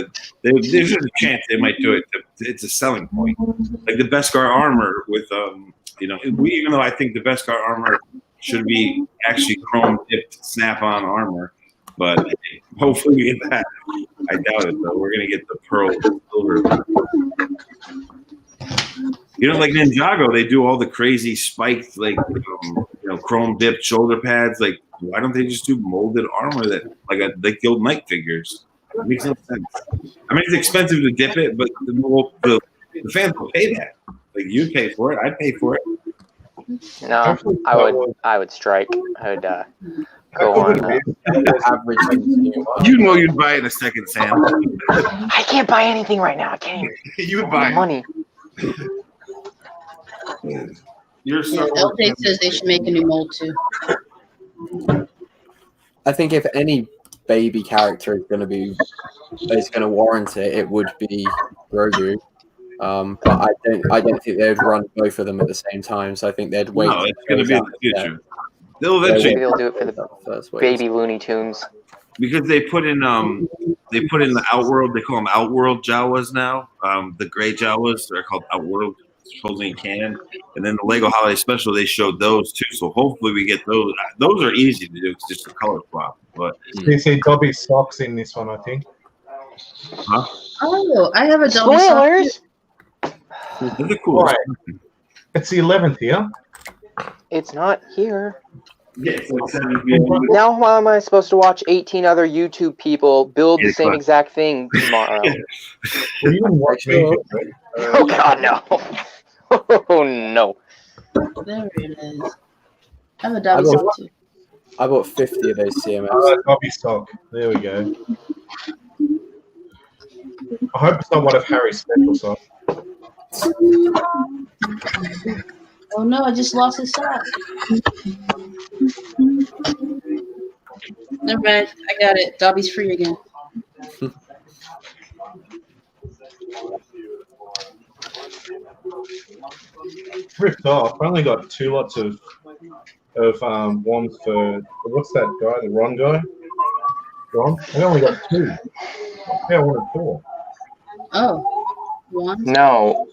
There's a chance they might do it. It's a selling point. Like the Beskar armor with even though I think the Beskar armor should be actually chrome dipped snap-on armor, but hopefully we get that. I doubt it though. We're gonna get the pearl silver. Like Ninjago, they do all the crazy spiked, chrome dipped shoulder pads. Like, why don't they just do molded armor that like the old Knight figures? It makes no sense. I mean, it's expensive to dip it, but the fans will pay that. Like, you'd pay for it. I'd pay for it. No, I would strike. I would go on. You'd buy it a second, Sam. I can't buy anything right now. I can't even. You would buy money. You're so. LJ says they should make a new mold too. I think if any baby character is going to warrant it, it would be Grogu. But I don't think they'd run both of them at the same time. So I think they'd wait. No, it's going to be in the future. They'll do it for the baby Looney Tunes. Because they put in the Outworld. They call them Outworld Jawas now. The gray Jawas are called Outworld, supposedly in canon. And then the Lego Holiday Special, they showed those too. So hopefully we get those. Those are easy to do. It's just a color swap. But you see Dobby socks in this one, I think. Huh? Oh, I have a Dobby Spoilers. They're cool. Right. It's the 11th here. It's not here. Yeah, Now how am I supposed to watch 18 other YouTube people build the same exact thing tomorrow? Well, you didn't watch me. Oh God, no! Oh no! There it is. I have a Dobby sock too. I bought 50 of those CMS. Dobby stock. There we go. I hope it's not one of Harry's special socks. Oh no, I just lost his sock. Never mind, I got it. Dobby's free again. Ripped off. I only got 2 lots of ones for what's that guy? The Ron guy? Ron? I only got 2. Yeah, I wanted 4. Oh, 1? No.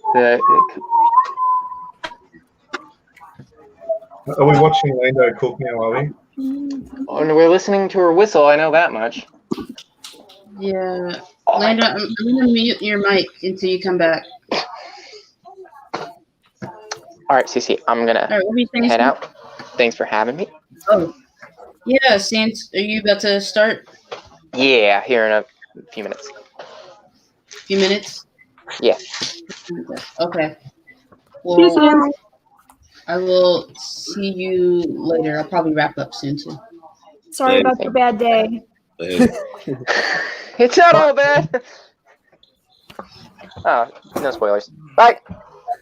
Are we watching Lando cook now, are we? Oh, and we're listening to her whistle, I know that much. Yeah. Lando, I'm going to mute your mic until you come back. All right, Cece, I'm going to head out. Thanks for having me. Oh. Yeah, Sans, are you about to start? Yeah, here in a few minutes. Few minutes? Yeah. Okay. Well, I will see you later. I'll probably wrap up soon too. Sorry about your bad day. It's not all bad. Oh, no spoilers. Bye.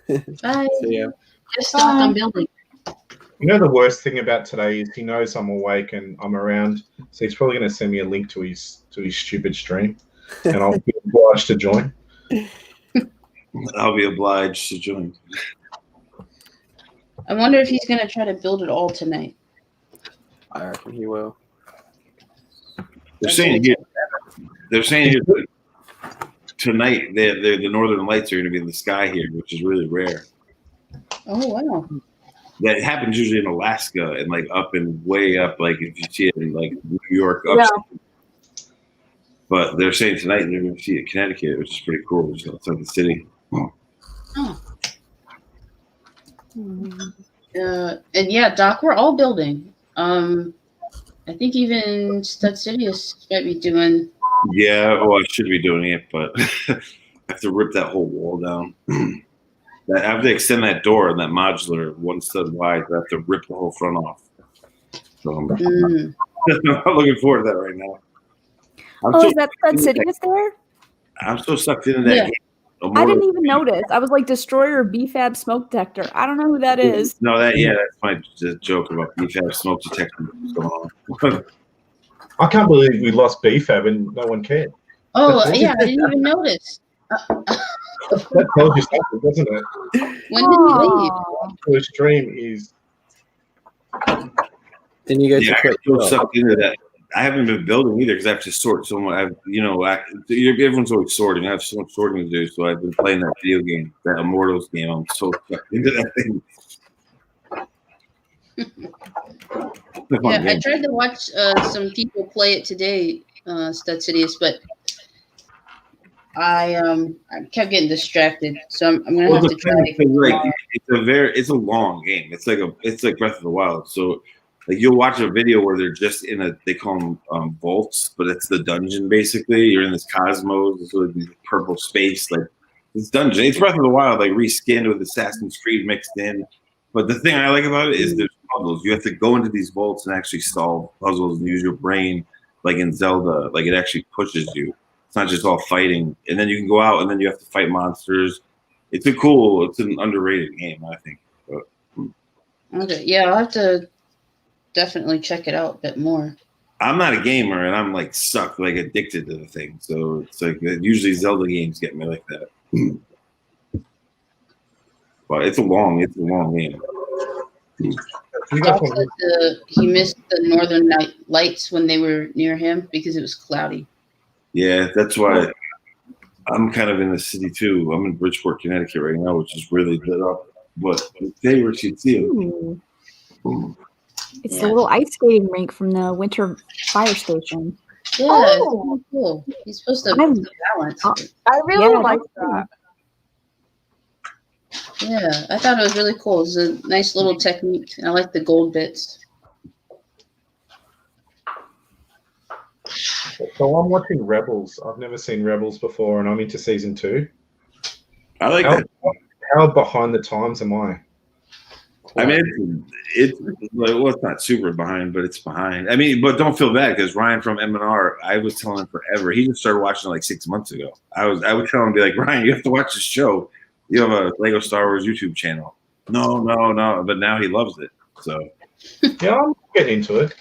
Bye. See ya. Just stop on building. You know the worst thing about today is he knows I'm awake and I'm around, so he's probably going to send me a link to his stupid stream, and I'll be obliged to join. I'll be obliged to join. I wonder if he's going to try to build it all tonight. I reckon he will. They're saying here that tonight the northern lights are going to be in the sky here, which is really rare. Oh, wow. That happens usually in Alaska and like up and way up, like if you see it in like New York, upstate. Yeah. But they're saying tonight they're going to see it in Connecticut, which is pretty cool. It's outside the city. Oh. And yeah, Doc, we're all building. I think even Stud Sidious might be doing. Yeah, I should be doing it, but I have to rip that whole wall down. I have to extend that door and that modular one stud wide. I have to rip the whole front off. So I'm not looking forward to that right now. Is that Stud City is there? I'm so sucked into that game. I didn't even notice. I was like, Destroyer BFAB smoke detector. I don't know who that is. No, that's my joke about BFAB smoke detector. What's going on? I can't believe we lost BFAB and no one cared. Oh, yeah, I didn't even notice. That tells you something, doesn't it? When did he leave? The stream is. Then you go to I'm so sucked into that. I haven't been building either because I have to sort so much. Everyone's always sorting. I have so much sorting to do, so I've been playing that video game, that Immortals game. I'm so sucked into that thing. I tried to watch some people play it today, Stud Cities, but I kept getting distracted, so I'm gonna have to try. It's a long game. It's like Breath of the Wild. So like you'll watch a video where they're just they call them vaults, but it's the dungeon basically. You're in this cosmos, this sort of purple space, like this dungeon. It's Breath of the Wild, like reskinned with Assassin's Creed mixed in. But the thing I like about it is there's puzzles. You have to go into these vaults and actually solve puzzles and use your brain, like in Zelda. Like it actually pushes you. It's not just all fighting. And then you can go out and then you have to fight monsters. It's an underrated game, I think. Okay, yeah, I'll have to definitely check it out a bit more. I'm not a gamer and I'm like sucked, like addicted to the thing. So it's like usually Zelda games get me like that. But it's a long game. Doc said he missed the northern lights when they were near him because it was cloudy. Yeah, that's why I'm kind of in the city too. I'm in Bridgeport, Connecticut right now, which is really lit up. But they were she'd see them. It's the little ice skating rink from the winter fire station. Yeah, it's really cool. He's supposed to balance. I really like that. Yeah, I thought it was really cool. It's a nice little technique. I like the gold bits. So I'm watching Rebels. I've never seen Rebels before, and I'm into season 2. I like that. How behind the times am I? I mean, it's not super behind, but it's behind. I mean, but don't feel bad because Ryan from M&R, I was telling him forever. He just started watching it like 6 months ago. I would tell him, be like, Ryan, you have to watch this show. You have a Lego Star Wars YouTube channel. No. But now he loves it. So yeah, I'm getting into it.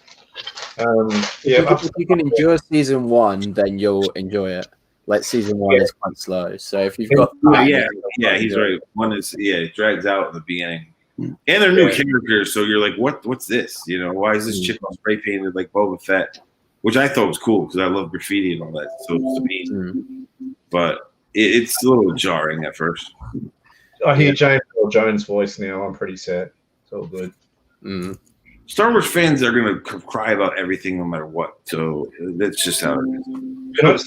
If you can endure season 1, then you'll enjoy it. Like season 1 is quite slow. So if you've got he's right. One is it drags out in the beginning. And they're new characters, so you're like, what's this? You know, why is this chip on spray painted like Boba Fett? Which I thought was cool because I love graffiti and all that. So it's to me. But it's a little jarring at first. I hear James Earl Jones' voice now. I'm pretty sad. It's all good. Star Wars fans are going to cry about everything no matter what. So that's just how it is. You know,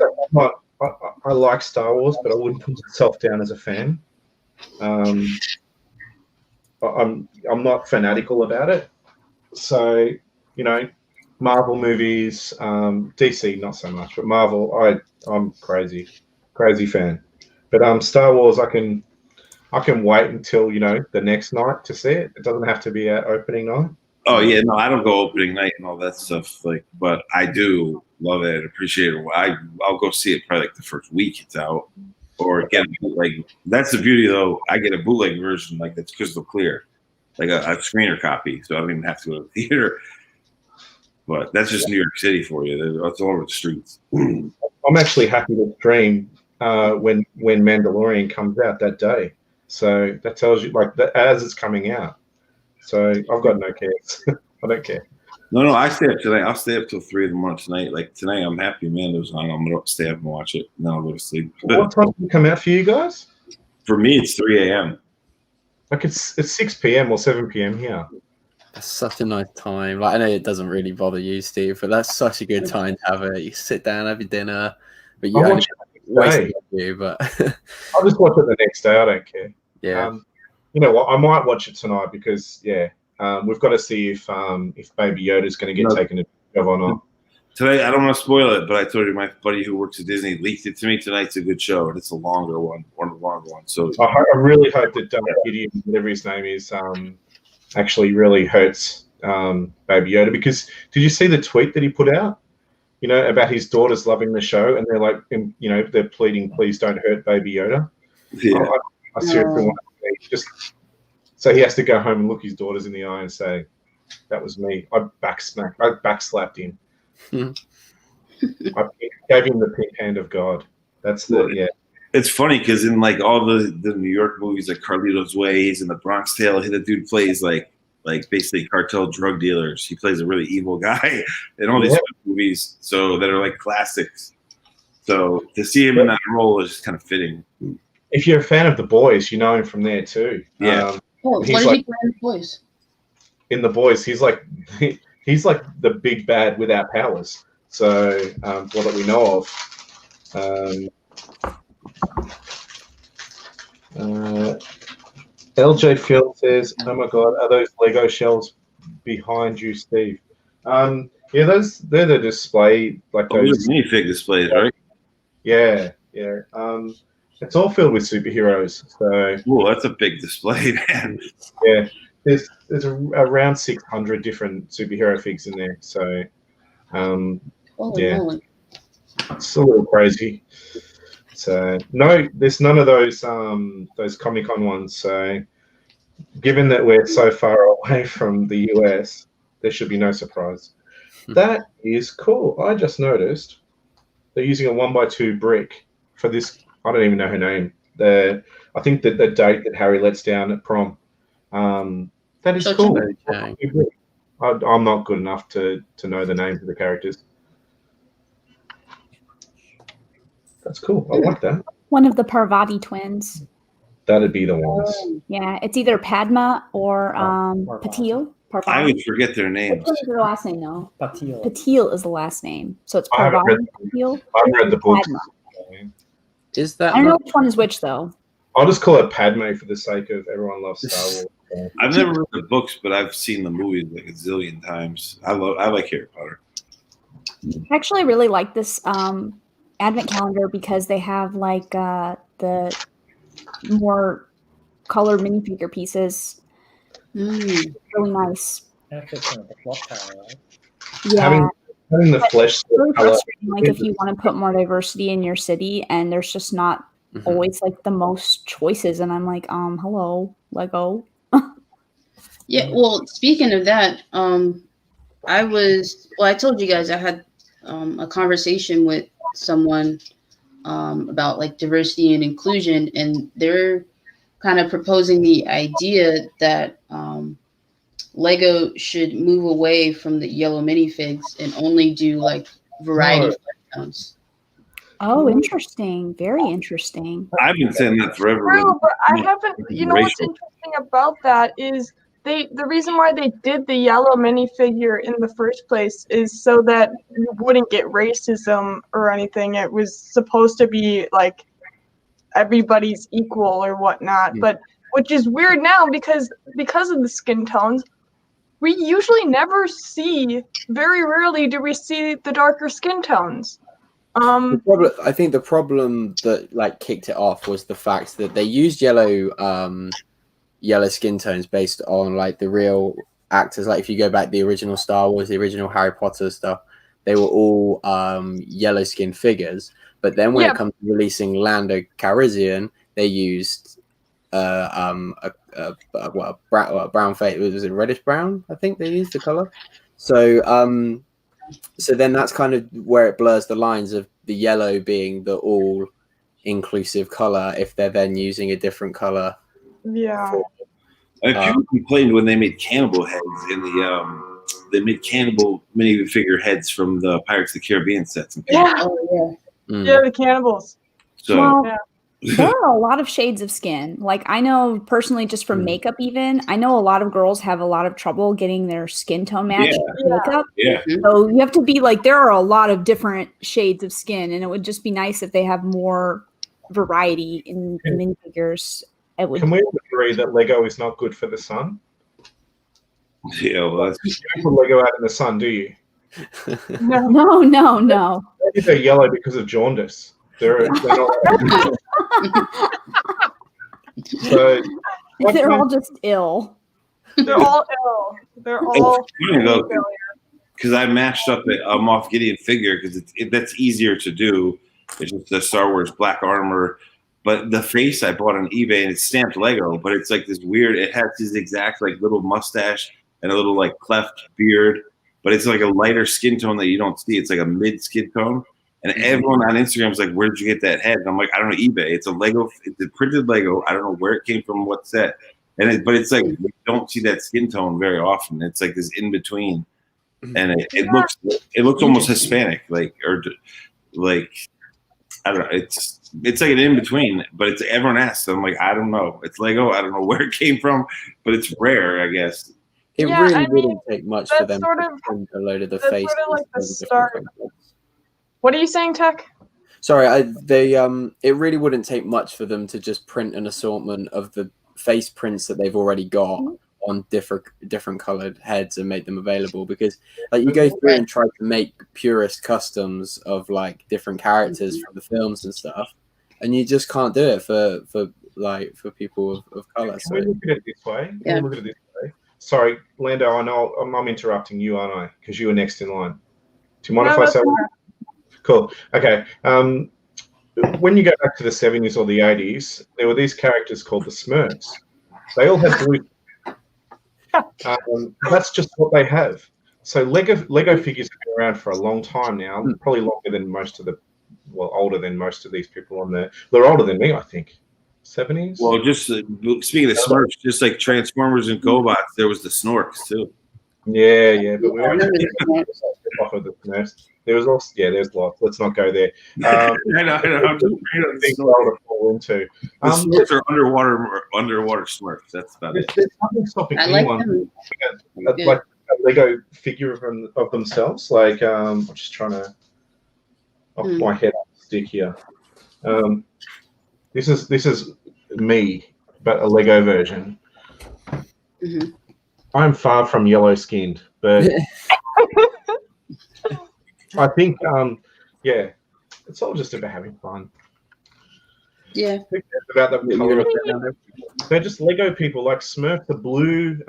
I like Star Wars, but I wouldn't put myself down as a fan. I'm not fanatical about it. So, you know, Marvel movies, DC not so much, but Marvel, I'm crazy fan. But Star Wars, I can wait until, you know, the next night to see it. It doesn't have to be at opening night. Oh yeah, no, I don't go opening night and all that stuff. Like, but I do love it and appreciate it. I'll go see it probably like the first week it's out, or get a bootleg. That's the beauty though. I get a bootleg version like that's crystal clear, like a screener copy, so I don't even have to go to the theater. But that's just New York City for you. It's all over the streets. I'm actually happy to stream when Mandalorian comes out that day. So that tells you like that as it's coming out. So I've got no cares. I don't care. No, I stay up tonight. I'll stay up till 3 in the morning tonight. Like tonight, I'm happy Amanda's on. I'm gonna stay up and watch it. And then I'll go to sleep. What time does it come out for you guys? For me, it's 3 a.m. Like it's 6 p.m. or 7 p.m. here. That's such a nice time. Like I know it doesn't really bother you, Steve, but that's such a good time to have it. You sit down, have your dinner, but you only waste you. But I'll just watch it the next day. I don't care. Yeah. You know what? I might watch it tonight because we've got to see if Baby Yoda's going to get taken to job or not. Today, I don't want to spoil it, but I told you my buddy who works at Disney leaked it to me. Tonight's a good show, and it's a longer one of the longer ones. So I really hope that Gideon, whatever his name is, actually really hurts Baby Yoda. Because did you see the tweet that he put out? About his daughters loving the show, and they're like, they're pleading, please don't hurt Baby Yoda. Yeah. I seriously want to just so he has to go home and look his daughters in the eye and say, "That was me. I backslapped him." I gave him the pink hand of God. That's It's funny because in like all the New York movies, like Carlito's Ways and The Bronx Tale, the dude plays like basically cartel drug dealers. He plays a really evil guy in all these movies, so that are like classics. So to see him in that role is kind of fitting. If you're a fan of The Boys, you know him from there too. Yeah. What did he play in The Boys? In The Boys, he's like the big bad without powers. So, what that we know of. LJ Phil says, "Oh my God, are those Lego shells behind you, Steve?" Yeah, they're the display, like those minifig displays, right? Yeah. It's all filled with superheroes. So, that's a big display, man. Yeah, there's around 600 different superhero figs in there. So, Holy. It's a little crazy. So no, there's none of those Comic-Con ones. So given that we're so far away from the US, there should be no surprise. That is cool. I just noticed they're using a 1x2 brick for this. I don't even know her name. I think that the date that Harry lets down at prom. That is cool. I'm not good enough to know the names of the characters. That's cool. I like that. One of the Parvati twins. That'd be the ones. Yeah, it's either Padma or Patil. Parvati. I always forget their names. Which one is the last name, though? Patil. Patil is the last name. So it's Parvati, Patil. I've read the book. Is that? I don't know which one is which, though. I'll just call it Padme for the sake of everyone loves Star Wars. I've never read the books, but I've seen the movies like a zillion times. I like Harry Potter. I actually really like this advent calendar because they have like the more colored minifigure pieces. Really nice. And it fits in with the fluff tower, right? Yeah. Having the flesh really color. frustrating, like if you want to put more diversity in your city and there's just not always like the most choices, and I'm like, hello, Lego. Yeah, well, speaking of that, I told you guys I had a conversation with someone about like diversity and inclusion, and they're kind of proposing the idea that Lego should move away from the yellow minifigs and only do like variety tones. Oh, interesting. Very interesting. I've been saying that forever. True, but I haven't. You know what's interesting about that is the reason why they did the yellow minifigure in the first place is so that you wouldn't get racism or anything. It was supposed to be like everybody's equal or whatnot, but which is weird now because of the skin tones. We usually never see. Very rarely do we see the darker skin tones. I think the problem that like kicked it off was the fact that they used yellow skin tones based on like the real actors. Like if you go back the original Star Wars, the original Harry Potter stuff, they were all yellow skin figures. But then when it comes to releasing Lando Calrissian, they used a brown face. Was it reddish brown? I think they used the color. So then that's kind of where it blurs the lines of the yellow being the all-inclusive color if they're then using a different color. Yeah. People complained when they made cannibal heads in they made cannibal minifigure heads from the Pirates of the Caribbean sets. And yeah. Oh, yeah. Yeah, the cannibals. So there are a lot of shades of skin. Like I know personally, just from makeup, even I know a lot of girls have a lot of trouble getting their skin tone matched with makeup. Yeah. So you have to be like, there are a lot of different shades of skin, and it would just be nice if they have more variety in minifigures. Can we agree that Lego is not good for the sun? Yeah, well, you don't put Lego out in the sun, do you? No. Maybe they're yellow because of jaundice. They're not. So They're all just ill. They're all ill. They're all failure. Because I matched up a Moff Gideon figure because that's easier to do. It's just the Star Wars black armor. But the face I bought on eBay and it's stamped Lego, but it's like this weird. It has this exact like little mustache and a little like cleft beard, but it's like a lighter skin tone that you don't see. It's like a mid skin tone. And everyone on Instagram is like, "Where did you get that head?" And I'm like, "I don't know, eBay. It's a Lego. It's a printed Lego. I don't know where it came from, what set." But it's like you don't see that skin tone very often. It's like this in between, and it looks almost Hispanic, like I don't know. It's like an in between, but it's everyone asks. I'm like, I don't know. It's Lego. I don't know where it came from, but it's rare, I guess. It really wouldn't take much for them to print a load of the face. Sort of like the start. What are you saying, Tech? Sorry, it really wouldn't take much for them to just print an assortment of the face prints that they've already got on different colored heads and make them available, because like you go through and try to make purist customs of like different characters from the films and stuff, and you just can't do it for people of color. Can we look at it this way? Can we look at it this way? Sorry, Lando, I know I'm interrupting you, aren't I? Because you were next in line. Do you mind if I say? Cool. Okay. When you go back to the 70s or the 80s, there were these characters called the Smurfs. They all had blue. That's just what they have. So Lego figures have been around for a long time now, probably longer than older than most of these people on there. They're older than me, I think. 70s? Well, just speaking of Smurfs, just like Transformers and GoBots, there was the Snorks too. Yeah, but we went off of the Smurfs. There was also there's lots. Let's not go there. I know. Things to fall into. The Smurfs are underwater Smurfs. That's about it. There's nothing stopping anyone like a Lego figure of themselves. Like I'm just trying to off my head up stick here. This is me, but a Lego version. Mm-hmm. I'm far from yellow skinned, but I think it's all just about having fun. Yeah. About the color. They're just Lego people. Like Smurf the blue.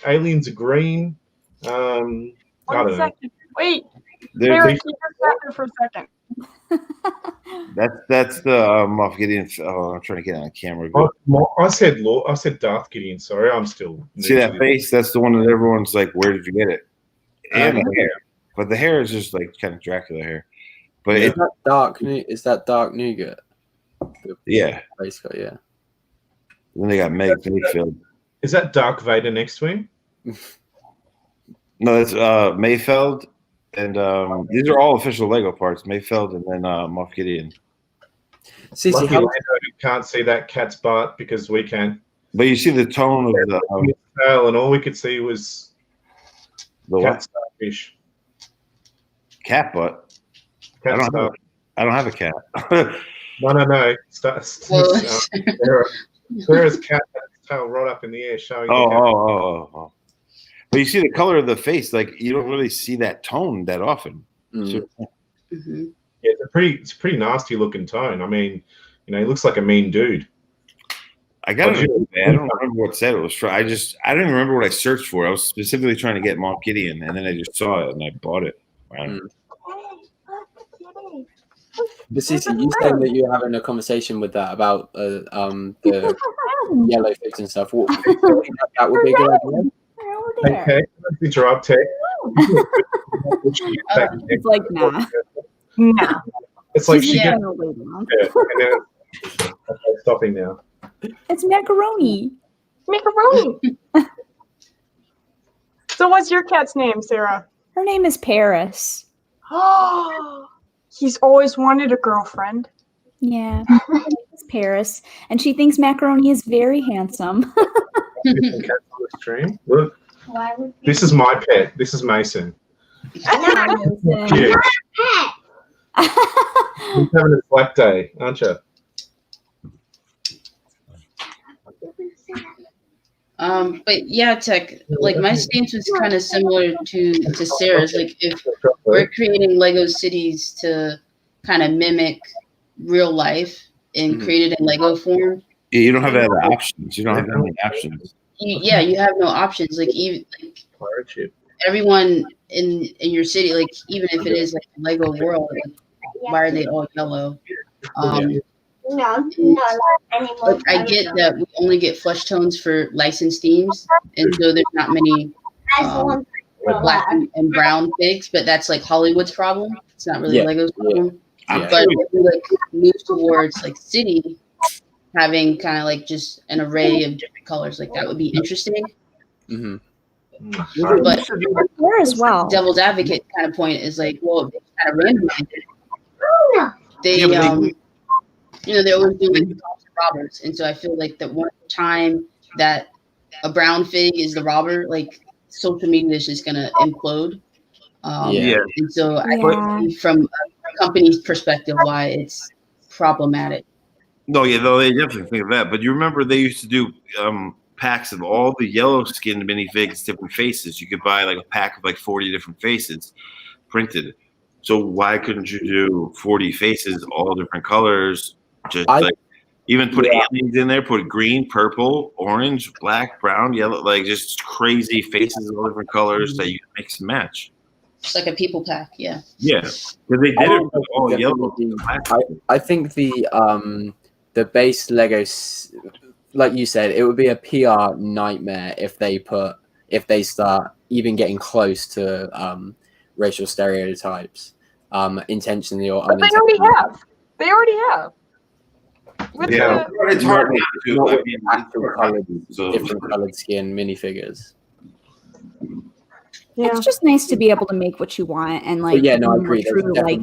Aliens are green. I don't know. Wait. There's keep this for a second. That's the Moff Gideon. Oh, I'm trying to get on camera. I said Darth Gideon. Sorry, I'm still. See that face? That's the one that everyone's like, "Where did you get it?" And the hair, but the hair is just like kind of Dracula hair. But is that dark nougat? Yeah. Basically, yeah. Then they got Mayfield. Is that Dark Vader next to him? No, that's Mayfeld. And these are all official Lego parts, Mayfeld and then Moff Gideon. Lucky Lando can't see that cat's butt because we can. But you see the tone of the tail, and all we could see was the cat starfish. Cat butt? I don't have a cat. No. Sarah's cat had its tail right up in the air showing. Oh. But you see the color of the face, like you don't really see that tone that often. Yeah, it's a pretty nasty looking tone. I mean, he looks like a mean dude. I got it. I don't remember what set it was for. I don't even remember what I searched for. I was specifically trying to get Moff Gideon, and then I just saw it and I bought it. But Cece, you said that you're having a conversation with that about the yellow figs and stuff. What do you think that would be a good idea? Okay, let's interrupt. It's like nah. It's like she gets. Stopping now. It's macaroni. So, what's your cat's name, Sarah? Her name is Paris. Oh, he's always wanted a girlfriend. Yeah, it's Paris, and she thinks macaroni is very handsome. Look. This is my pet. This is Mason. He's having a flat day, aren't you? But yeah, Tech, like my stance was kind of similar to Sarah's. Like if we're creating Lego cities to kind of mimic real life and create it in Lego form. Yeah, you don't have other options. You don't have that many options. You have no options. Like even everyone in your city, like even if it is like a Lego world, like, why are they all yellow? Like, I get that we only get flesh tones for licensed themes, and so there's not many black and brown figs, but that's like Hollywood's problem. It's not really Lego's problem. But if we like move towards like city, having kind of like just an array of different colors, like that would be interesting. But there as well. Devil's advocate kind of point is like, well, it's kind of randomized. They they always do like the cops and robbers, and so I feel like that one time that a brown fig is the robber, like social media is just gonna implode. And so I see from a company's perspective why it's problematic. No, they definitely think of that. But you remember they used to do packs of all the yellow skinned minifigs, different faces. You could buy like a pack of like 40 different faces printed. So why couldn't you do 40 faces, all different colors? Just like even put aliens in there, put green, purple, orange, black, brown, yellow, like just crazy faces of all different colors that you mix and match. It's like a people pack, yeah. Yeah, because they did it with all yellow. I think the base Lego, like you said, it would be a PR nightmare if they start even getting close to racial stereotypes, intentionally or unintentionally. They already have. It's hard to different colored skin minifigures. Yeah. It's just nice to be able to make what you want and like I agree. True, like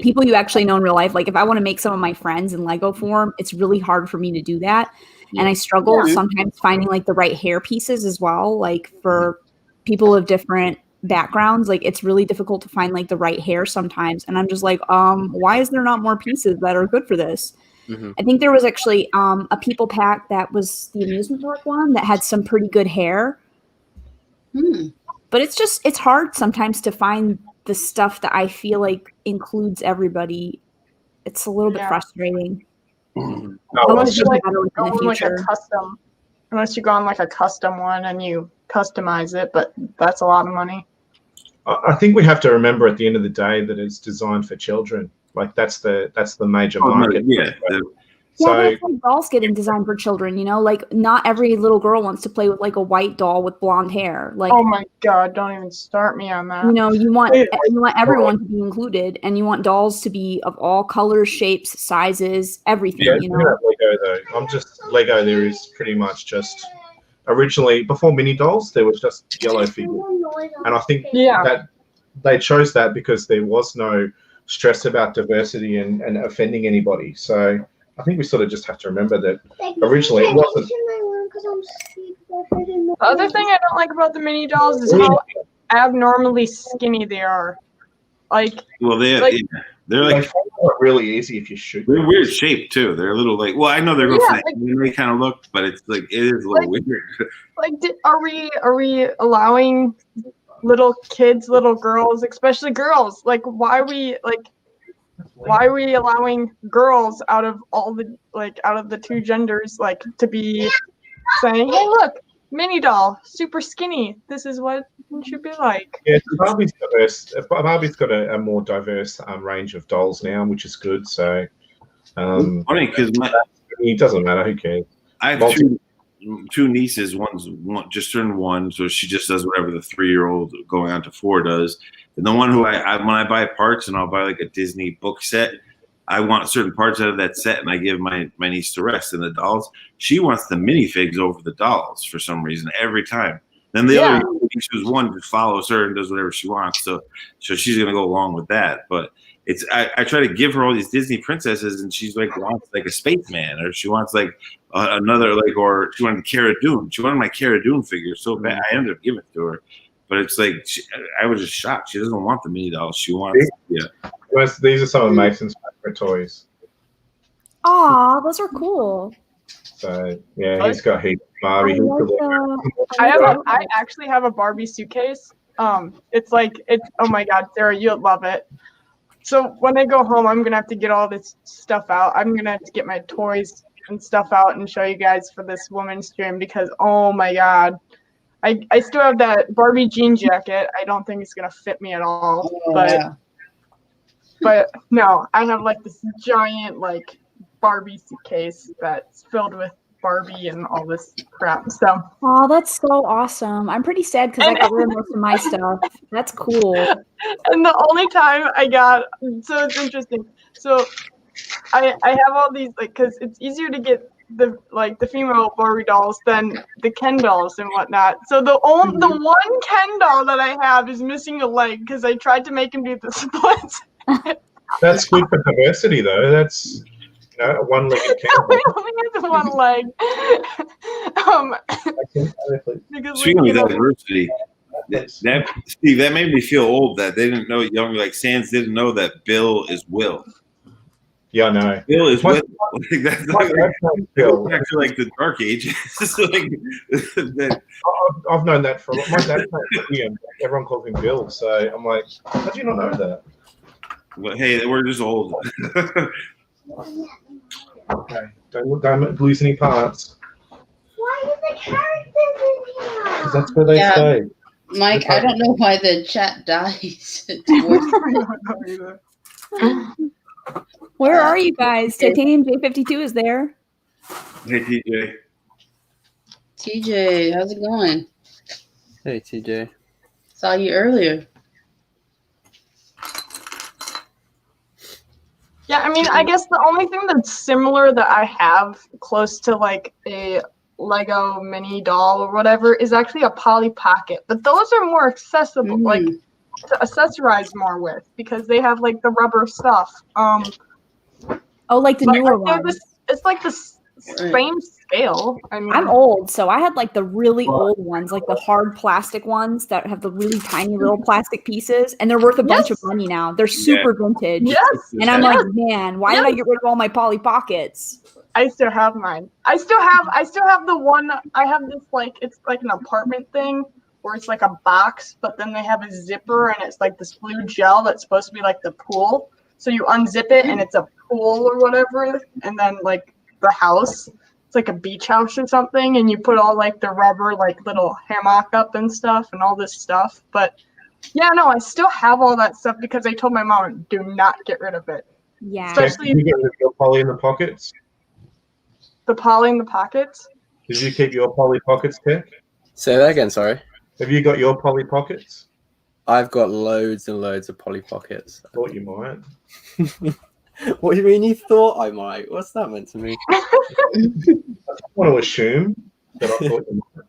people you actually know in real life. Like if I want to make some of my friends in Lego form, it's really hard for me to do that, and I struggle sometimes finding like the right hair pieces as well. Like for people of different backgrounds, like it's really difficult to find like the right hair sometimes, and I'm just like, why is there not more pieces that are good for this? I think there was actually a people pack that was the amusement park one that had some pretty good hair. But it's hard sometimes to find the stuff that I feel like includes everybody. It's a little bit frustrating. Unless you like go on like a custom, unless you go on like a custom one and you customize it, but that's a lot of money. I think we have to remember at the end of the day that it's designed for children. Like that's the major market. So that's like dolls getting designed for children, like not every little girl wants to play with like a white doll with blonde hair. Like, oh my God, don't even start me on that. You want everyone to be included, and you want dolls to be of all colors, shapes, sizes, everything. Lego though, Lego. There is pretty much just originally before mini dolls, there was just yellow figures, and I think that they chose that because there was no stress about diversity and offending anybody. So I think we sort of just have to remember that originally it wasn't. The other thing I don't like about the mini dolls is how abnormally skinny they are. Like, well, they're like really easy if you shoot. They're weird shape too. They're a little like, well, I know they're going they kind of look, but it's like it is a little weird. Like, are we allowing little kids, little girls, especially girls? Like, why are we allowing girls out of the two genders, like, to be saying, hey, look, mini doll, super skinny. This is what it should be like. Yeah, Barbie's diverse. Barbie's got a more diverse range of dolls now, which is good. So, funny because it doesn't matter. Who cares? I have two nieces. One's just turned 1, so she just does whatever the 3-year-old going on to 4 does. And the one who when I buy parts and I'll buy like a Disney book set, I want certain parts out of that set, and I give my niece the rest. And the dolls, she wants the minifigs over the dolls for some reason every time. Then the other niece who's 1 just follows her and does whatever she wants. So she's gonna go along with that. But it's I try to give her all these Disney princesses, and she's like wants like a spaceman, or she wants like another or she wanted Cara Dune. She wanted my Cara Dune figure so bad. I ended up giving it to her. But it's like I was just shocked. She doesn't want the mini dolls. She wants These are some of Mason's favorite toys. Aw, those are cool. So yeah, he's got heaps of Barbie. I actually have a Barbie suitcase. It's oh my God, Sarah, you'll love it. So when I go home, I'm gonna have to get all this stuff out. I'm gonna have to get my toys and stuff out and show you guys for this woman's stream because oh my God, I still have that Barbie jean jacket. I don't think it's gonna fit me at all, but no, I have like this giant like Barbie suitcase that's filled with Barbie and all this crap. So oh, that's so awesome. I'm pretty sad because I got rid of most of my stuff. That's cool. And the only time I got, so it's interesting. So I have all these like because it's easier to get the female Barbie dolls than the Ken dolls and whatnot. So the one Ken doll that I have is missing a leg because I tried to make him do the splits. That's good for diversity, though. That's one leg. He only has one leg. Speaking of diversity, Steve, that made me feel old that they didn't know young like Sans didn't know that Bill is Will. Yeah, I know. Bill is Will. That's Bill. Actually, like the Dark Ages. I've known that for a lot. My dad's name's William. Everyone calls him Bill, so I'm like, how do you not know that? Well, hey, we're just old. Okay, don't lose any parts. Why are the characters in here? Because that's where they stay. Mike, I don't know why the chat dies. Where are you guys? Titanium J52 is there. Hey, TJ. TJ, how's it going? Hey, TJ. Saw you earlier. Yeah, I mean, I guess the only thing that's similar that I have close to like a Lego mini doll or whatever is actually a Polly Pocket. But those are more accessible, like to accessorize more with because they have like the rubber stuff. Oh, like the newer ones. It's like the same scale. I mean, I'm old, so I had like the really old ones, like the hard plastic ones that have the really tiny little plastic pieces, and they're worth a bunch of money now. They're super vintage. Yes. And I'm like, man, why did I get rid of all my Polly Pockets? I still have mine. I still have the one. I have this like it's like an apartment thing where it's like a box, but then they have a zipper and it's like this blue gel that's supposed to be like the pool. So you unzip it and it's a pool or whatever, and then like the house, it's like a beach house or something, and you put all like the rubber like little hammock up and stuff and all this stuff. But yeah, no, I still have all that stuff because I told my mom do not get rid of it. Yeah. Especially Did you get rid of your Polly in the pockets? The Polly in the pockets? Did you keep your Polly Pockets, Tech? Say that again, sorry. Have you got your Polly Pockets? I've got loads and loads of Polly Pockets. I thought you might. What do you mean you thought I might? What's that meant to me? I want to assume that I thought you might.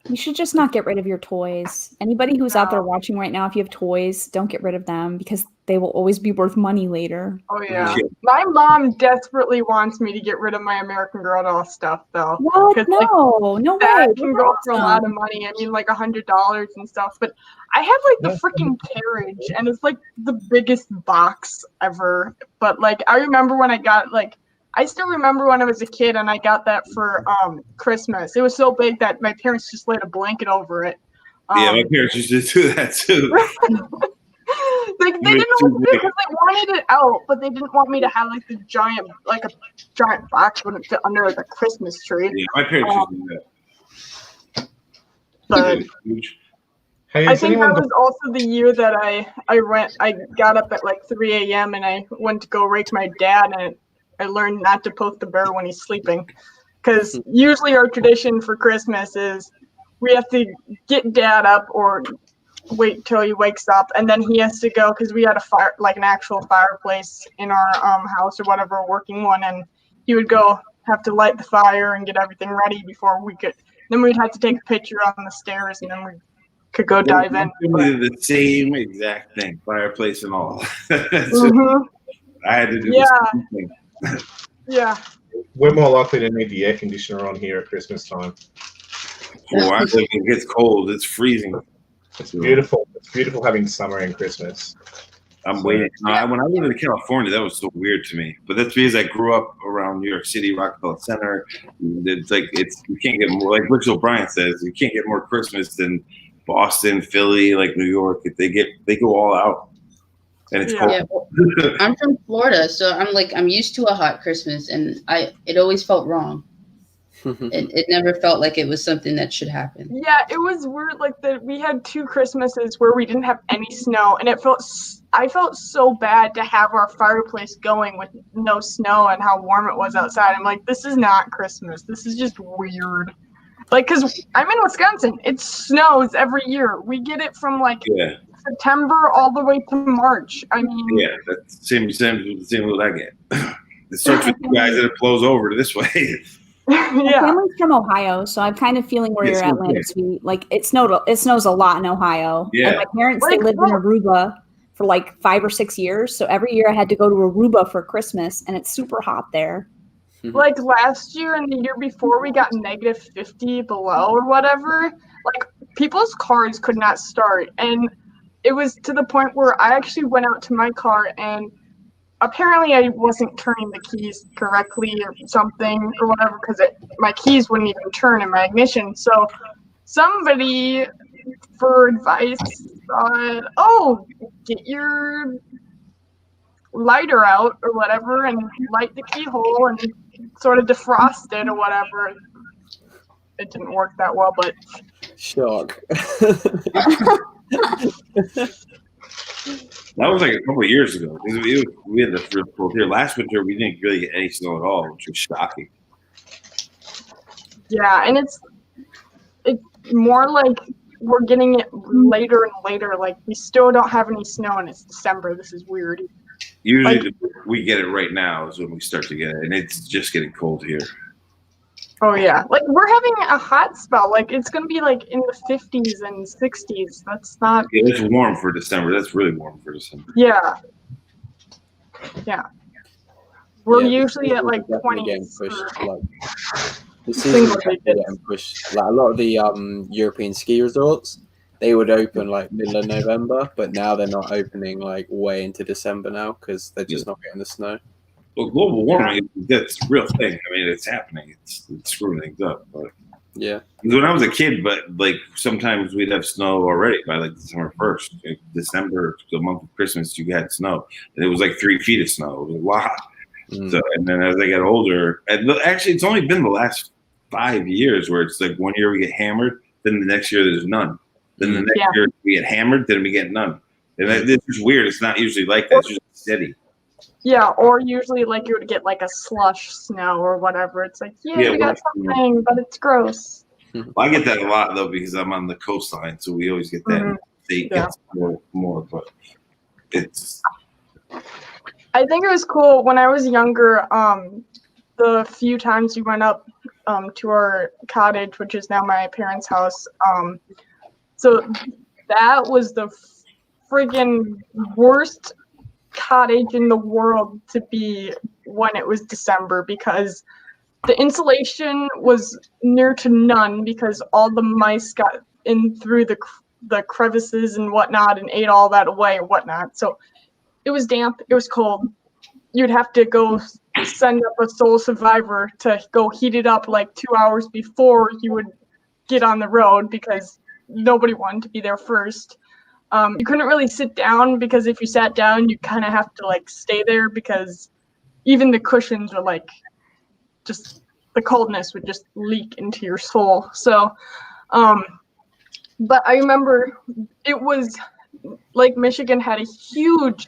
You should just not get rid of your toys. Anybody who's out there watching right now, if you have toys, don't get rid of them because they will always be worth money later. Oh, yeah. My mom desperately wants me to get rid of my American Girl doll stuff, though. What? No, no way. That can go for a lot of money. I mean, like $100 and stuff. But I have, like, the freaking carriage, and it's, like, the biggest box ever. But, like, I remember when I got, like, I still remember when I was a kid and I got that for Christmas. It was so big that my parents just laid a blanket over it. Yeah, my parents used to do that too. Like they didn't know what to do because they wanted it out, but they didn't want me to have like a giant box when it fit under like a Christmas tree. Yeah, my parents used to do that. But Hey, I think that was also the year that I got up at like 3 a.m. and I went to go rake my dad, and I learned not to poke the bear when he's sleeping. Because usually our tradition for Christmas is we have to get dad up or wait till he wakes up, and then he has to go because we had a fire, like an actual fireplace in our house or whatever, a working one, and he would go have to light the fire and get everything ready before we could. Then we'd have to take a picture on the stairs, and then we could go dive in. We did the same exact thing, fireplace and all. I had to do the same thing. Yeah. We're more likely to need the air conditioner on here at Christmas time. Oh, I think it gets cold. It's freezing. It's beautiful. It's beautiful having summer and Christmas. I'm waiting. When I lived in California, that was so weird to me. But that's because I grew up around New York City, Rockefeller Center. It's like you can't get more. Like Rich O'Brien says, you can't get more Christmas than Boston, Philly, like New York. They go all out, and it's cold. Yeah, well, I'm from Florida, so I'm used to a hot Christmas, and it always felt wrong. It never felt like it was something that should happen. Yeah, it was weird. Like we had 2 Christmases where we didn't have any snow, and I felt so bad to have our fireplace going with no snow and how warm it was outside. I'm like, this is not Christmas. This is just weird. Like, cause I'm in Wisconsin. It snows every year. We get it from September all the way to March. I mean, yeah, that's the same what I get. It starts with you guys and it flows over to this way. My family's from Ohio, so I'm kind of feeling where you're at, Landis. Like it snows a lot in Ohio. Yeah. And my parents they lived in Aruba for like 5 or 6 years, so every year I had to go to Aruba for Christmas, and it's super hot there. Like last year and the year before, we got -50 below or whatever. Like people's cars could not start, and it was to the point where I actually went out to my car and apparently I wasn't turning the keys correctly or something or whatever, because my keys wouldn't even turn in my ignition. So somebody, for advice, thought, oh, get your lighter out or whatever and light the keyhole and sort of defrost it or whatever. It didn't work that well, but... Shock. That was like a couple of years ago. We had the real cold here. Last winter, we didn't really get any snow at all, which was shocking. Yeah, and it's more like we're getting it later and later. Like, we still don't have any snow, and it's December. This is weird. Usually, we get it right now is when we start to get it, and it's just getting cold here. Oh, yeah. Like, we're having a hot spell. Like, it's going to be, like, in the 50s and 60s. That's not... Yeah, it's warm for December. That's really warm for December. Yeah. Yeah. We're usually at, like, 20. The season's getting pushed. Like, a lot of the European ski resorts, they would open, like, middle of November, but now they're not opening, like, way into December now because they're just not getting the snow. Well, global warming, that's a real thing. I mean, it's happening. It's screwing things up. But yeah. When I was a kid, but like sometimes we'd have snow already by like December 1st. Like December, the month of Christmas, you had snow. And it was like 3 feet of snow. It was a lot. So, and then as I got older, and actually, it's only been the last 5 years where it's like 1 year we get hammered, then the next year there's none. Then the next year we get hammered, then we get none. And this is weird. It's not usually like that. It's just steady. Yeah, or usually like you would get like a slush snow or whatever. It's like, we got something, but it's gross. Well, I get that a lot though because I'm on the coastline, so we always get that. State gets more, but it's. I think it was cool when I was younger. The few times we went up to our cottage, which is now my parents' house. So that was the friggin' worst cottage in the world to be when it was December, because the insulation was near to none because all the mice got in through the crevices and whatnot and ate all that away and whatnot. So it was damp, it was cold. You'd have to go send up a sole survivor to go heat it up like 2 hours before you would get on the road because nobody wanted to be there first. You couldn't really sit down because if you sat down, you kind of have to like stay there because even the cushions were like, just the coldness would just leak into your soul. So, but I remember it was like Michigan had a huge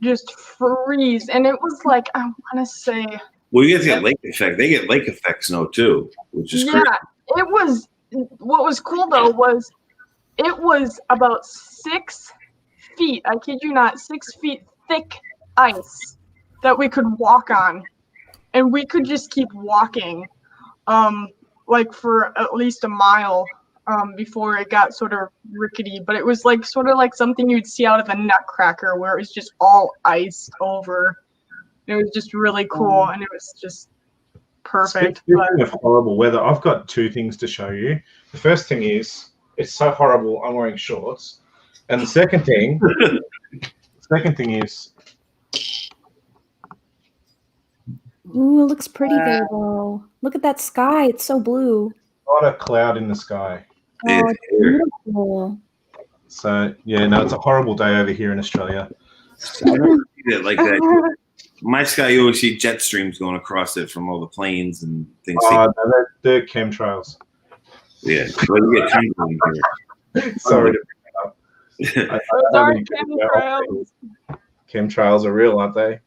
just freeze, and it was like, I want to say. Well, you guys get lake effect. They get lake effect snow too, which is crazy. It was. What was cool though was it was about 6 feet. I kid you not, 6 feet thick ice that we could walk on, and we could just keep walking, like for at least a mile, before it got sort of rickety. But it was like sort of like something you'd see out of a Nutcracker, where it was just all iced over. It was just really cool, and it was just perfect. Speaking of horrible weather, I've got 2 things to show you. The first thing is, it's so horrible, I'm wearing shorts. And the second thing, second thing is, Ooh, it looks pretty there, though. Look at that sky. It's so blue. not a cloud in the sky. Oh, it's beautiful. So yeah, no, it's a horrible day over here in Australia. I never see it like that. My sky, you always see jet streams going across it from all the planes and things. No, they're chemtrails. Yeah, well, you get chemtrails here. Sorry to bring that up. Those aren't chemtrails. Chemtrails are real, aren't they?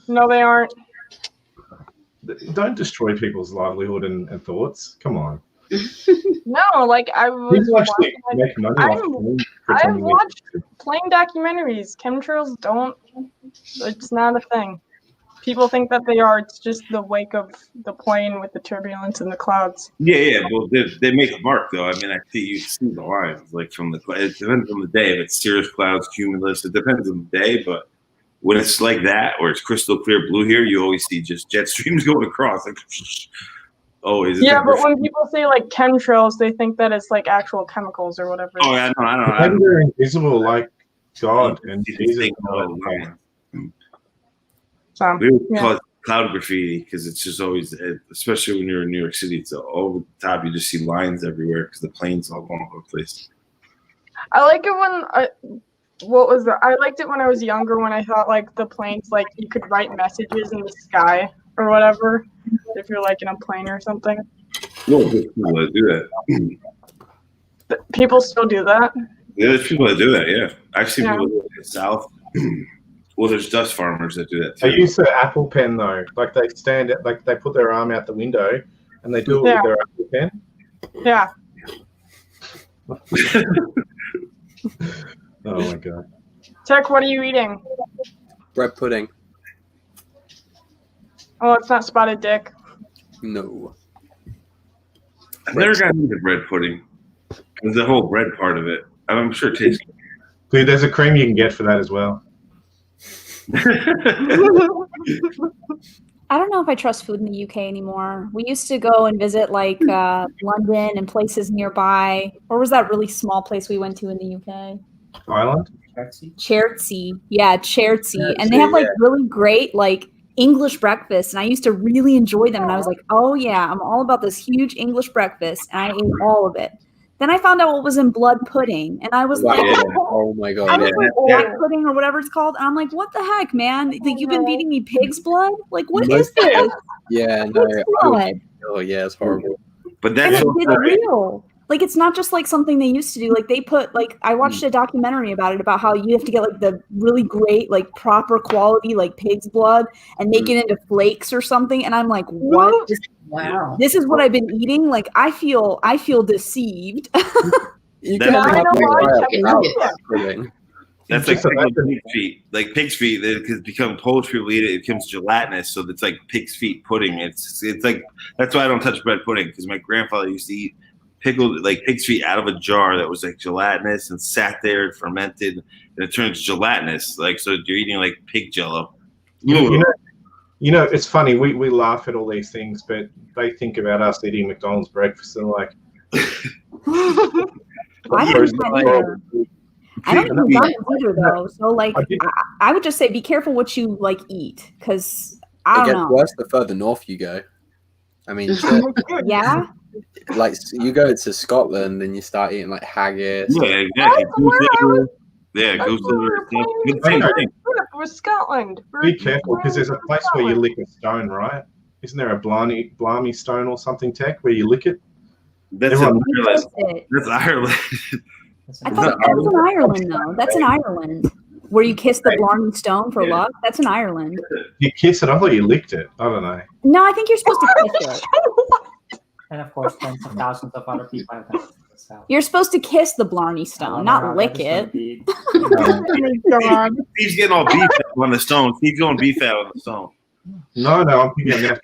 No, they aren't. Don't destroy people's livelihood and thoughts. Come on. No, like I was. People actually make money off I've watched plane documentaries. Chemtrails don't. It's not a thing. People think that they are. It's just the wake of the plane with the turbulence and the clouds. Yeah. Well, they make a mark though. I mean, you see the lines like from the. It depends on the day. If it's cirrus clouds, cumulus, it depends on the day. But when it's like that, or it's crystal clear blue here, you always see just jet streams going across. Like, always. Yeah, but when people say like chemtrails, they think that it's like actual chemicals or whatever. Oh, I know. Maybe they're invisible like God and Jesus. We would call it cloud graffiti because it's just always, especially when you're in New York City, it's over the top. You just see lines everywhere because the planes all going all over the place. I like it when I liked it when I was younger when I thought like the planes like you could write messages in the sky or whatever if you're like in a plane or something. No, there's people that do that. People still do that? Yeah, there's people that do that, yeah. I've seen people do it in the South. Well, there's dust farmers that do that too. They use the Apple Pen though. Like they they put their arm out the window and they do it with their Apple Pen. Yeah. Oh my god. Tech, what are you eating? Bread pudding. Oh, it's not spotted dick. No. I've never gotten into bread pudding. There's the whole bread part of it. I'm sure it tastes good. Dude, there's a cream you can get for that as well. I don't know if I trust food in the UK anymore. We used to go and visit like London and places nearby. Or was that really small place we went to in the UK? Ireland? Chertsey. Yeah, Chertsey. And they have like really great like English breakfast. And I used to really enjoy them. And I was like, oh yeah, I'm all about this huge English breakfast. And I ate all of it. Then I found out what was in blood pudding, and I was like, "Oh my god!" I was like, blood pudding or whatever it's called. And I'm like, "What the heck, man? Like, you've been feeding me pig's blood? Like, what is this?" Yeah, no. Oh yeah, it's horrible. But that's it's real. Like, it's not just like something they used to do. Like, they put like I watched a documentary about it about how you have to get like the really great like proper quality like pig's blood and make it into flakes or something. And I'm like, what? Wow. This is what I've been eating. Like I feel deceived. You can that's like pig's feet. Like pig's feet, it become Polish people eat it. It becomes gelatinous, so it's like pig's feet pudding. It's like that's why I don't touch bread pudding because my grandfather used to eat pickled like pig's feet out of a jar that was like gelatinous and sat there and fermented, and it turns gelatinous. Like so, you're eating like pig jello. You know, it's funny. We laugh at all these things, but they think about us eating McDonald's breakfast and like. I don't even like either though. So like, I would just say be careful what you like eat because I don't know. It gets worse the further north you go. I mean, yeah. Like you go to Scotland and you start eating like haggis. Yeah, exactly. Yeah, goose liver. It was Scotland. Be careful because there's a place where you lick a stone, right? Isn't there a blimey stone or something, Tech, where you lick it? That's Ireland. That's Ireland. I thought that was in Ireland, though. That's in Ireland. Where you kiss the blarney stone for luck? That's in Ireland. You kiss it? I thought you licked it. I don't know. No, I think you're supposed to kiss it. And of course, tens of thousands of other people have done this. You're supposed to kiss the blarney stone, not lick it. Steve's getting all beef on the stone. Steve's going beef out on the stone. No, I'm thinking that's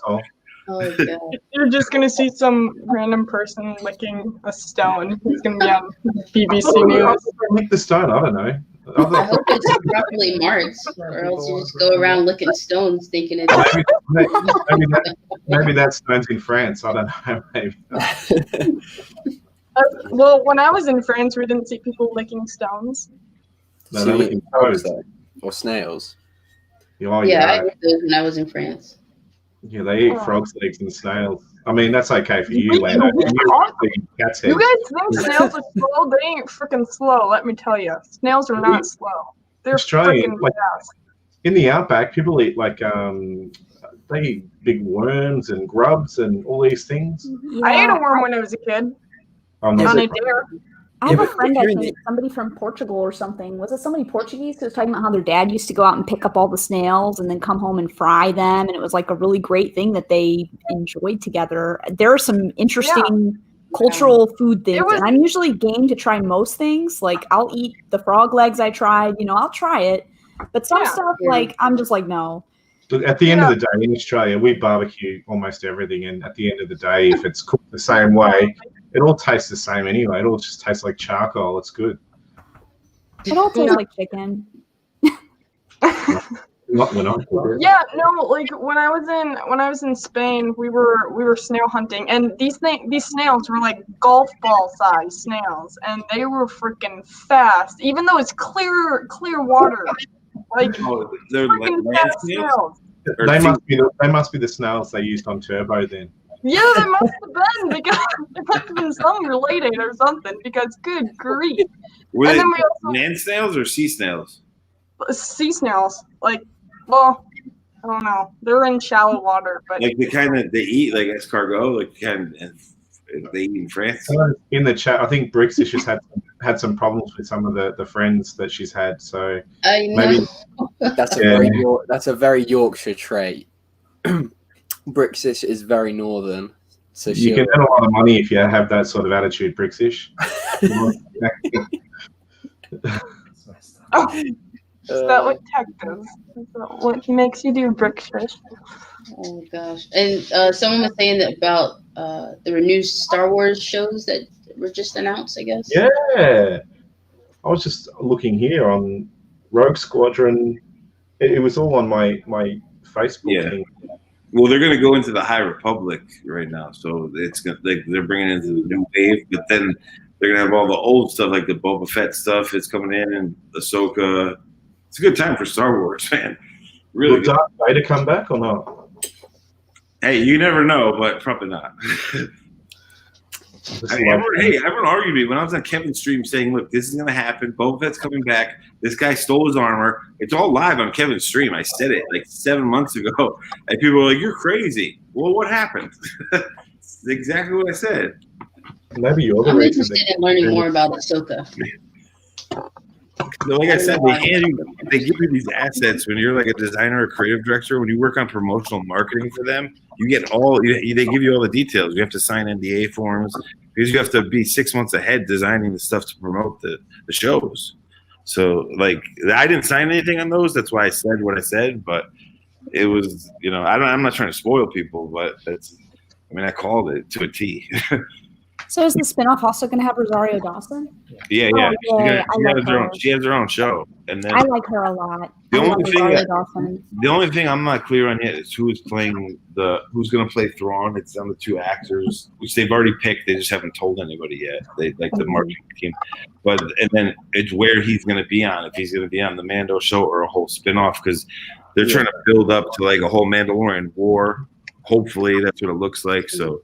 all. Oh, God. You're just gonna see some random person licking a stone. It's gonna be on BBC News. Lick the stone. I don't know. I hope it's properly marked, or else you just go around licking stones thinking it's. Maybe that stone's in France. I don't know. Maybe. Well, when I was in France, we didn't see people licking stones. No, they're licking toads. Or snails. Oh, yeah, I ate those when I was in France. Yeah, they eat frogs' legs and snails. I mean, that's okay for you, Lando. You guys think snails are slow? They ain't freaking slow, let me tell you. Snails are not slow. They're Australian, freaking fast. In the outback, people eat they eat big worms and grubs and all these things. Yeah. I ate a worm when I was a kid. On a dare. I have a friend, I think, somebody from Portugal or something. Was it somebody Portuguese who was talking about how their dad used to go out and pick up all the snails and then come home and fry them, and it was like a really great thing that they enjoyed together. There are some interesting cultural food things, and I'm usually game to try most things. Like, I'll eat the frog legs I tried, I'll try it. But some stuff, I'm just like, no. Look, at the end of the day, in Australia, we barbecue almost everything, and at the end of the day, if it's cooked the same way, it all tastes the same anyway. It all just tastes like charcoal. It's good. It all tastes like chicken. Not when I cook it. Yeah, no, like when I was in Spain, we were snail hunting, and these snails were like golf ball size snails, and they were freaking fast, even though it's clear water. Like they're like land snails. They must be the snails they used on Turbo then. Yeah, they must have been, because there must have been some related or something, because good grief. Were they land snails or sea snails? Sea snails. Like, well, I don't know. They're in shallow water, but like the kind that they eat, like escargot, like kind of they eat in France. In the chat, I think Brix has just had some problems with some of the friends that she's had. So maybe that's a very Yorkshire trait. Brixish is very northern, so you can earn a lot of money if you have that sort of attitude, Brixish. Is that what tech does? Is that what makes you do Brixish? Oh gosh! And someone was saying that about the renewed Star Wars shows that were just announced, I guess. Yeah, I was just looking here on Rogue Squadron. It was all on my Facebook thing. Well, they're going to go into the High Republic right now, so it's they're bringing it into the new wave. But then they're going to have all the old stuff, like the Boba Fett stuff. It's coming in, and Ahsoka. It's a good time for Star Wars, man. Really. Will Darth Vader come back or not? Hey, you never know, but probably not. Everyone argued me when I was on Kevin's stream saying, look, this is going to happen. Boba Fett's coming back. This guy stole his armor. It's all live on Kevin's stream. I said it like 7 months ago. And people were like, you're crazy. Well, what happened? It's exactly what I said. Maybe you're the I'm reason. interested in learning more about Ahsoka. Like I said, they give you these assets when you're like a designer or creative director. When you work on promotional marketing for them, you get they give you all the details. You have to sign NDA forms because you have to be 6 months ahead designing the stuff to promote the shows. So, like, I didn't sign anything on those. That's why I said what I said. But it was, I'm not trying to spoil people, but I called it to a T. So is the spinoff also going to have Rosario Dawson? Yeah. She has her own show, and then I like her a lot. The only thing I'm not clear on yet is who's going to play Thrawn. It's on the two actors, which they've already picked. They just haven't told anybody yet. They like the marketing team, and then it's where he's going to be on. If he's going to be on the Mando show or a whole spinoff, because they're trying to build up to like a whole Mandalorian war. Hopefully, that's what it looks like. So.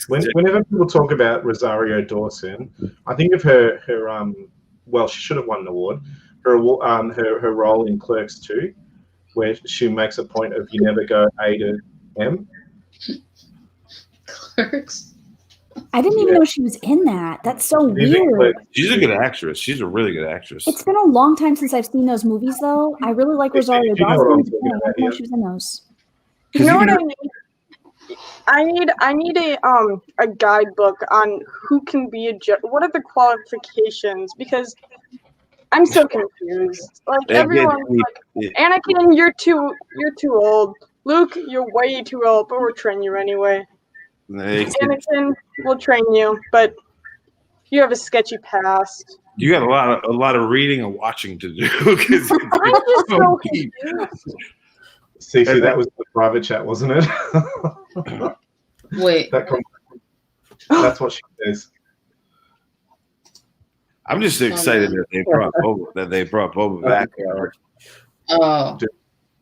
Whenever people talk about Rosario Dawson, I think of her well, she should have won an award. Her role in Clerks 2, where she makes a point of you never go A to M. Clerks. I didn't even know she was in that. That's so weird. She's a good actress. She's a really good actress. It's been a long time since I've seen those movies, though. I really like Rosario Dawson. I didn't know she was in those. You know what I mean? I need a guidebook on who can be a judge. What are the qualifications? Because I'm so confused. Like everyone's like, Anakin, you're too old. Luke, you're way too old, but we'll train you anyway. Anakin, we'll train you, but you have a sketchy past. You got a lot of reading and watching to do. I'm just so confused. See, that was the private chat, wasn't it? Wait. That's what she says. I'm just excited that they brought Boba back. Oh.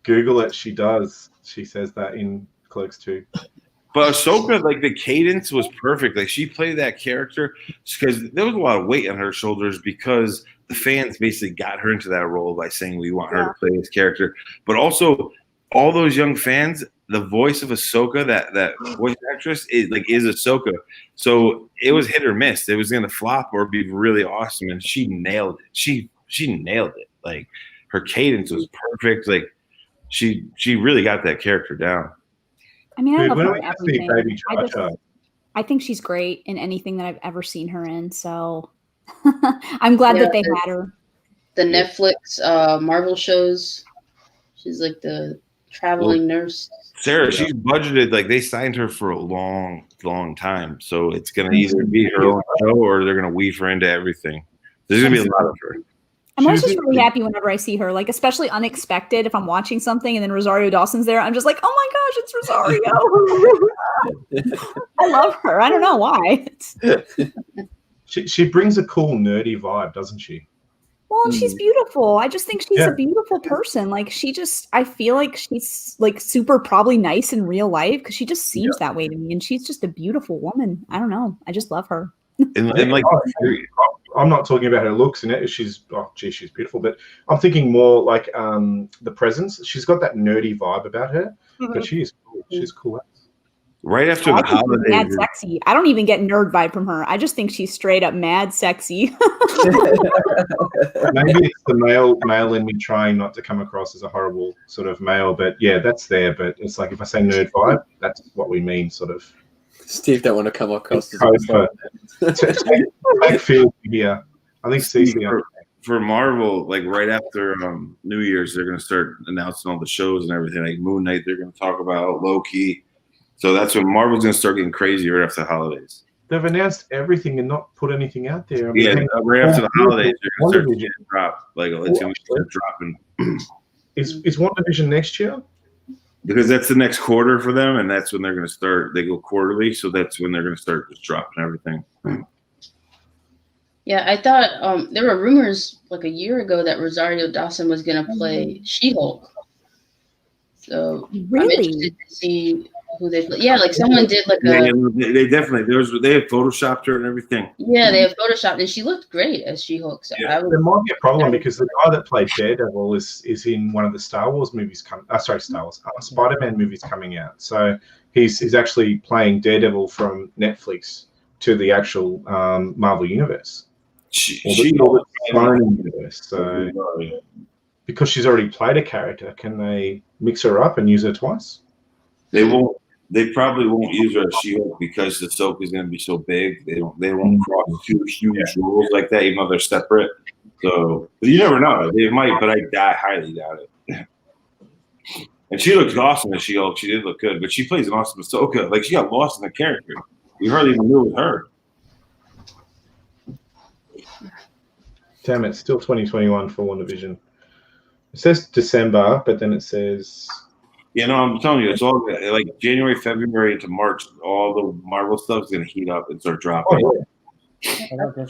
Google it. She does. She says that in Clerks 2. But Ahsoka, like the cadence was perfect. Like she played that character because there was a lot of weight on her shoulders because the fans basically got her into that role by saying we want her to play this character. But also, all those young fans, the voice of Ahsoka, that voice actress is Ahsoka. So it was hit or miss. It was going to flop or be really awesome, and she nailed it. She nailed it. Like her cadence was perfect. Like she really got that character down. I mean, I love When her we in get to see everything. Baby Jar Jar, I think she's great in anything that I've ever seen her in. So I'm glad that they had her. The Netflix Marvel shows. She's like the traveling nurse. Sarah, she's budgeted, like they signed her for a long, long time. So it's going to either be her own show or they're going to weave her into everything. There's going to be a lot of her. I'm always just really happy whenever I see her, like especially unexpected. If I'm watching something and then Rosario Dawson's there, I'm just like, oh my gosh, it's Rosario. I love her. I don't know why. She brings a cool nerdy vibe, doesn't she? Well, and she's beautiful. I just think she's a beautiful person. Like I feel like she's like super probably nice in real life because she just seems that way to me. And she's just a beautiful woman. I don't know. I just love her. And like, I'm not talking about her looks in it. She's beautiful, but I'm thinking more like the presence. She's got that nerdy vibe about her, but she's cool. She's cool. Right after the holidays, mad sexy. I don't even get nerd vibe from her. I just think she's straight up mad sexy. Maybe it's the male in me trying not to come across as a horrible sort of male, but yeah, that's there. But it's like if I say nerd vibe, that's what we mean, sort of. Steve don't want to come across as backfield here. I think Cece for Marvel, like right after New Year's, they're going to start announcing all the shows and everything. Like Moon Knight, they're going to talk about Loki. So that's when Marvel's going to start getting crazy right after the holidays. They've announced everything and not put anything out there. I mean, right after the holidays, they're going to start getting dropped. Like, let's start dropping. Is WandaVision next year? Because that's the next quarter for them, and that's when they're going to start. They go quarterly, so that's when they're going to start just dropping everything. Yeah, I thought there were rumors like a year ago that Rosario Dawson was going to play She-Hulk. So I'm interested to see who they play. Yeah, like someone did like they definitely they had photoshopped her and everything. Yeah, they have photoshopped, and she looked great as She-Hulk. So there might be a problem because the guy that played Daredevil is in one of the Star Wars movies Spider-Man movies coming out. So he's actually playing Daredevil from Netflix to the actual Marvel universe. Universe. So because she's already played a character, can they mix her up and use her twice? They won't. They probably won't use her as She-Hulk because the Ahsoka is going to be so big. They won't cross two huge roles like that, even though they're separate. So you never know. They might, but I highly doubt it. And she looks awesome as She-Hulk. She did look good, but she plays an awesome Ahsoka. Like she got lost in the character. We hardly even knew it was her. Damn it! Still 2021 for WandaVision. It says December, but then it says. You know, I'm telling you, it's all like January, February into March. All the Marvel stuff is going to heat up and start dropping. January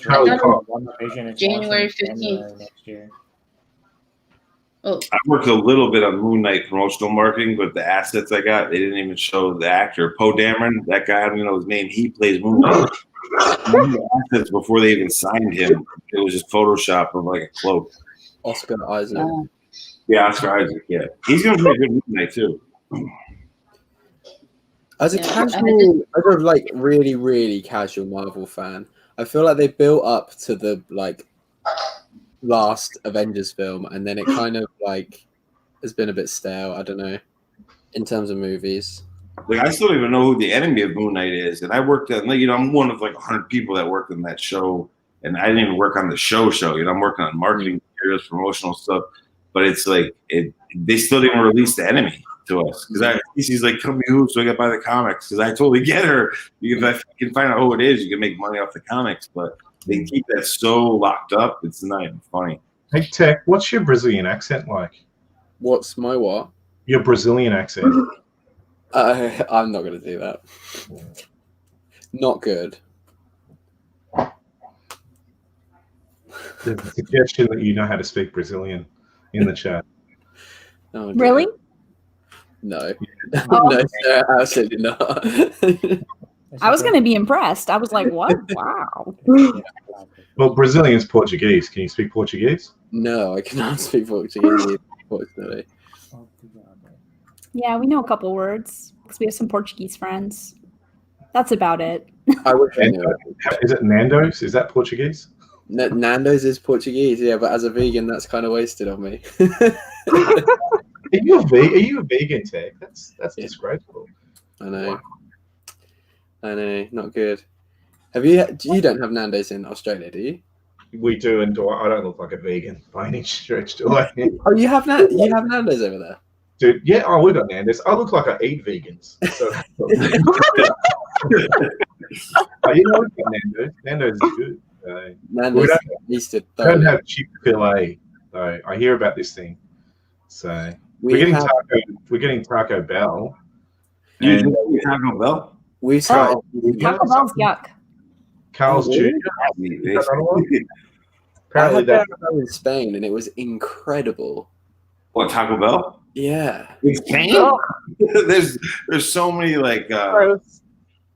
15th next year. Oh, I worked a little bit on Moon Knight promotional marketing, but the assets I got, they didn't even show the actor Poe Dameron. That guy, I don't even know his name. He plays Moon Knight. Assets before they even signed him, it was just Photoshop of like a cloak. Oscar Isaac. Yeah, Oscar Isaac. Yeah, he's going to be a good Moon Knight too. As a casual, as a like really, really casual Marvel fan, I feel like they built up to the like last Avengers film, and then it kind of like has been a bit stale. I don't know, in terms of movies. Like I still don't even know who the enemy of Moon Knight is, and I worked at I'm one of like 100 people that worked on that show, and I didn't even work on the show. I'm working on marketing materials, promotional stuff, but it's like they still didn't release the enemy to us because he's like, tell me who so I can buy the comics because I totally get her. If I can find out who it is, you can make money off the comics, but they keep that so locked up, it's not even funny. Hey Tech, what's your Brazilian accent like? What's my what? Your Brazilian accent. I'm not going to do that. Not good. There's a suggestion that you know how to speak Brazilian in the chat. Oh, Really? No. Oh. No, sir, absolutely not. I was going to be impressed. I was like, what? Wow. Well, Brazilian is Portuguese. Can you speak Portuguese? No, I cannot speak Portuguese, unfortunately. Yeah, we know a couple words because we have some Portuguese friends. That's about it. I wish I knew it. Is it Nando's? Is that Portuguese? Nando's is Portuguese, yeah, but as a vegan, that's kind of wasted on me. Are you a vegan, Tech? That's disgraceful. I know. I know, not good. You don't have Nando's in Australia, do you? We do, and I don't look like a vegan by any stretch, do I? Oh, you have Nando's over there? Dude, yeah, we got Nando's. I look like I eat vegans. So. You know, we've got Nando's. Nando's is good. Nando's we don't have Chick-fil-A, though. I hear about this thing. So we're getting Taco Bell. You Taco Bell? We've got Taco Bell's yuck. Carl's Jr. Apparently that in Spain, and it was incredible. What, Taco Bell? Yeah. In Spain? There's so many like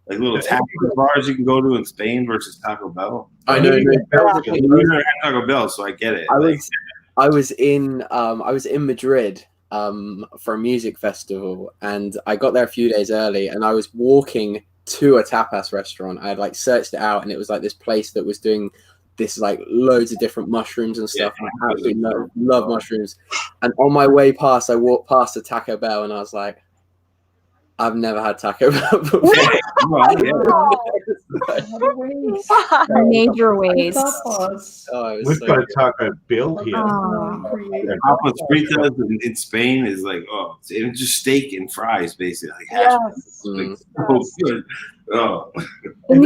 little taco bars you can go to in Spain versus Taco Bell. I know. You never had Taco Bell, so I get it. I was in Madrid for a music festival, and I got there a few days early, and I was walking to a tapas restaurant. I had like searched it out, and it was like this place that was doing this like loads of different mushrooms and stuff. Yeah, and I absolutely love mushrooms. And on my way past, I walked past a Taco Bell, and I was like, I've never had Taco Bell before. Major waste. We've got a Taco Bill here. Papas fritas in Spain is like, it's just steak and fries, basically. Like hash browns. Like, so good. Oh. In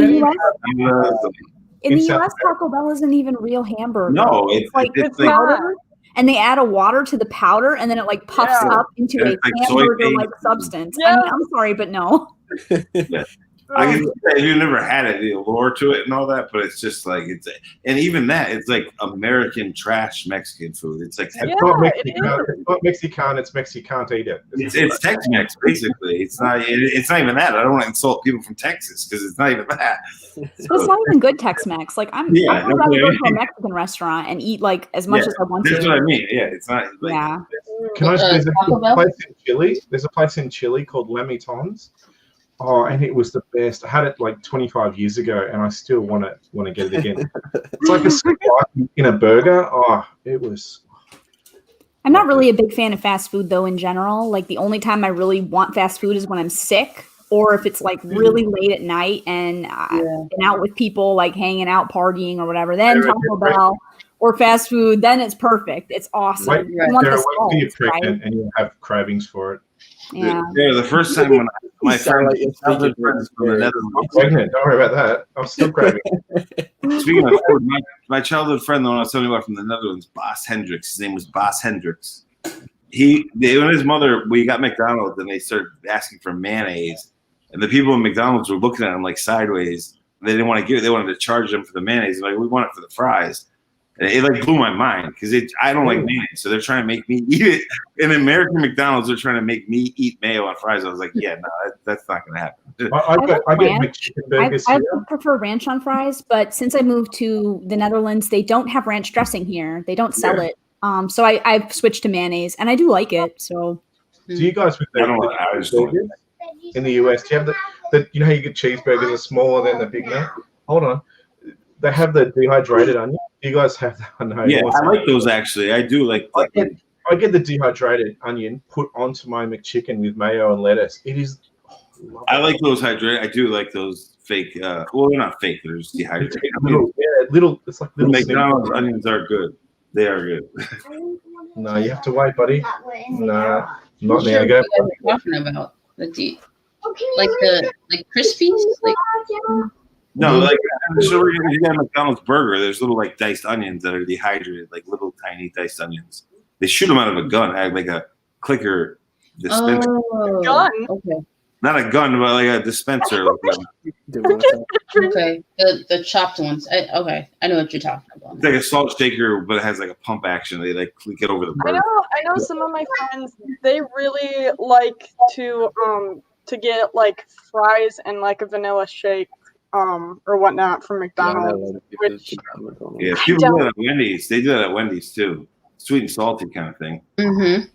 the US, Taco Bell isn't even real hamburger. No, it's like powder, and they add a water to the powder, and then it like puffs up into a hamburger-like substance. Yeah. I mean, I'm sorry, but no. Yeah. I can say you never had it, the allure to it and all that, but it's just like and even that, it's like American trash Mexican food. It's like it's not Mexican, it's Mexican eat it. It's Tex-Mex basically. It's not even that. I don't want to insult people from Texas because it's not even that. But it's not even good Tex-Mex. Like I'm rather go to a Mexican restaurant and eat like as much as I want to. That's what I mean. Yeah, it's not. Like, Can I say there's a place in Chile? There's a place in Chile called Lemitons. Oh, and it was the best. I had it like 25 years ago, and I still want to get it again. It's like a spike in a burger. Oh, it was. I'm not really a big fan of fast food, though, in general. Like, the only time I really want fast food is when I'm sick, or if it's like really late at night and I've been out with people, like hanging out, partying, or whatever. Then Taco Bell or fast food, then it's perfect. It's awesome. You want the salt, you're pregnant, and you have cravings for it. Yeah. The first time when my friends from the Netherlands. I'm pregnant. Don't worry about that. I'm still craving. Speaking of food, my childhood friend, the one I was telling you about from the Netherlands, Bas Hendricks. His name was Bas Hendricks. When his mother, we got McDonald's, and they started asking for mayonnaise, and the people in McDonald's were looking at him like sideways. They didn't want to give it. They wanted to charge them for the mayonnaise. Like, we want it for the fries. It like blew my mind because I don't like mayonnaise, so they're trying to make me eat it. In American McDonald's, they're trying to make me eat mayo on fries. I was like, yeah, no, that's not going to happen. I get chicken burgers I prefer ranch on fries, but since I moved to the Netherlands, they don't have ranch dressing here. They don't sell it. So I've switched to mayonnaise, and I do like it. So, do you guys with the in the US? Do you have the you know how you get cheeseburgers are smaller than the Big Mac? Hold on. They have the dehydrated onion. You guys have that? No, yeah, I like those actually. I do like. I get the dehydrated onion put onto my McChicken with mayo and lettuce. It is. I like those hydrated. I do like those fake. Well, they're not fake. They're just dehydrated. Little. It's like little. McDonald's onions are good. They are good. No, you have to wait, buddy. Nah, not now. Go. Talking about like the crispies, like. No, like so you got a McDonald's burger. There's little like diced onions that are dehydrated, like little tiny diced onions. They shoot them out of a gun. I have like a clicker dispenser. Oh, gun. Okay. Not a gun, but like a dispenser. Okay, the chopped ones. I know what you're talking about. It's like a salt shaker, but it has like a pump action. They like click it over the bird. I know some of my friends, they really like to get like fries and like a vanilla shake or whatnot from McDonald's. Yeah, people do that at Wendy's. They do that at Wendy's too. Sweet and salty kind of thing. Mm-hmm.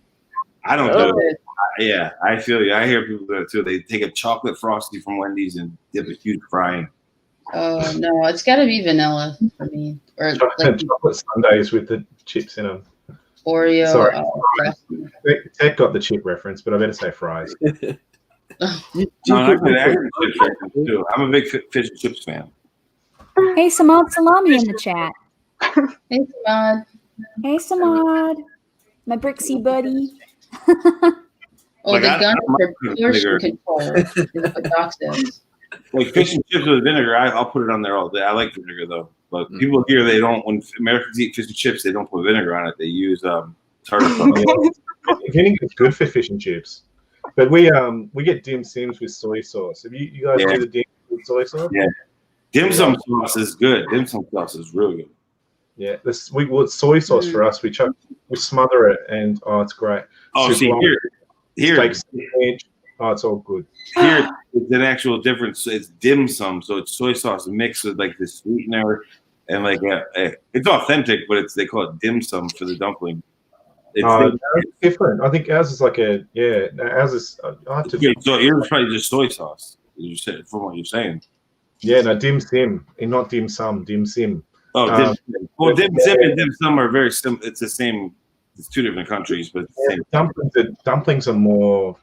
I don't do it. Yeah, I feel you. I hear people do that too. They take a chocolate frosty from Wendy's and dip a huge fry in. Oh no, it's got to be vanilla for me, or like chocolate sundaes with the chips in them. Oreo. Sorry, Ted got the chip reference, but I better say fries. I'm a big fish and chips fan. Hey, Samad Salami in the chat. Hey, Samad. Hey, Samad. My Brixie buddy. Oh, the gun for portion control is what Doc says. Like fish and chips with vinegar, I'll put it on there all day. I like vinegar though, but people here they don't. When Americans eat fish and chips, they don't put vinegar on it. They use tartar sauce. Vinegar is good for fish and chips, but we get dim sims with soy sauce. Have you guys do the dim with soy sauce? Yeah, dim sum sauce is good. Dim sum sauce is really good. Yeah, it's soy sauce for us. We smother it, and it's great. Oh, see here, it's all good. Here, it's an actual difference. It's dim sum, so it's soy sauce mixed with like the sweetener, and like it's authentic, but they call it dim sum for the dumpling. It's different. I think ours is like ours is. So yours probably just soy sauce. You said from what you're saying. Yeah, no, dim sim, and not dim sum, dim sim. Oh, dim sim. Well, dim sim and dim sum are very similar. It's the same. It's two different countries, but it's the same. Dumplings are more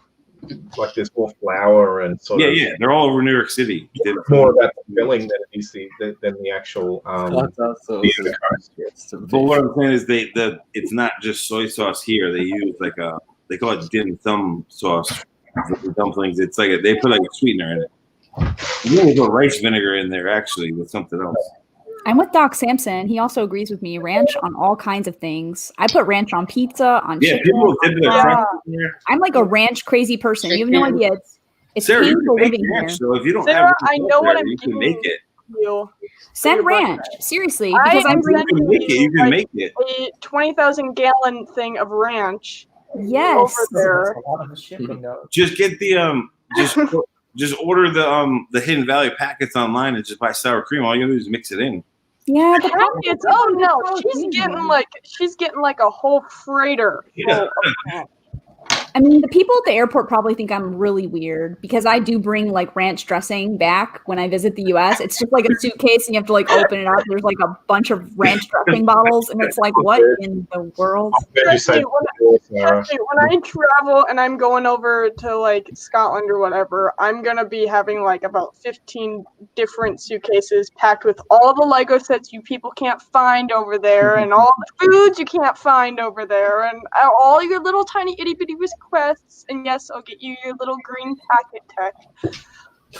like there's more flour and sort of. Yeah, they're all over New York City. It's more about the filling than it is than the actual. But what I'm saying is it's not just soy sauce here. They use they call it dim sum sauce for the dumplings. It's like they put like a sweetener in it. You only put rice vinegar in there actually with something else. I'm with Doc Sampson. He also agrees with me. Ranch on all kinds of things. I put ranch on pizza, on chicken. People dip their ranch in there. I'm like a ranch crazy person. You have no idea. It's Sarah, painful living ranch, here. so if you don't Sarah, have I know what I'm you can make it. Send ranch, seriously, because I'm you can make it. A 20,000 gallon thing of ranch. Yes. Over there. Just get the just order the Hidden Valley packets online and just buy sour cream. All you gotta do is mix it in. Yeah, she's getting like a whole freighter. Yeah. I mean, the people at the airport probably think I'm really weird because I do bring like ranch dressing back when I visit the US. It's just like a suitcase and you have to like open it up. There's like a bunch of ranch dressing bottles and it's like, what in the world? When I travel and I'm going over to like Scotland or whatever, I'm going to be having like about 15 different suitcases packed with all the Lego sets you people can't find over there and all the foods you can't find over there and all your little tiny itty bitty requests, and yes, I'll get you your little green packet tech.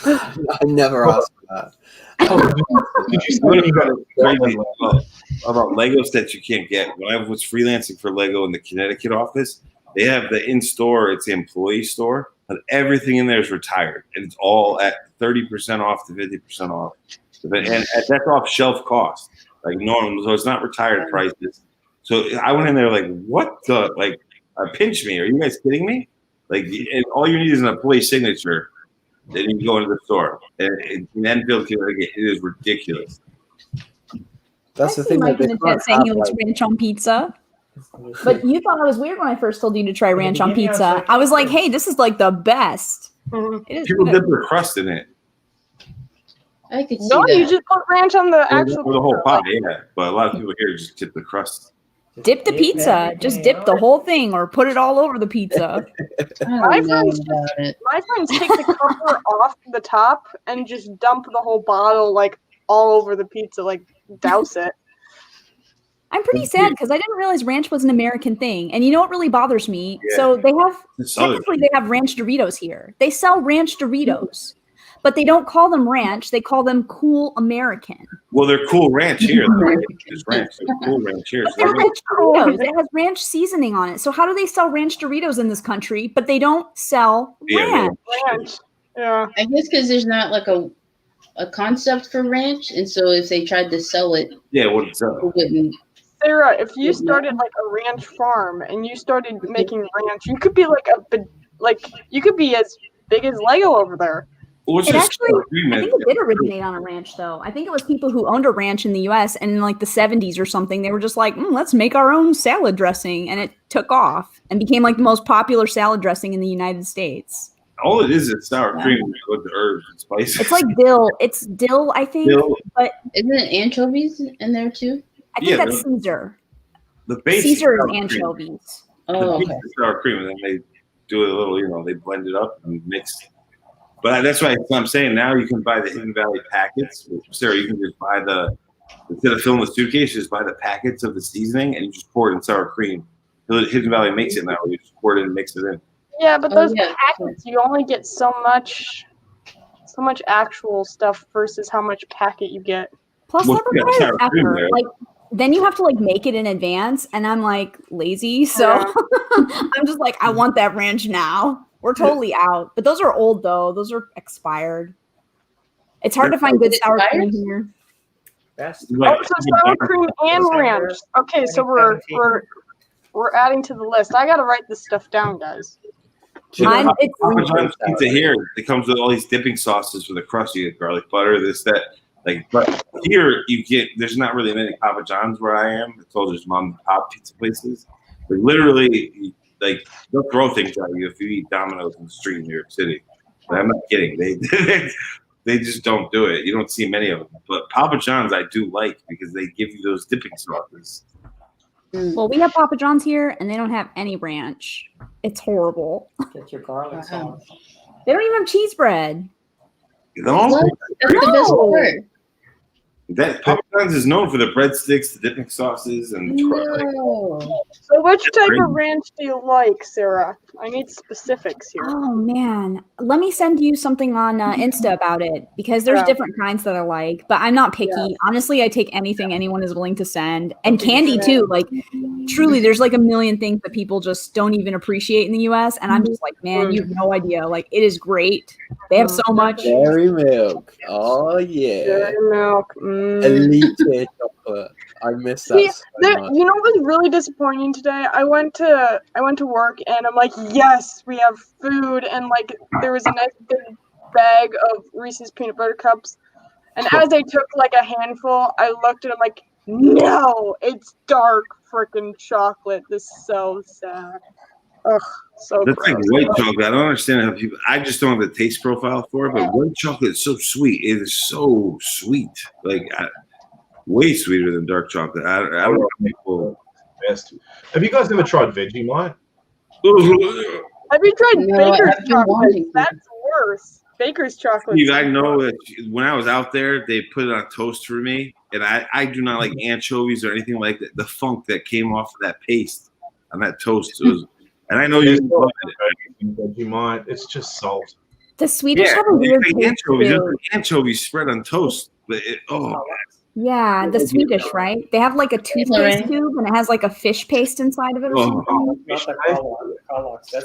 I never asked for that. Did you say crazy about Legos that you can't get? When I was freelancing for Lego in the Connecticut office, they have the in-store, it's the employee store, but everything in there is retired, and it's all at 30% off to 50% off, and that's off shelf cost, like normal. So it's not retired prices. So I went in there like, what the like. Pinch me. Are you guys kidding me? Like, all you need is an employee signature. Then you can go into the store. And in Enfield, Connecticut, it is ridiculous. That's the thing. Mike in the chat saying he likes ranch on pizza. But you thought I was weird when I first told you to try ranch on pizza. I was like, hey, this is like the best. It is People good. dip their crust in it. I could see No, that. you just put ranch on the actual For the whole pie, yeah. But a lot of people here just dip the crust. Dip the pizza. Just dip the whole thing or put it all over the pizza. My friends take the cover off the top and just dump the whole bottle like all over the pizza, like douse it. I'm pretty sad because I didn't realize ranch was an American thing. And you know what really bothers me? Yeah. So they have ranch Doritos here. They sell ranch Doritos, but they don't call them ranch. They call them Cool American. Well, they're Cool Ranch here. It's ranch. They're Cool Ranch here. But they're ranch Doritos. It has ranch seasoning on it. So how do they sell ranch Doritos in this country, but they don't sell ranch? Yeah. I guess because there's not like a concept for ranch, and so if they tried to sell it, what's up? it wouldn't. Sarah, if you started like a ranch farm and you started making ranch, you could be you could be as big as Lego over there. It actually, I think it did originate on a ranch, though. I think it was people who owned a ranch in the U.S. and in like the 70s or something, they were just like, let's make our own salad dressing, and it took off and became like the most popular salad dressing in the United States. All it is sour cream with the herbs and spices. It's like dill. It's dill, I think. Dill. But isn't it anchovies in there too? I think that's Caesar. The base Caesar is anchovies. Oh, okay. Sour cream, and then they do a little, they blend it up and mix. But that's why I'm saying now you can buy the Hidden Valley packets. Sarah, you can just buy instead of filling the suitcase, just buy the packets of the seasoning and you just pour it in sour cream. Hidden Valley makes it now. You just pour it in and mix it in. Yeah, but those packets, you only get so much actual stuff versus how much packet you get. Plus, that requires effort. Like, then you have to like make it in advance, and I'm like lazy, so I'm just like, I want that ranch now. We're totally out. But those are old though; those are expired. It's hard to find good sour cream here. So sour cream and ranch. Okay, so we're adding to the list. I gotta write this stuff down, guys. Papa John's pizza here, it comes with all these dipping sauces for the crust. You get garlic butter, this, that. But here there's not really many Papa John's where I am. It's all just mom and pop pizza places. But literally, they'll throw things at you if you eat Domino's in the street in New York City. But I'm not kidding. They just don't do it. You don't see many of them. But Papa John's I do like because they give you those dipping sauces. Well, we have Papa John's here, and they don't have any ranch. It's horrible. Get your garlic sauce. They don't even have cheese bread. No? That's the best part. That Papa John's is known for the breadsticks, the dipping sauces, and So which type of ranch do you like, Sarah? I need specifics here. Oh man, let me send you something on Insta about it because there's different kinds that I like, but I'm not picky. Yeah. Honestly, I take anything anyone is willing to send, and candy too. Like, truly, there's like a million things that people just don't even appreciate in the U.S. And I'm just like, man, you have no idea. Like, it is great. They have so much. Dairy milk. Oh yeah. Dairy milk. Elite tier chocolate. I miss that. So much. You know what was really disappointing today? I went to work and I'm like, yes, we have food, and like there was a nice big bag of Reese's peanut butter cups, and as I took like a handful, I looked and I'm like, no, it's dark freaking chocolate. This is so sad. Ugh, so that's gross. like white chocolate. I don't understand how people. I just don't have the taste profile for it. But white chocolate is so sweet. It is so sweet, like way sweeter than dark chocolate. I don't know how people. Best. Have you guys ever tried Vegemite? Have you tried Baker's chocolate? That's worse. Baker's chocolate. Steve, I know that when I was out there, they put it on toast for me, and I do not like anchovies or anything like that. The funk that came off of that paste on that toast was. And I know you love it. Vegemite, it's just salt. The Swedish have a weird taste too. Anchovies spread on toast. But yeah, the Swedish, right? They have like a toothpaste tube, and it has like a fish paste inside of it or something. That's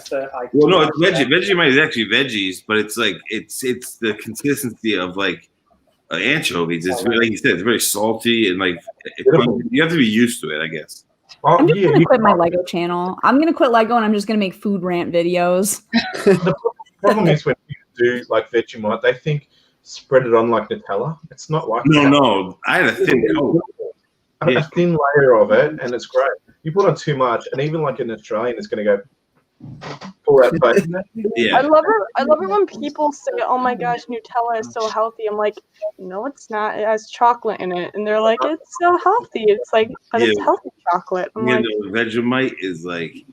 the well, no, it's veggie. Vegemite is actually veggies, but it's like it's the consistency of like anchovies. It's really, like you said, it's very salty and like you have to be used to it, I guess. I'm just gonna quit my Lego channel. I'm gonna quit Lego and I'm just gonna make food rant videos. The problem is when people do like Vegemite, they think spread it on like Nutella. It's not like no. I had a thin coat. A thin layer of it, and it's great. You put on too much, and even like an Australian is gonna go pull that face. Yeah. I love it when people say, "Oh my gosh, Nutella is so healthy." I'm like, no, it's not. It has chocolate in it, and they're like, "It's so healthy." It's like, but it's healthy chocolate. I'm like, Vegemite is like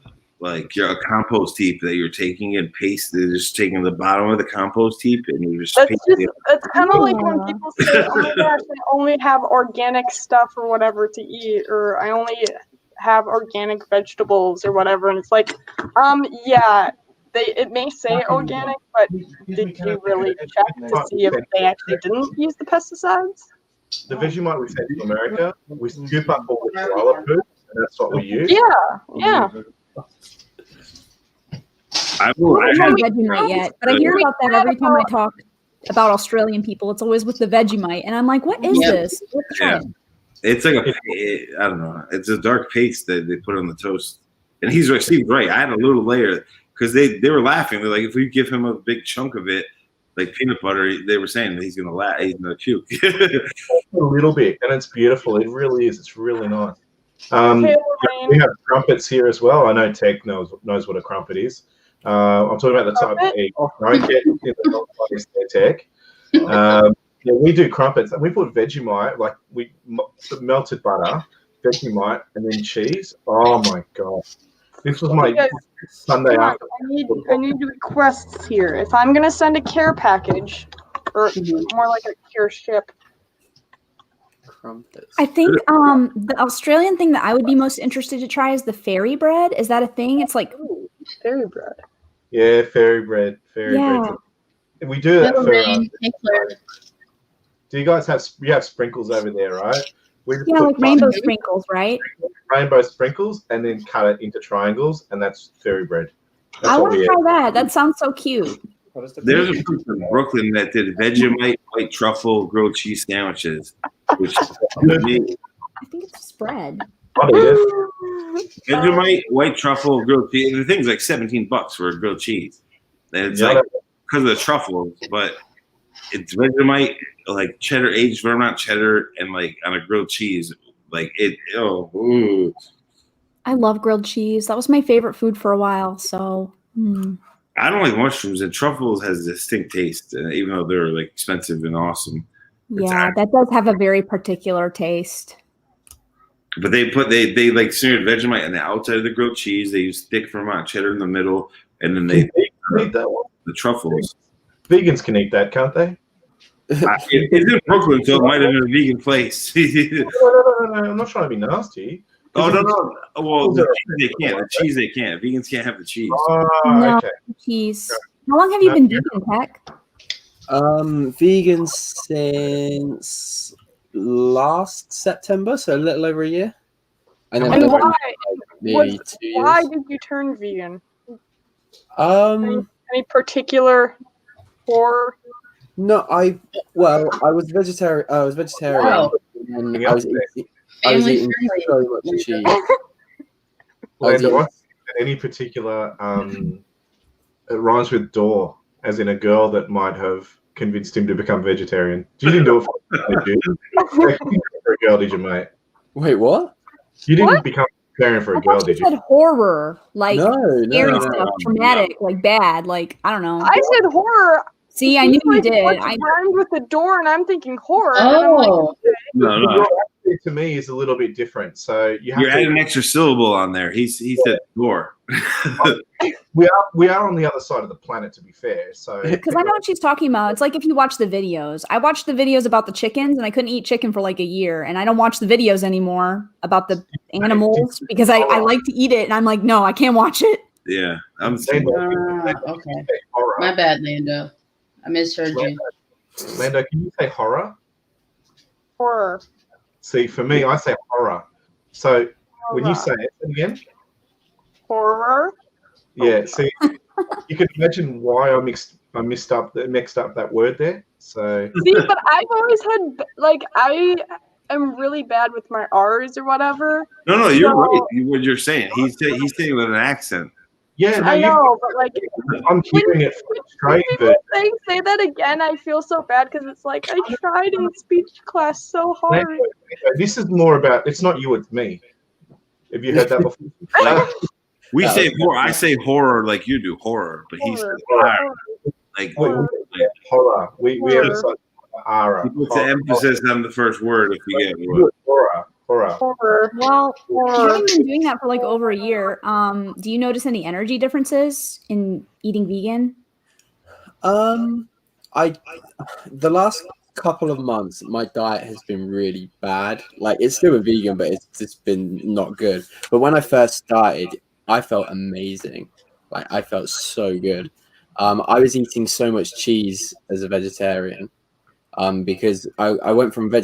you're a compost heap that you're taking and they're just taking the bottom of the compost heap and you're just. It's kind of like when people say, "Oh my gosh, I only have organic stuff or whatever to eat," or "I only have organic vegetables or whatever," and it's like, yeah, it may say organic, but did you really check to see if they actually didn't use the pesticides? The Vegemite we sent to America, we scoop up all the koala poop, and that's what we use. Yeah. I haven't tried Vegemite yet, but I hear about that every time I talk about Australian people. It's always with the Vegemite, and I'm like, what is this? Let's try it. It's like I don't know. It's a dark paste that they put on the toast. And he's right. I had a little layer because they were laughing. They're like, if we give him a big chunk of it, like peanut butter, they were saying that he's gonna laugh. He's gonna puke. A little bit, and it's beautiful. It really is. It's really nice. We have crumpets here as well. I know Tech knows what a crumpet is. I'm talking about the type of egg. I get in the Tech. Yeah, we do crumpets, and we put Vegemite, like we melted butter, Vegemite, and then cheese. Oh my god, this was my Sunday after. I need requests here. If I'm gonna send a care package, or more like a care ship. I think the Australian thing that I would be most interested to try is the fairy bread. Is that a thing? It's like fairy bread. Yeah, fairy bread. Bread. We do that for. Do you guys have sprinkles over there, right? Like rainbow sprinkles, right? Rainbow sprinkles, and then cut it into triangles, and that's fairy bread. I want to try that. That sounds so cute. There's a place in Brooklyn that did Vegemite, white truffle, grilled cheese sandwiches. Which I think it's a spread. Vegemite, white truffle, grilled cheese. And the thing's like $17 for a grilled cheese. And it's like because of the truffles, but it's Vegemite, like cheddar, aged Vermont cheddar, and like on a grilled cheese. Like it. Ooh. I love grilled cheese. That was my favorite food for a while. So. I don't like mushrooms, and truffles has a distinct taste, even though they're like expensive and awesome. Yeah, that does have a very particular taste. But they like smeared Vegemite on the outside of the grilled cheese. They use thick Vermont cheddar in the middle, and then they eat that one. The truffles. Vegans can eat that, can't they? It's in Brooklyn, so it might have been a vegan place. No, I'm not trying to be nasty. Oh no! Well, the cheese they can't. The cheese they can't. Vegans can't have the cheese. No, okay. Cheese. How long have you been vegan, Tech? Vegan since last September, so a little over a year. And then why? 2 years. Why did you turn vegan? Any particular horror? No, I was vegetarian. Wow. And I was eating so much cheese. Any particular it rhymes with door, as in a girl that might have convinced him to become vegetarian. You didn't do it for a girl, did you, mate? Wait, what? You didn't become vegetarian for a girl, did you? I said horror, like no, scary stuff, traumatic, like bad, like I don't know. I said horror. See, I knew you did. I rhymed with the door, and I'm thinking horror. No. To me is a little bit different. So you're adding an extra syllable on there. He said door. we are on the other side of the planet, to be fair. So because I know what she's talking about. It's like if you watch the videos. I watched the videos about the chickens, and I couldn't eat chicken for like a year. And I don't watch the videos anymore about the animals because I like to eat it, and I'm like, no, I can't watch it. Yeah, I'm okay. My bad, Lando. I misheard you. Lando, can you say horror? Horror. See, for me, I say horror. So when you say it again, horror. Yeah. See, you can imagine why I mixed up that word there. So see, but I've always had I am really bad with my R's or whatever. No, you're right. What you're saying, he's saying with an accent. Yeah, no, I know, but I'm keeping it straight. But say that again, I feel so bad because it's like I tried in speech class so hard. This is more about it's not you, it's me. Have you heard that before? We say horror. I say horror like you do horror, but he says horror. Horror. We emphasize horror. He puts the emphasis on the first word if we get horror. Horror. Well, you've been doing that for like over a year. Do you notice any energy differences in eating vegan? The last couple of months, my diet has been really bad. Like it's still a vegan, but it's just been not good. But when I first started, I felt amazing. Like I felt so good. I was eating so much cheese as a vegetarian, because I went from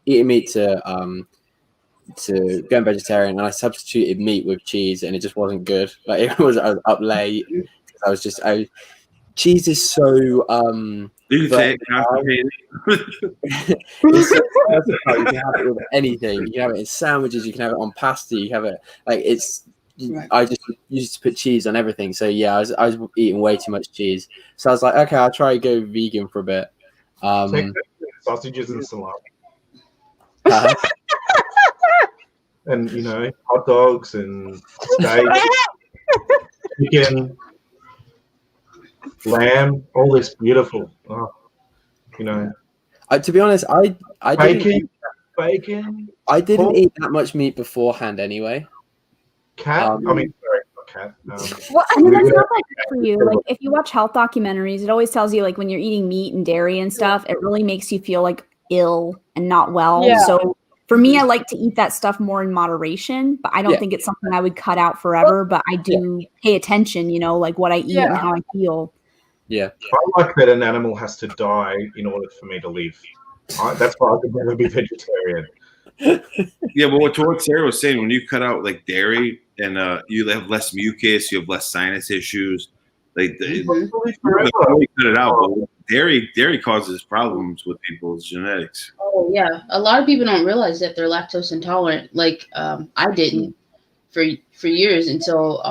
eating meat to going vegetarian, and I substituted meat with cheese, and it just wasn't good. Like I was up late. Cheese is so you can say it constipated. It's so versatile. You can have it with anything. You can have it in sandwiches. You can have it on pasta. You have it like it's. I just used to put cheese on everything. So yeah, I was eating way too much cheese. So I was like, okay, I'll try to go vegan for a bit. Sausages and salami. And hot dogs and steak, chicken, lamb, all this beautiful. To be honest, I bacon. I didn't eat that much meat beforehand anyway. Sorry, not cat. Well, I mean, that's not that good for you. Like, if you watch health documentaries, it always tells you, like, when you're eating meat and dairy and stuff, it really makes you feel, like, ill and not well. Yeah. So for me, I like to eat that stuff more in moderation, but I don't think it's something I would cut out forever. But I do pay attention, like what I eat and how I feel. Yeah. I like that an animal has to die in order for me to live. That's why I could never be vegetarian. Yeah, but what Sarah was saying, when you cut out like dairy and you have less mucus, you have less sinus issues. Like you cut it out, but dairy causes problems with people's genetics. Oh yeah, a lot of people don't realize that they're lactose intolerant. Like I didn't for years until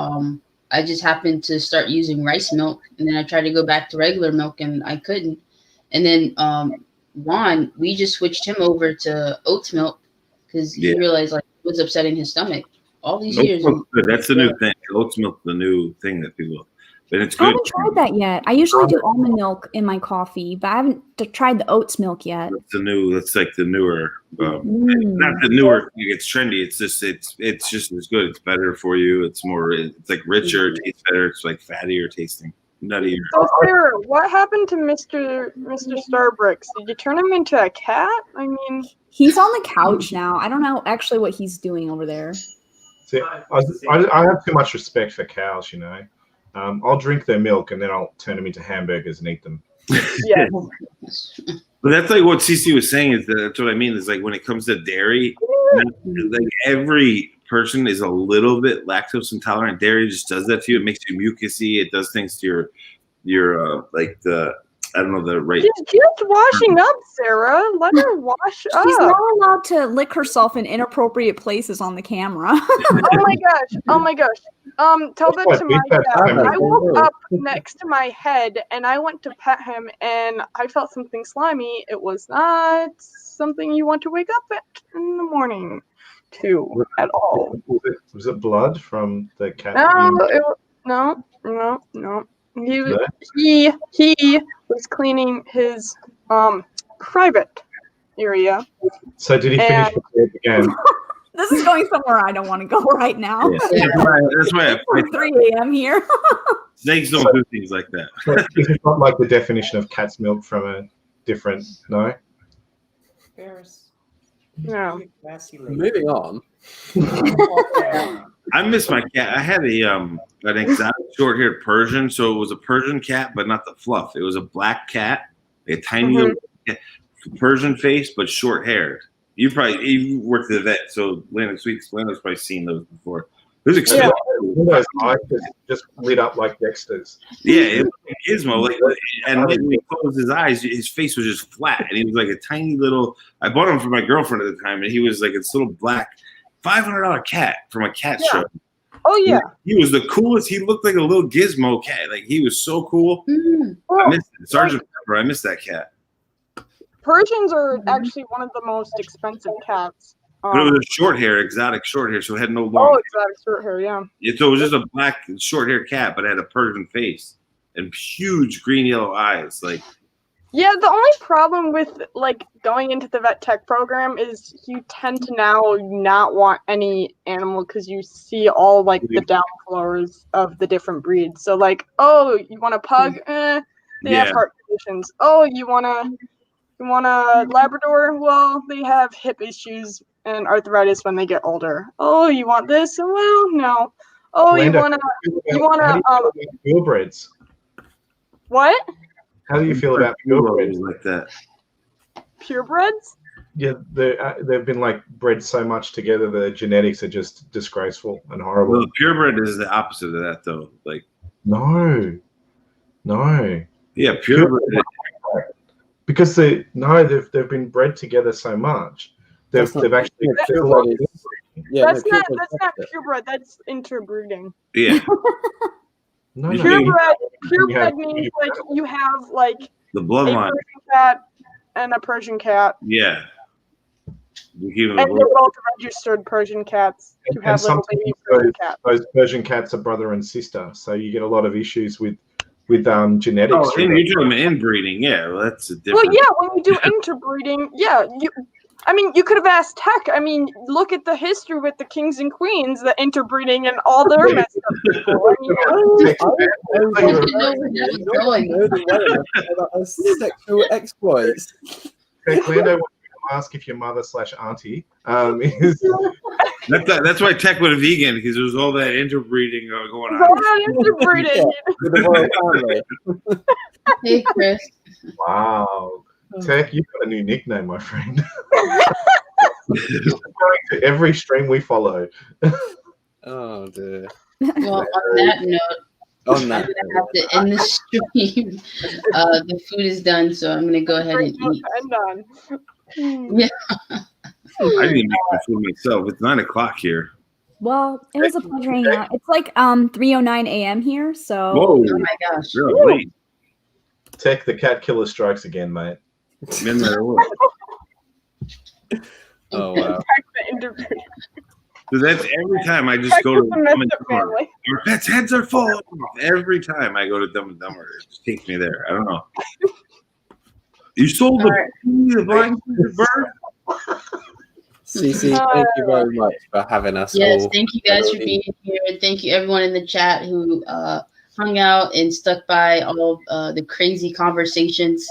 I just happened to start using rice milk, and then I tried to go back to regular milk, and I couldn't. And then Juan, we just switched him over to oats milk because he realized like it was upsetting his stomach. All these years. That's the new thing. Oats milk, the new thing that people. But it's good. I haven't tried that yet. I usually do almond milk in my coffee, but I haven't tried the oats milk yet. That's like the newer. Not the newer. It's trendy. It's just as good. It's better for you. It's more. It's like richer. It tastes better. It's like fattier tasting. Nuttier. So Sarah, what happened to Mr. Starbricks? Did you turn him into a cat? I mean, he's on the couch now. I don't know actually what he's doing over there. See, I have too much respect for cows. I'll drink their milk and then I'll turn them into hamburgers and eat them. Yeah. But that's like what CC was saying. That's what I mean. Is like when it comes to dairy, like every person is a little bit lactose intolerant. Dairy just does that to you. It makes you mucusy. It does things to your like the. I don't know the right. She's just washing up, Sarah. Let her wash up. She's not allowed to lick herself in inappropriate places on the camera. Oh my gosh. Tell that to my dad. I woke up next to my head and I went to pet him and I felt something slimy. It was not something you want to wake up at in the morning to at all. Was it blood from the cat? No. He was cleaning his private area. So did he finish the tape again? This is going somewhere I don't want to go right now. Yeah. That's why it's 3 a.m. here. Snakes don't do things like that. This is not like the definition of cat's milk from a different no. No. Moving on. I miss my cat. I had an exotic short-haired Persian, so it was a Persian cat, but not the fluff. It was a black cat, a tiny little Persian face, but short-haired. You worked at the vet, so Landon's probably seen those before. It was expensive. Those eyes just lit up like Dexter's. Yeah, it was like Gizmo. And when he closed his eyes, his face was just flat, and he was like a tiny little. I bought him for my girlfriend at the time, and he was like this little black $500 cat from a cat show. Oh yeah, he was the coolest. He looked like a little Gizmo cat. Like he was so cool. I missed it. Sergeant Pepper. I missed that cat. Persians are actually one of the most expensive cats. But it was a short hair, exotic short hair, so it had no long. Oh, exotic short hair, yeah. So it was just a black short hair cat, but it had a Persian face and huge green yellow eyes. Like, yeah, the only problem with like going into the vet tech program is you tend to now not want any animal because you see all like the downflows of the different breeds. So like, oh, you want a pug? They have heart conditions. Oh, you want a Labrador? Well, they have hip issues and arthritis when they get older. Oh, you want this? Well, no. Oh, Linda, you wanna purebreds? What? How do you feel about purebreds like that? Purebreds? Yeah, they've been like bred so much together. The genetics are just disgraceful and horrible. Well, purebred is the opposite of that, though. Like, no. Yeah, purebred. Because they've been bred together so much. They've actually. That's not purebred. That's interbreeding. Yeah. Purebred means like you have like the bloodline. A Persian cat and a Persian cat. Yeah. And they're both registered Persian cats to have little baby Persian cats. Those Persian cats are brother and sister, so you get a lot of issues with genetics. Oh, you're doing inbreeding, yeah. Well, that's a different. Well, yeah, when you do interbreeding, yeah, you could have asked Tech. I mean, look at the history with the kings and queens, the interbreeding, and all their messed up people. Sexual exploits. Lando wants to ask if your mother/auntie is. That's why Tech went vegan, because there was all that interbreeding going on. All that interbreeding. Hey, Chris. Wow. Tech, you've got a new nickname, my friend. To every stream we follow. Oh, dear. Well, on that note, I'm going to have to end the stream. The food is done, so I'm going to go ahead and eat. Yeah. I didn't make my food myself. It's 9 o'clock here. Well, it was a pleasure hanging out. It's like 3:09 a.m. here, so. Whoa. Oh my gosh. You're late. Tech, the cat killer strikes again, mate. Been there. What? Oh, wow. So that's every time I just go to Dumb and Dumber. Our pets' heads are falling off. Every time I go to Dumb and Dumber, it just takes me there. I don't know. You sold the blind bird? Cece, thank you very much for having us. Yes, thank you guys for being here. Thank you everyone in the chat who hung out and stuck by all the crazy conversations.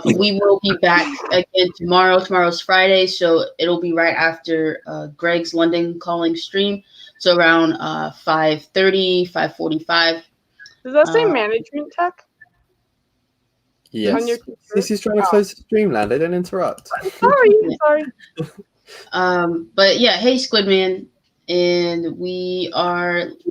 We will be back again tomorrow. Tomorrow's Friday, so it'll be right after Greg's London calling stream. So around 5:30, 5:45. Does that say management Tech? Yes. Cece's trying to close the stream, Land. They don't interrupt. Sorry. But yeah, hey Squidman, and we are